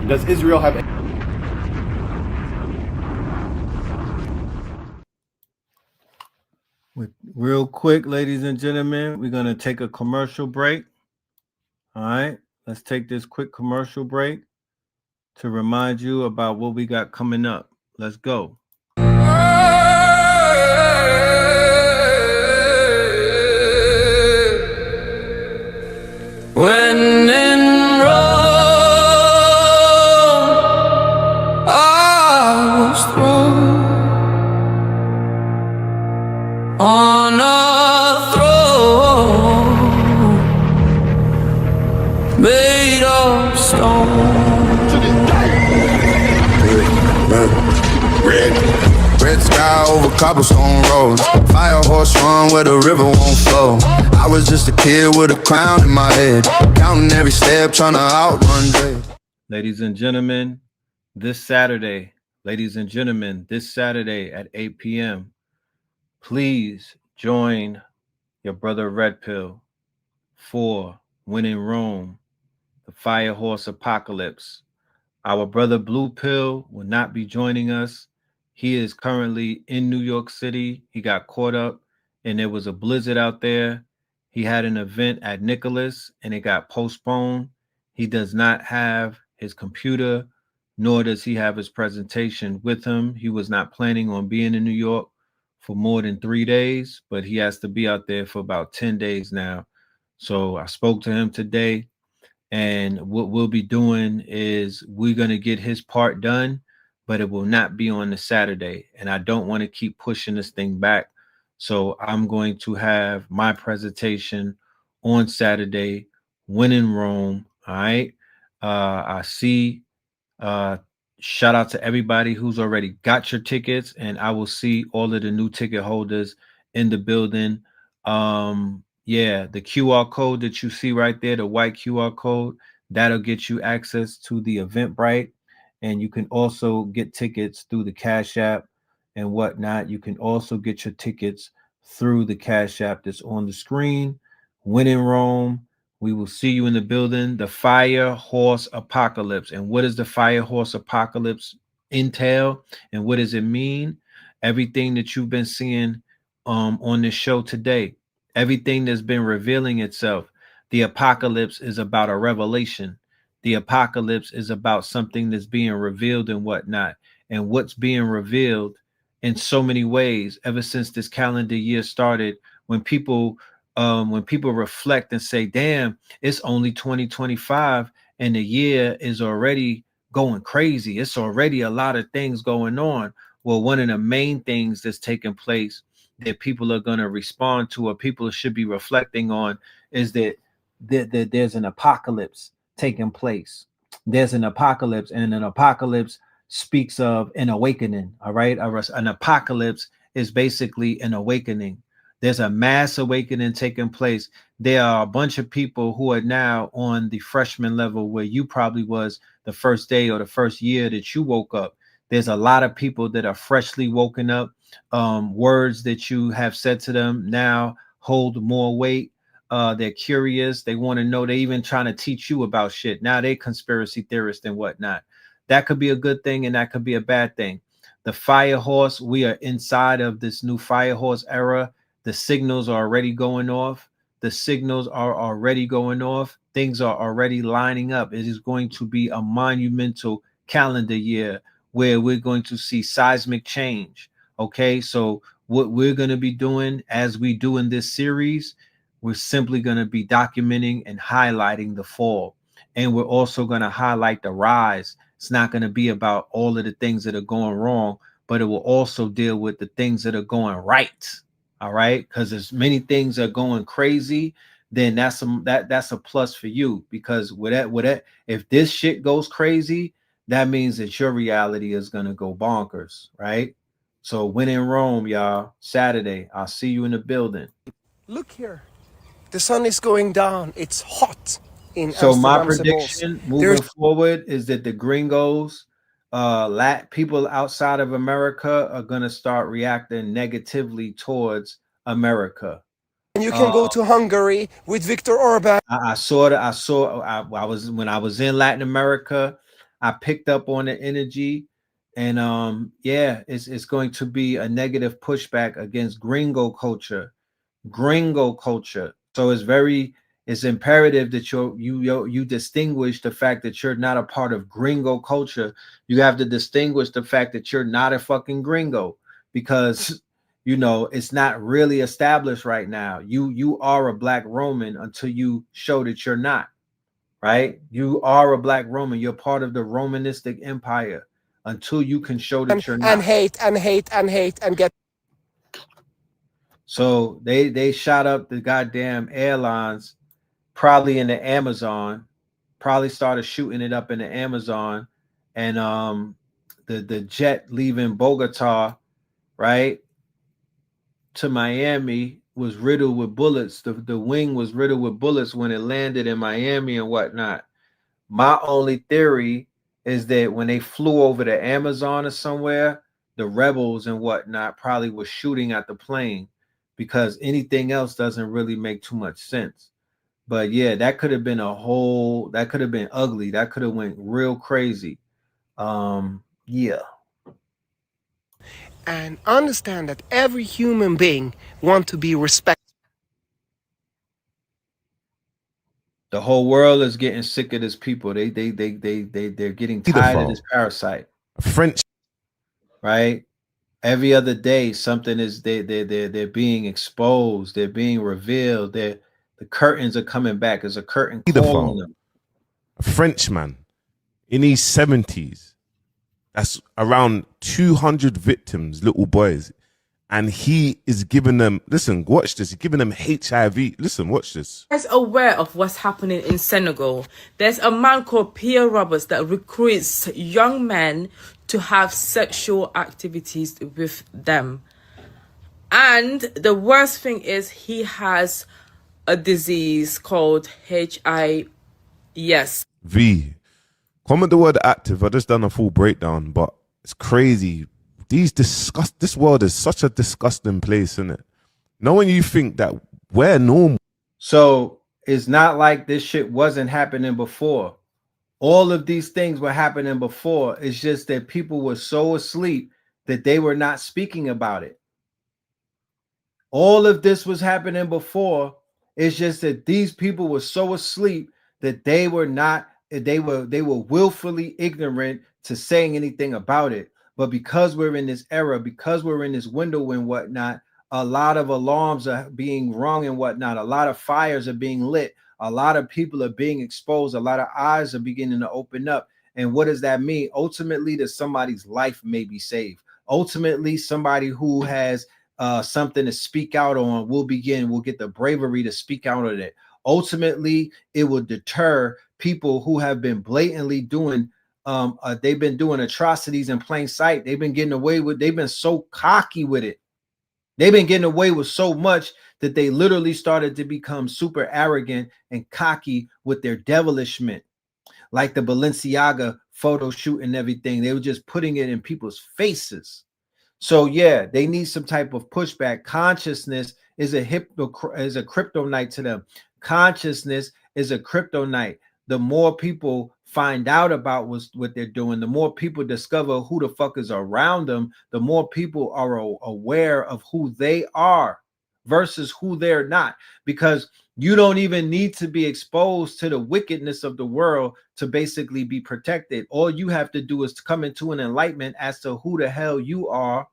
Does Israel have... Real quick, ladies and gentlemen, we're going to take a commercial break. All right, let's take this quick commercial break to remind you about what we got coming up. Let's go. When in Rome, I was thrown on a throne made of stone. Red sky over cobblestone roads. Fire horse run where the river won't flow. I was just a kid with a crown in my head, counting every step, trying to outrun dread. Ladies and gentlemen, this Saturday, at 8 p.m., please join your brother Red Pill for When in Rome, the Fire Horse Apocalypse. Our brother Blue Pill will not be joining us. He is currently in New York City. He got caught up and there was a blizzard out there. He had an event at Nicholas and it got postponed. He does not have his computer, nor does he have his presentation with him. He was not planning on being in New York for more than 3 days, but he has to be out there for about 10 days now. So I spoke to him today. And what we'll be doing is we're going to get his part done, but it will not be on the Saturday. And I don't want to keep pushing this thing back. So I'm going to have my presentation on Saturday, When in Rome. All right. I see. Shout out to everybody who's already got your tickets. And I will see all of the new ticket holders in the building. Yeah, the QR code that you see right there, the white QR code, that'll get you access to the Eventbrite. And you can also get tickets through the Cash App and whatnot. You can also get your tickets through the Cash App that's on the screen. When in Rome, we will see you in the building. The Fire Horse Apocalypse. And what does the Fire Horse Apocalypse entail? And what does it mean? Everything that you've been seeing on this show today. Everything that's been revealing itself. The apocalypse is about a revelation. The apocalypse is about something that's being revealed and whatnot. And what's being revealed in so many ways ever since this calendar year started, when people reflect and say, damn, it's only 2025 and the year is already going crazy. It's already a lot of things going on. Well, one of the main things that's taking place that people are going to respond to, or people should be reflecting on, is that there's an apocalypse taking place. There's an apocalypse, and an apocalypse speaks of an awakening. All right. An apocalypse is basically an awakening. There's a mass awakening taking place. There are a bunch of people who are now on the freshman level where you probably was the first day or the first year that you woke up. There's a lot of people that are freshly woken up. Words that you have said to them now hold more weight. They're curious. They want to know. They're even trying to teach you about shit. Now they conspiracy theorists and whatnot. That could be a good thing and that could be a bad thing. The Fire Horse, we are inside of this new Fire Horse era. The signals are already going off. The signals are already going off. Things are already lining up. It is going to be a monumental calendar year where we're going to see seismic change. Okay, so what we're going to be doing, as we do in this series, we're simply going to be documenting and highlighting the fall. And we're also going to highlight the rise. It's not going to be about all of the things that are going wrong, but it will also deal with the things that are going right. All right, because as many things are going crazy, then that's a plus for you, because if this shit goes crazy, that means that your reality is going to go bonkers, right? So when in Rome, y'all, Saturday, I'll see you in the building. Look here. The sun is going down. It's hot in So my Amsterdam's prediction moving forward is that the gringos, people outside of America are going to start reacting negatively towards America. And you can go to Hungary with Viktor Orban. I was when I was in Latin America, I picked up on the energy, and yeah, it's going to be a negative pushback against gringo culture. So it's imperative that you distinguish the fact that you're not a part of gringo culture. You have to distinguish the fact that you're not a fucking gringo, because it's not really established right now. You are a Black Roman until you show that you're not, right? You are a Black Roman. You're part of the Romanistic Empire until you can show that you're not. And hate and get. So they shot up the goddamn airlines, probably in the Amazon, probably started shooting it up in the Amazon, and the jet leaving Bogota right, to Miami was riddled with bullets. The wing was riddled with bullets when it landed in Miami and whatnot. My only theory is that when they flew over the Amazon or somewhere, the rebels and whatnot probably was shooting at the plane, because anything else doesn't really make too much sense. But yeah, that could have been that could have been ugly. That could have went real crazy. Yeah. And understand that every human being wants to be respected. The whole world is getting sick of this people. They're getting tired of this parasite. French, right? Every other day, something is they're being exposed. They're being revealed. The curtains are coming back. There's a curtain calling them. A Frenchman in his 70s. That's around 200 victims, little boys. And he is giving them, listen, watch this. He's giving them HIV. Listen, watch this. Guys aware of what's happening in Senegal. There's a man called Pierre Roberts that recruits young men to have sexual activities with them. And the worst thing is he has a disease called HIV. Yes. V. Comment the word active. I just done a full breakdown, but it's crazy. This world is such a disgusting place, isn't it? Knowing you think that we're normal. So it's not like this shit wasn't happening before. All of these things were happening before. It's just that people were so asleep that they were not speaking about it. All of this was happening before. It's just that these people were so asleep that they were willfully ignorant to saying anything about it. But because we're in this era, because we're in this window and whatnot, a lot of alarms are being rung and whatnot. A lot of fires are being lit. A lot of people are being exposed. A lot of eyes are beginning to open up. And what does that mean? Ultimately, that somebody's life may be saved. Ultimately, somebody who has something to speak out on will get the bravery to speak out on it. Ultimately, it will deter people who have been blatantly doing they've been doing atrocities in plain sight. They've been getting away with, they've been so cocky with it. They've been getting away with so much that they literally started to become super arrogant and cocky with their devilishment. Like the Balenciaga photo shoot and everything. They were just putting it in people's faces. So yeah, they need some type of pushback. Consciousness is a kryptonite to them. Consciousness is a kryptonite. The more people find out about what they're doing, the more people discover who the fuck is around them, the more people are aware of who they are versus who they're not. Because you don't even need to be exposed to the wickedness of the world to basically be protected. All you have to do is to come into an enlightenment as to who the hell you are,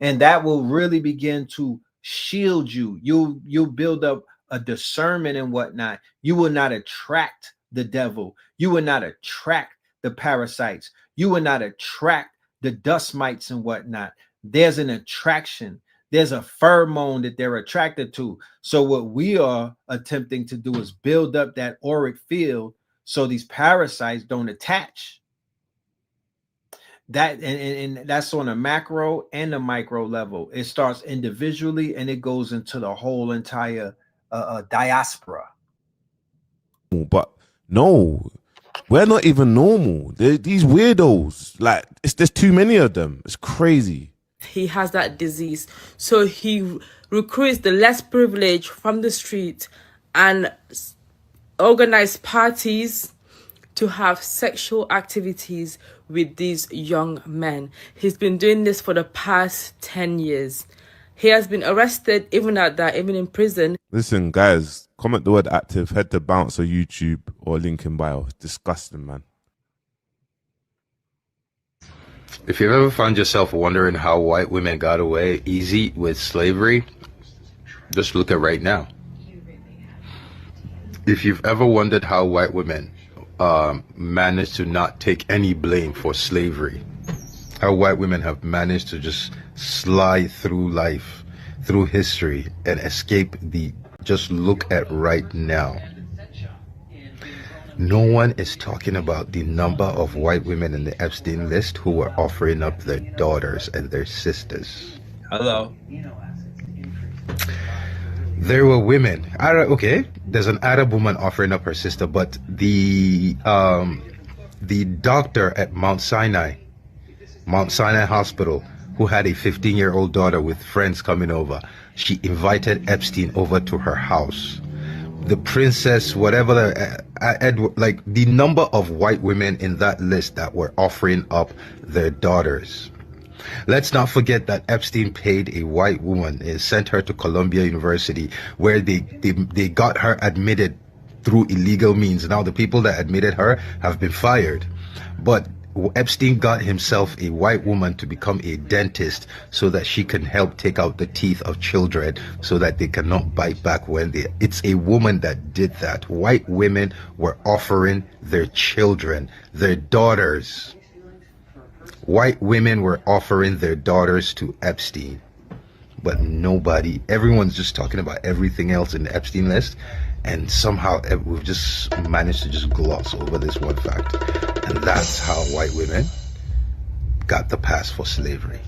and that will really begin to shield you. You'll build up a discernment and whatnot. You will not attract the devil. You will not attract the parasites. You will not attract the dust mites and whatnot. There's an attraction. There's a pheromone that they're attracted to. So what we are attempting to do is build up that auric field so these parasites don't attach. That and that's on a macro and a micro level. It starts individually and it goes into the whole entire diaspora. But no, we're not even normal. These weirdos, like there's too many of them. It's crazy. He has that disease, so he recruits the less privileged from the street and organize parties to have sexual activities with these young men. He's been doing this for the past 10 years. He has been arrested, even in prison. Listen, guys, comment the word active, head to Bounce or YouTube or link in bio. It's disgusting, man. If you've ever found yourself wondering how white women got away easy with slavery, just look at right now. If you've ever wondered how white women managed to not take any blame for slavery, how white women have managed to just slide through life, through history, and escape just look at right now. No one is talking about the number of white women in the Epstein list who were offering up their daughters and their sisters. Hello. There were women. Okay, there's an Arab woman offering up her sister, but the doctor at Mount Sinai Hospital, who had a 15-year-old daughter with friends coming over, she invited Epstein over to her house. The princess, whatever, like the number of white women in that list that were offering up their daughters. Let's not forget that Epstein paid a white woman and sent her to Columbia University, where they got her admitted through illegal means. Now the people that admitted her have been fired. But Epstein got himself a white woman to become a dentist so that she can help take out the teeth of children so that they cannot bite back when they... It's a woman that did that. White women were offering their children, their daughters. White women were offering their daughters to Epstein. But nobody, everyone's just talking about everything else in the Epstein list. And somehow we've just managed to just gloss over this one fact. And that's how white women got the pass for slavery.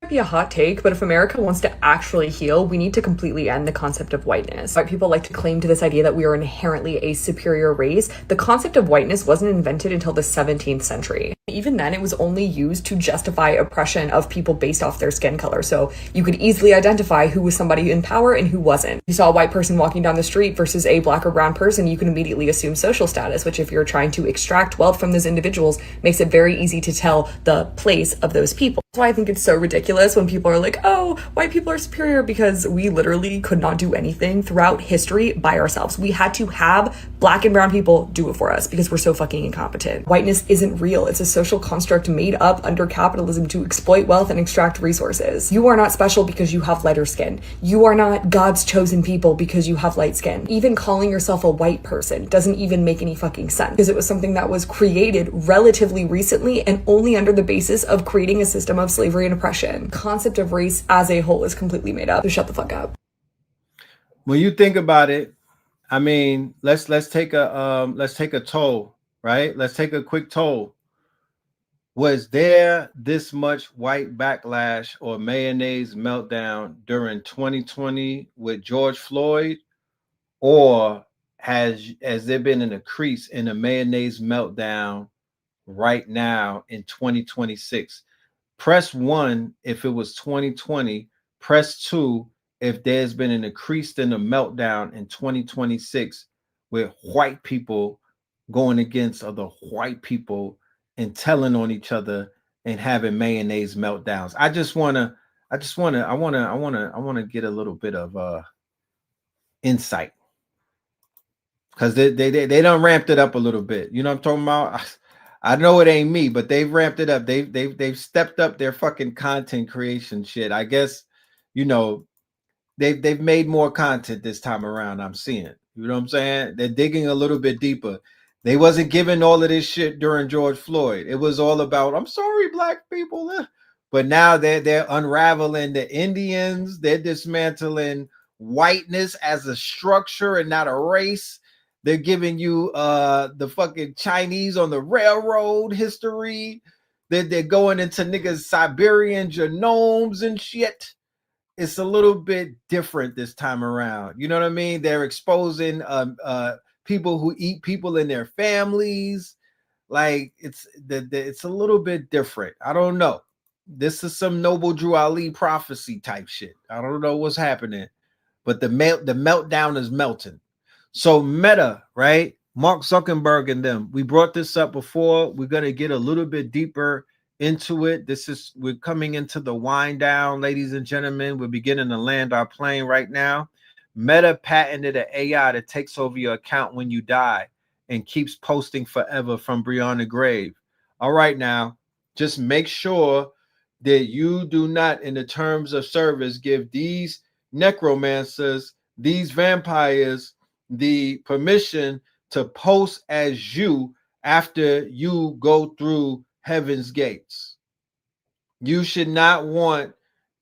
Be a hot take, but if America wants to actually heal, we need to completely end the concept of whiteness. White people like to claim to this idea that we are inherently a superior race. The concept of whiteness wasn't invented until the 17th century. Even then, it was only used to justify oppression of people based off their skin color. So you could easily identify who was somebody in power and who wasn't. You saw a white person walking down the street versus a black or brown person, you can immediately assume social status, which if you're trying to extract wealth from those individuals, makes it very easy to tell the place of those people. That's why I think it's so ridiculous when people are like, oh, white people are superior, because we literally could not do anything throughout history by ourselves. We had to have black and brown people do it for us because we're so fucking incompetent. Whiteness isn't real. It's a social construct made up under capitalism to exploit wealth and extract resources. You are not special because you have lighter skin. You are not God's chosen people because you have light skin. Even calling yourself a white person doesn't even make any fucking sense, because it was something that was created relatively recently and only under the basis of creating a system of slavery and oppression. The concept of race as a whole is completely made up. So shut the fuck up. When you think about it, I mean, let's take a toll, right? Let's take a quick toll. Was there this much white backlash or mayonnaise meltdown during 2020 with George Floyd, or has there been an increase in a mayonnaise meltdown right now in 2026? Press 1 if it was 2020. Press 2 if there's been an increase in a meltdown in 2026 with white people going against other white people and telling on each other and having mayonnaise meltdowns. I want to get a little bit of insight, because they done ramped it up a little bit. You know what I'm talking about? I know it ain't me, but they've ramped it up. They've stepped up their fucking content creation shit. I guess, you know, they've made more content this time around. I'm seeing. You know what I'm saying? They're digging a little bit deeper. They wasn't giving all of this shit during George Floyd. It was all about, I'm sorry, black people. But now they're unraveling the Indians. They're dismantling whiteness as a structure and not a race. They're giving you the fucking Chinese on the railroad history. They're going into niggas' Siberian genomes and shit. It's a little bit different this time around. You know what I mean? They're exposing people who eat people in their families. Like it's a little bit different. I don't know. This is some Noble Drew Ali prophecy type shit. I don't know what's happening, but the meltdown is melting. So Meta, right? Mark Zuckerberg and them. We brought this up before. We're gonna get a little bit deeper into it. We're coming into the wind down, ladies and gentlemen. We're beginning to land our plane right now. Meta patented an AI that takes over your account when you die and keeps posting forever from beyond the grave. All right, now, just make sure that you do not, in the terms of service, give these necromancers, these vampires, the permission to post as you after you go through heaven's gates. You should not want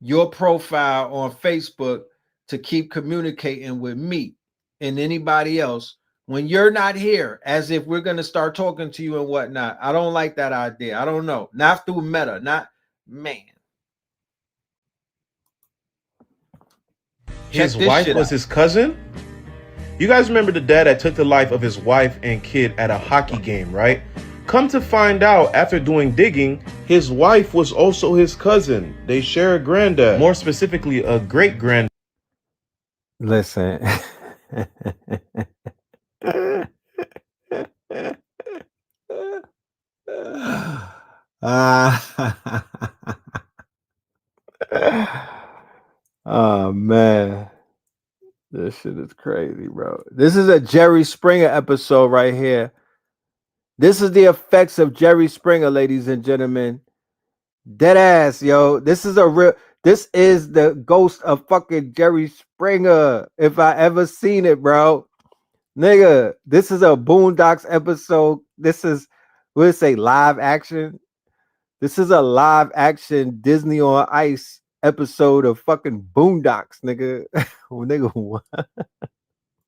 your profile on Facebook to keep communicating with me and anybody else when you're not here, as if we're going to start talking to you and whatnot. I don't like that idea. I don't know. Not through Meta. Not, man. His this wife shit was out. his cousin? You guys remember the dad that took the life of his wife and kid at a hockey game, right? Come to find out, after doing digging, his wife was also his cousin. They share a granddad. More specifically, a great-granddad. Listen. Oh man, this shit is crazy, bro. This is a Jerry Springer episode right here. This is the effects of Jerry Springer, ladies and gentlemen. Dead ass, yo. This is the ghost of fucking Jerry Springer. If I ever seen it, bro. Nigga, this is a Boondocks episode. This is, we'll say live action. This is a live action Disney on Ice episode of fucking Boondocks, nigga. Nigga, what?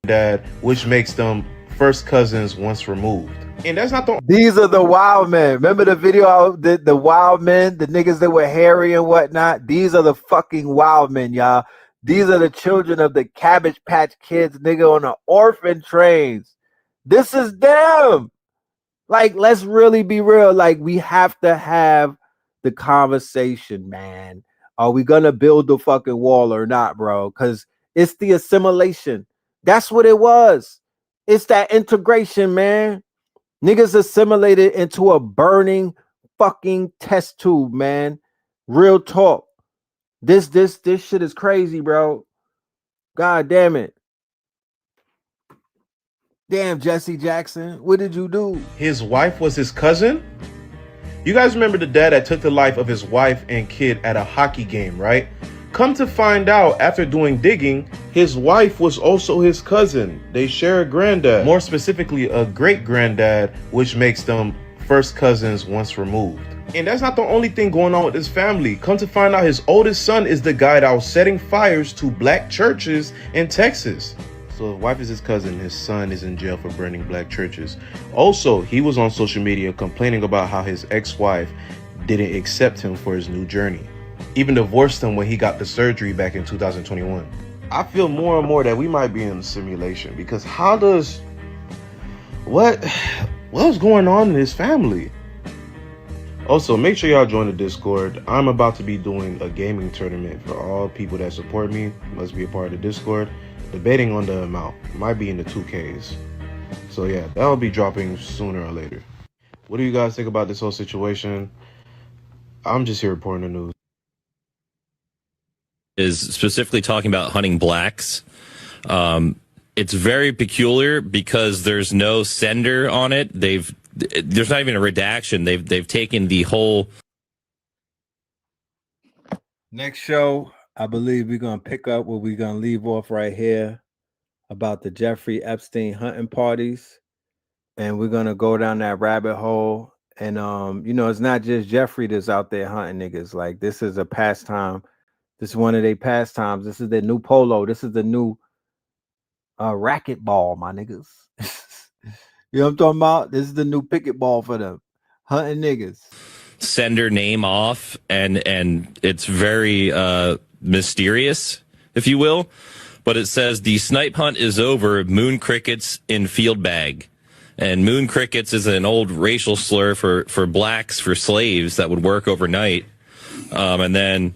Dad, which makes them first cousins once removed. And that's not the... These are the wild men. Remember the video, the wild men, the niggas that were hairy and whatnot? These are the fucking wild men, y'all. These are the children of the Cabbage Patch Kids, nigga, on the orphan trains. This is them. Like, let's really be real. Like, we have to have the conversation, man. Are we gonna build the fucking wall or not, bro? Because it's the assimilation. That's what it was. It's that integration, man. Niggas assimilated into a burning fucking test tube, man. Real talk. This shit is crazy, bro. God damn it. Damn, Jesse Jackson, what did you do? His wife was his cousin? You guys remember the dad that took the life of his wife and kid at a hockey game, right? Come to find out, after doing digging, his wife was also his cousin. They share a granddad. More specifically, a great-granddad, which makes them first cousins once removed. And that's not the only thing going on with this family. Come to find out, his oldest son is the guy that was setting fires to black churches in Texas. So his wife is his cousin, his son is in jail for burning black churches. Also, he was on social media complaining about how his ex-wife didn't accept him for his new journey. Even divorced him when he got the surgery back in 2021. I feel more and more that we might be in a simulation, because how does... What's going on in his family? Also, make sure y'all join the Discord. I'm about to be doing a gaming tournament for all people that support me. Must be a part of the Discord. Debating on the amount. Might be in the 2Ks. So yeah, that'll be dropping sooner or later. What do you guys think about this whole situation? I'm just here reporting the news. Is specifically talking about hunting blacks. It's very peculiar because there's no sender on it. There's not even a redaction. They've taken the whole. Next show, I believe we're gonna pick up where we're gonna leave off right here about the Jeffrey Epstein hunting parties, and we're gonna go down that rabbit hole. And it's not just Jeffrey that's out there hunting niggas. Like, this is a pastime. This is one of their pastimes. This is their new polo. This is the new racquetball, my niggas. You know what I'm talking about? This is the new picket ball for them. Hunting niggas. Sender name off, and it's very mysterious, if you will. But it says the snipe hunt is over. Moon crickets in field bag. And moon crickets is an old racial slur for blacks, for slaves that would work overnight. And then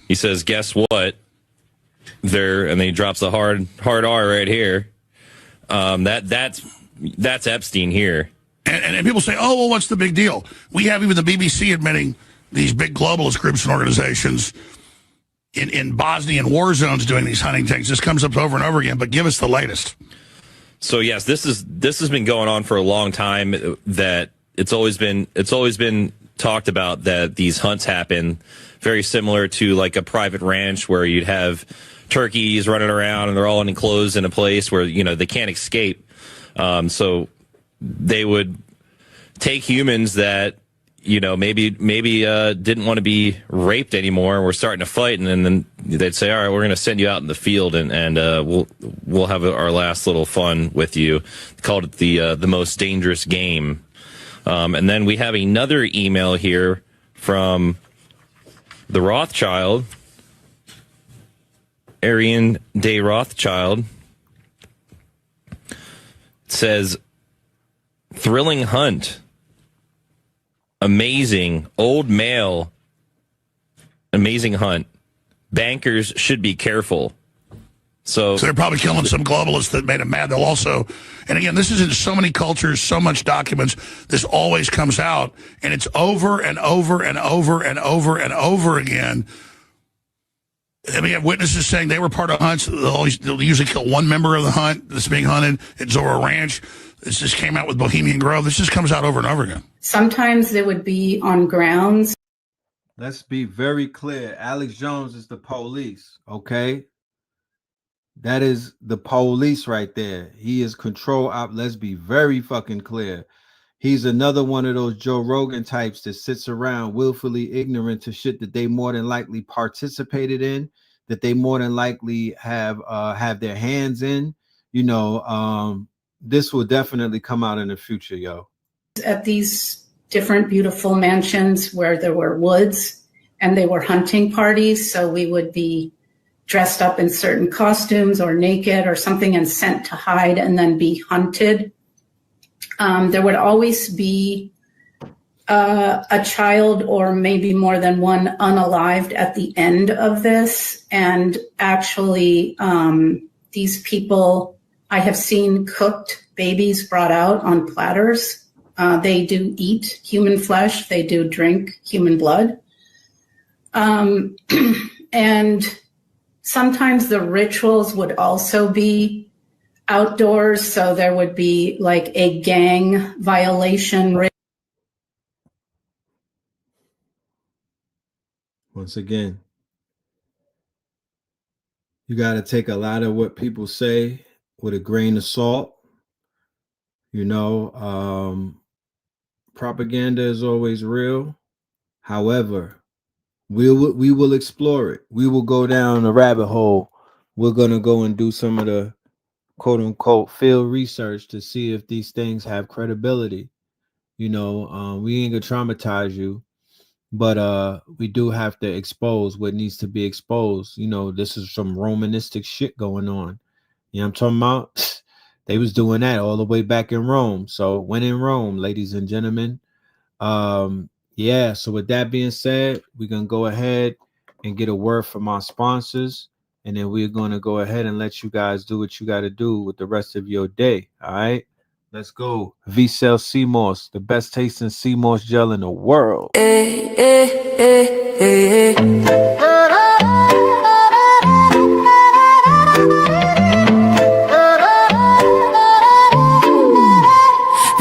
he says, guess what? And then he drops the hard R right here. That's Epstein here. And people say, oh, well, what's the big deal? We have even the BBC admitting these big globalist groups and organizations in Bosnian war zones doing these hunting things. This comes up over and over again, but give us the latest. So yes, this has been going on for a long time. That it's always been talked about that these hunts happen very similar to like a private ranch where you'd have turkeys running around and they're all enclosed in a place where they can't escape. So they would take humans that maybe didn't want to be raped anymore and we're starting to fight, and then they'd say, all right, we're going to send you out in the field and we'll have our last little fun with you. Called it the most dangerous game. And then we have another email here from the Rothschild. Arian de Rothschild says, thrilling hunt, amazing, old male, amazing hunt. Bankers should be careful. So they're probably killing some globalists that made them mad. They'll also, and again, this is in so many cultures, so much documents, this always comes out, and it's over and over and over and over and over again. And we have witnesses saying they were part of hunts. They'll usually kill one member of the hunt that's being hunted at Zorro Ranch. This just came out with Bohemian Grove. This just comes out over and over again. Sometimes they would be on grounds. Let's be very clear. Alex Jones is the police, okay? That is the police right there. He is control op. Let's be very fucking clear. He's another one of those Joe Rogan types that sits around willfully ignorant to shit that they more than likely participated in, that they more than likely have their hands in. You know, this will definitely come out in the future, yo. At these different beautiful mansions where there were woods and they were hunting parties, so we would be dressed up in certain costumes or naked or something and sent to hide and then be hunted. There would always be a child or maybe more than one unalived at the end of this. And actually, these people, I have seen cooked babies brought out on platters. They do eat human flesh. They do drink human blood. And sometimes the rituals would also be outdoors, so there would be like a gang violation. Once again, you got to take a lot of what people say with a grain of salt. You know, propaganda is always real. However, we will explore it. We will go down the rabbit hole. We're going to go and do some of the quote unquote field research to see if these things have credibility. You know, we ain't gonna traumatize you, but we do have to expose what needs to be exposed. You know, this is some Romanistic shit going on. You know what I'm talking about? They was doing that all the way back in Rome. So when in Rome, ladies and gentlemen. Yeah, so with that being said, we're gonna go ahead and get a word from our sponsors. And then we're going to go ahead and let you guys do what you got to do with the rest of your day. All right, let's go. V-Cell Sea Moss, the best tasting sea moss gel in the world.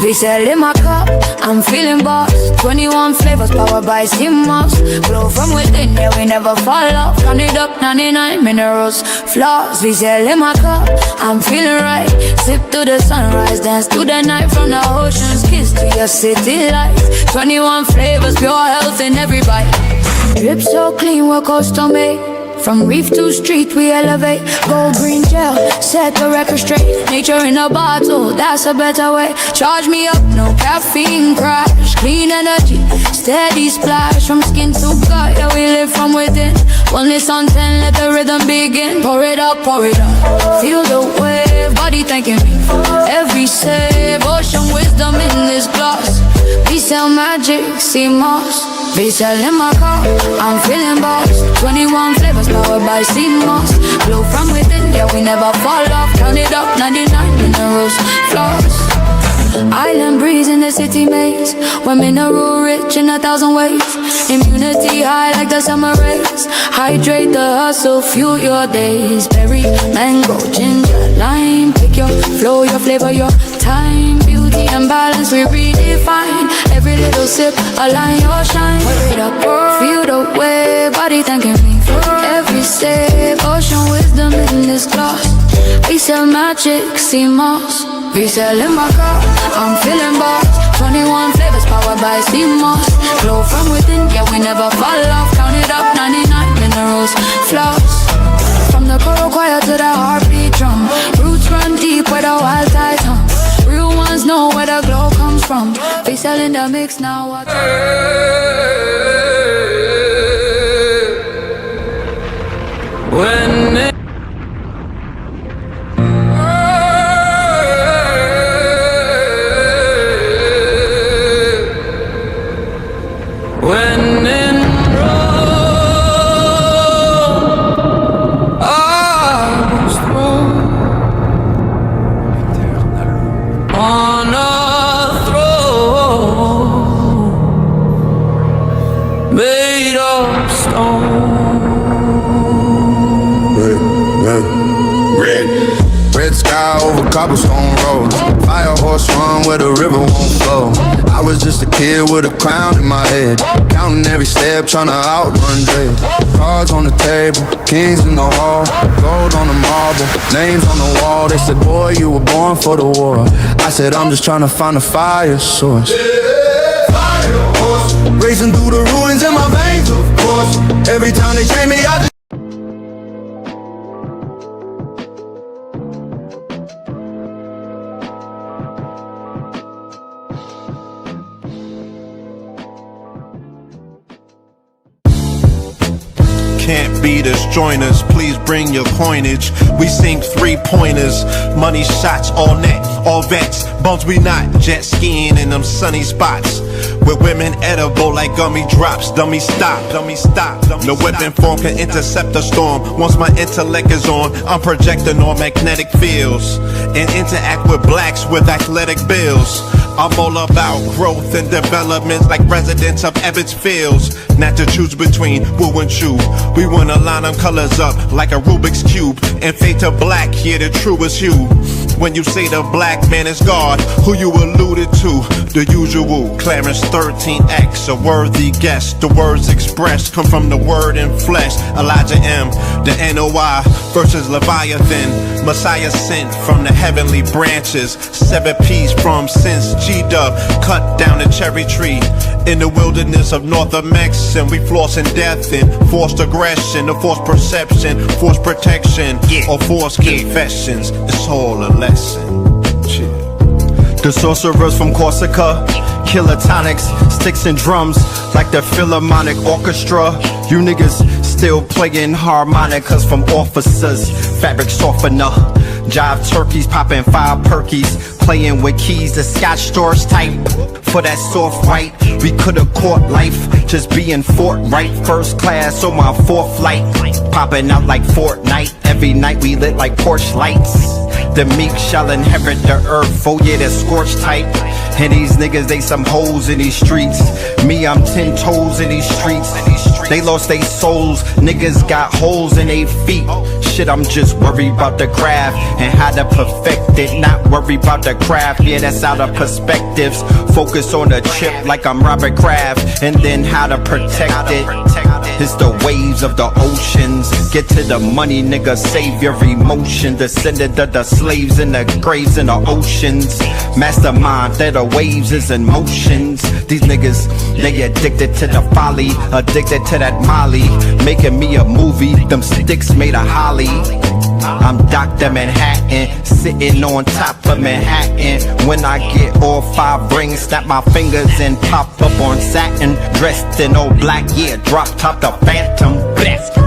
V-Cell in my cup, I'm feeling boss. 21 flavors powered by sea moss. Glow from within, yeah, we never fall off. Count it up, 99 minerals, flaws. V-Cell in my cup, I'm feeling right. Sip to the sunrise, dance to the night. From the ocean's kiss to your city lights. 21 flavors, pure health in every bite. Drip so clean, we're custom made. From reef to street, we elevate. Gold green gel, set the record straight. Nature in a bottle, that's a better way. Charge me up, no caffeine crash. Clean energy, steady splash. From skin to gut, yeah, we live from within. Wellness on 10, let the rhythm begin. Pour it up, pour it up. Feel the wave, body thanking me. Every sip, ocean wisdom in this glass. V-Cell magic, sea moss. V-Cell in my car, I'm feeling boss. 21 flavors powered by sea moss. Glow from within, yeah, we never fall off. Count it up, 99 minerals, flaws. Island breeze in the city maze. We're mineral rich in 1,000 ways. Immunity high like the summer rays. Hydrate the hustle, fuel your days. Berry, mango, ginger, lime. Pick your flow, your flavor, your time. Beauty and balance, we redefine. Every little sip, align your shine. Pour it up, feel the wave. Body thanking me for every sip. Ocean wisdom in this glass. V-Cell magic, sea moss. V-Cell in my car, I'm feeling boss. 21 flavors powered by sea moss. Glow from within, yeah, we never fall off. Count it up, 99 minerals, flaws. From the coral choir to the heartbeat drum. Roots run deep where the wild tide hum. Real ones know where the glow comes from. V-Cell in the mix now, watch When kid with a crown in my head, counting every step, trying to outrun dread. Cards on the table, kings in the hall, gold on the marble, names on the wall. They said, boy, you were born for the war. I said, I'm just trying to find a fire source. Fire horse, racing through the ruins in my veins, of course. Every time they train me, I just can't beat us, join us, please bring your coinage. We sink 3-pointers, money shots, all net, all vets. Bums we not, jet skiing in them sunny spots. With women edible like gummy drops. Dummy stop, dummy stop. No weapon form can intercept the storm. Once my intellect is on, I'm projecting on magnetic fields and interact with blacks with athletic bills. I'm all about growth and development like residents of Ebbets Fields. Not to choose between woo and chew. We wanna line them colors up like a Rubik's Cube and fade to black, yeah, the truest hue. When you say the black man is God, who you alluded to? The usual Clarence 13X, a worthy guess. The words expressed come from the word in flesh. Elijah M, the NOI versus Leviathan. Messiah sent from the heavenly branches. 7 P's from since G-Dub cut down the cherry tree in the wilderness of North Mex, and we flossing death and forced aggression, or forced perception, forced protection, or forced confessions. It's all a lesson. The sorcerers from Corsica, killer tonics, sticks and drums like the Philharmonic Orchestra. You niggas still playing harmonicas from officers, fabric softener. Jive turkeys popping 5 perkies, playing with keys, the Scotch stores type. For that soft white, we could've caught life, just being forthright. First class on my 4th flight, popping out like Fortnite. Every night we lit like porch lights. The meek shall inherit the earth, oh yeah, the scorched type. And these niggas, they some hoes in these streets. Me, I'm 10 toes in these streets. They lost their souls, niggas got holes in their feet. Shit, I'm just worried about the craft and how to perfect it. Not worried about the craft, yeah, that's out of perspectives. Focus on the chip like I'm Robert Kraft, and then how to protect it. It's the waves of the oceans. Get to the money, nigga, save your emotion. Descendant of the slaves in the graves in the oceans. Mastermind that the waves is in motions. These niggas, they addicted to the folly, addicted to that molly. Making me a movie, them sticks made of holly. I'm Dr. Manhattan, sitting on top of Manhattan. When I get all 5 rings, snap my fingers and pop up on satin. Dressed in all black, yeah, drop top the Phantom. Best.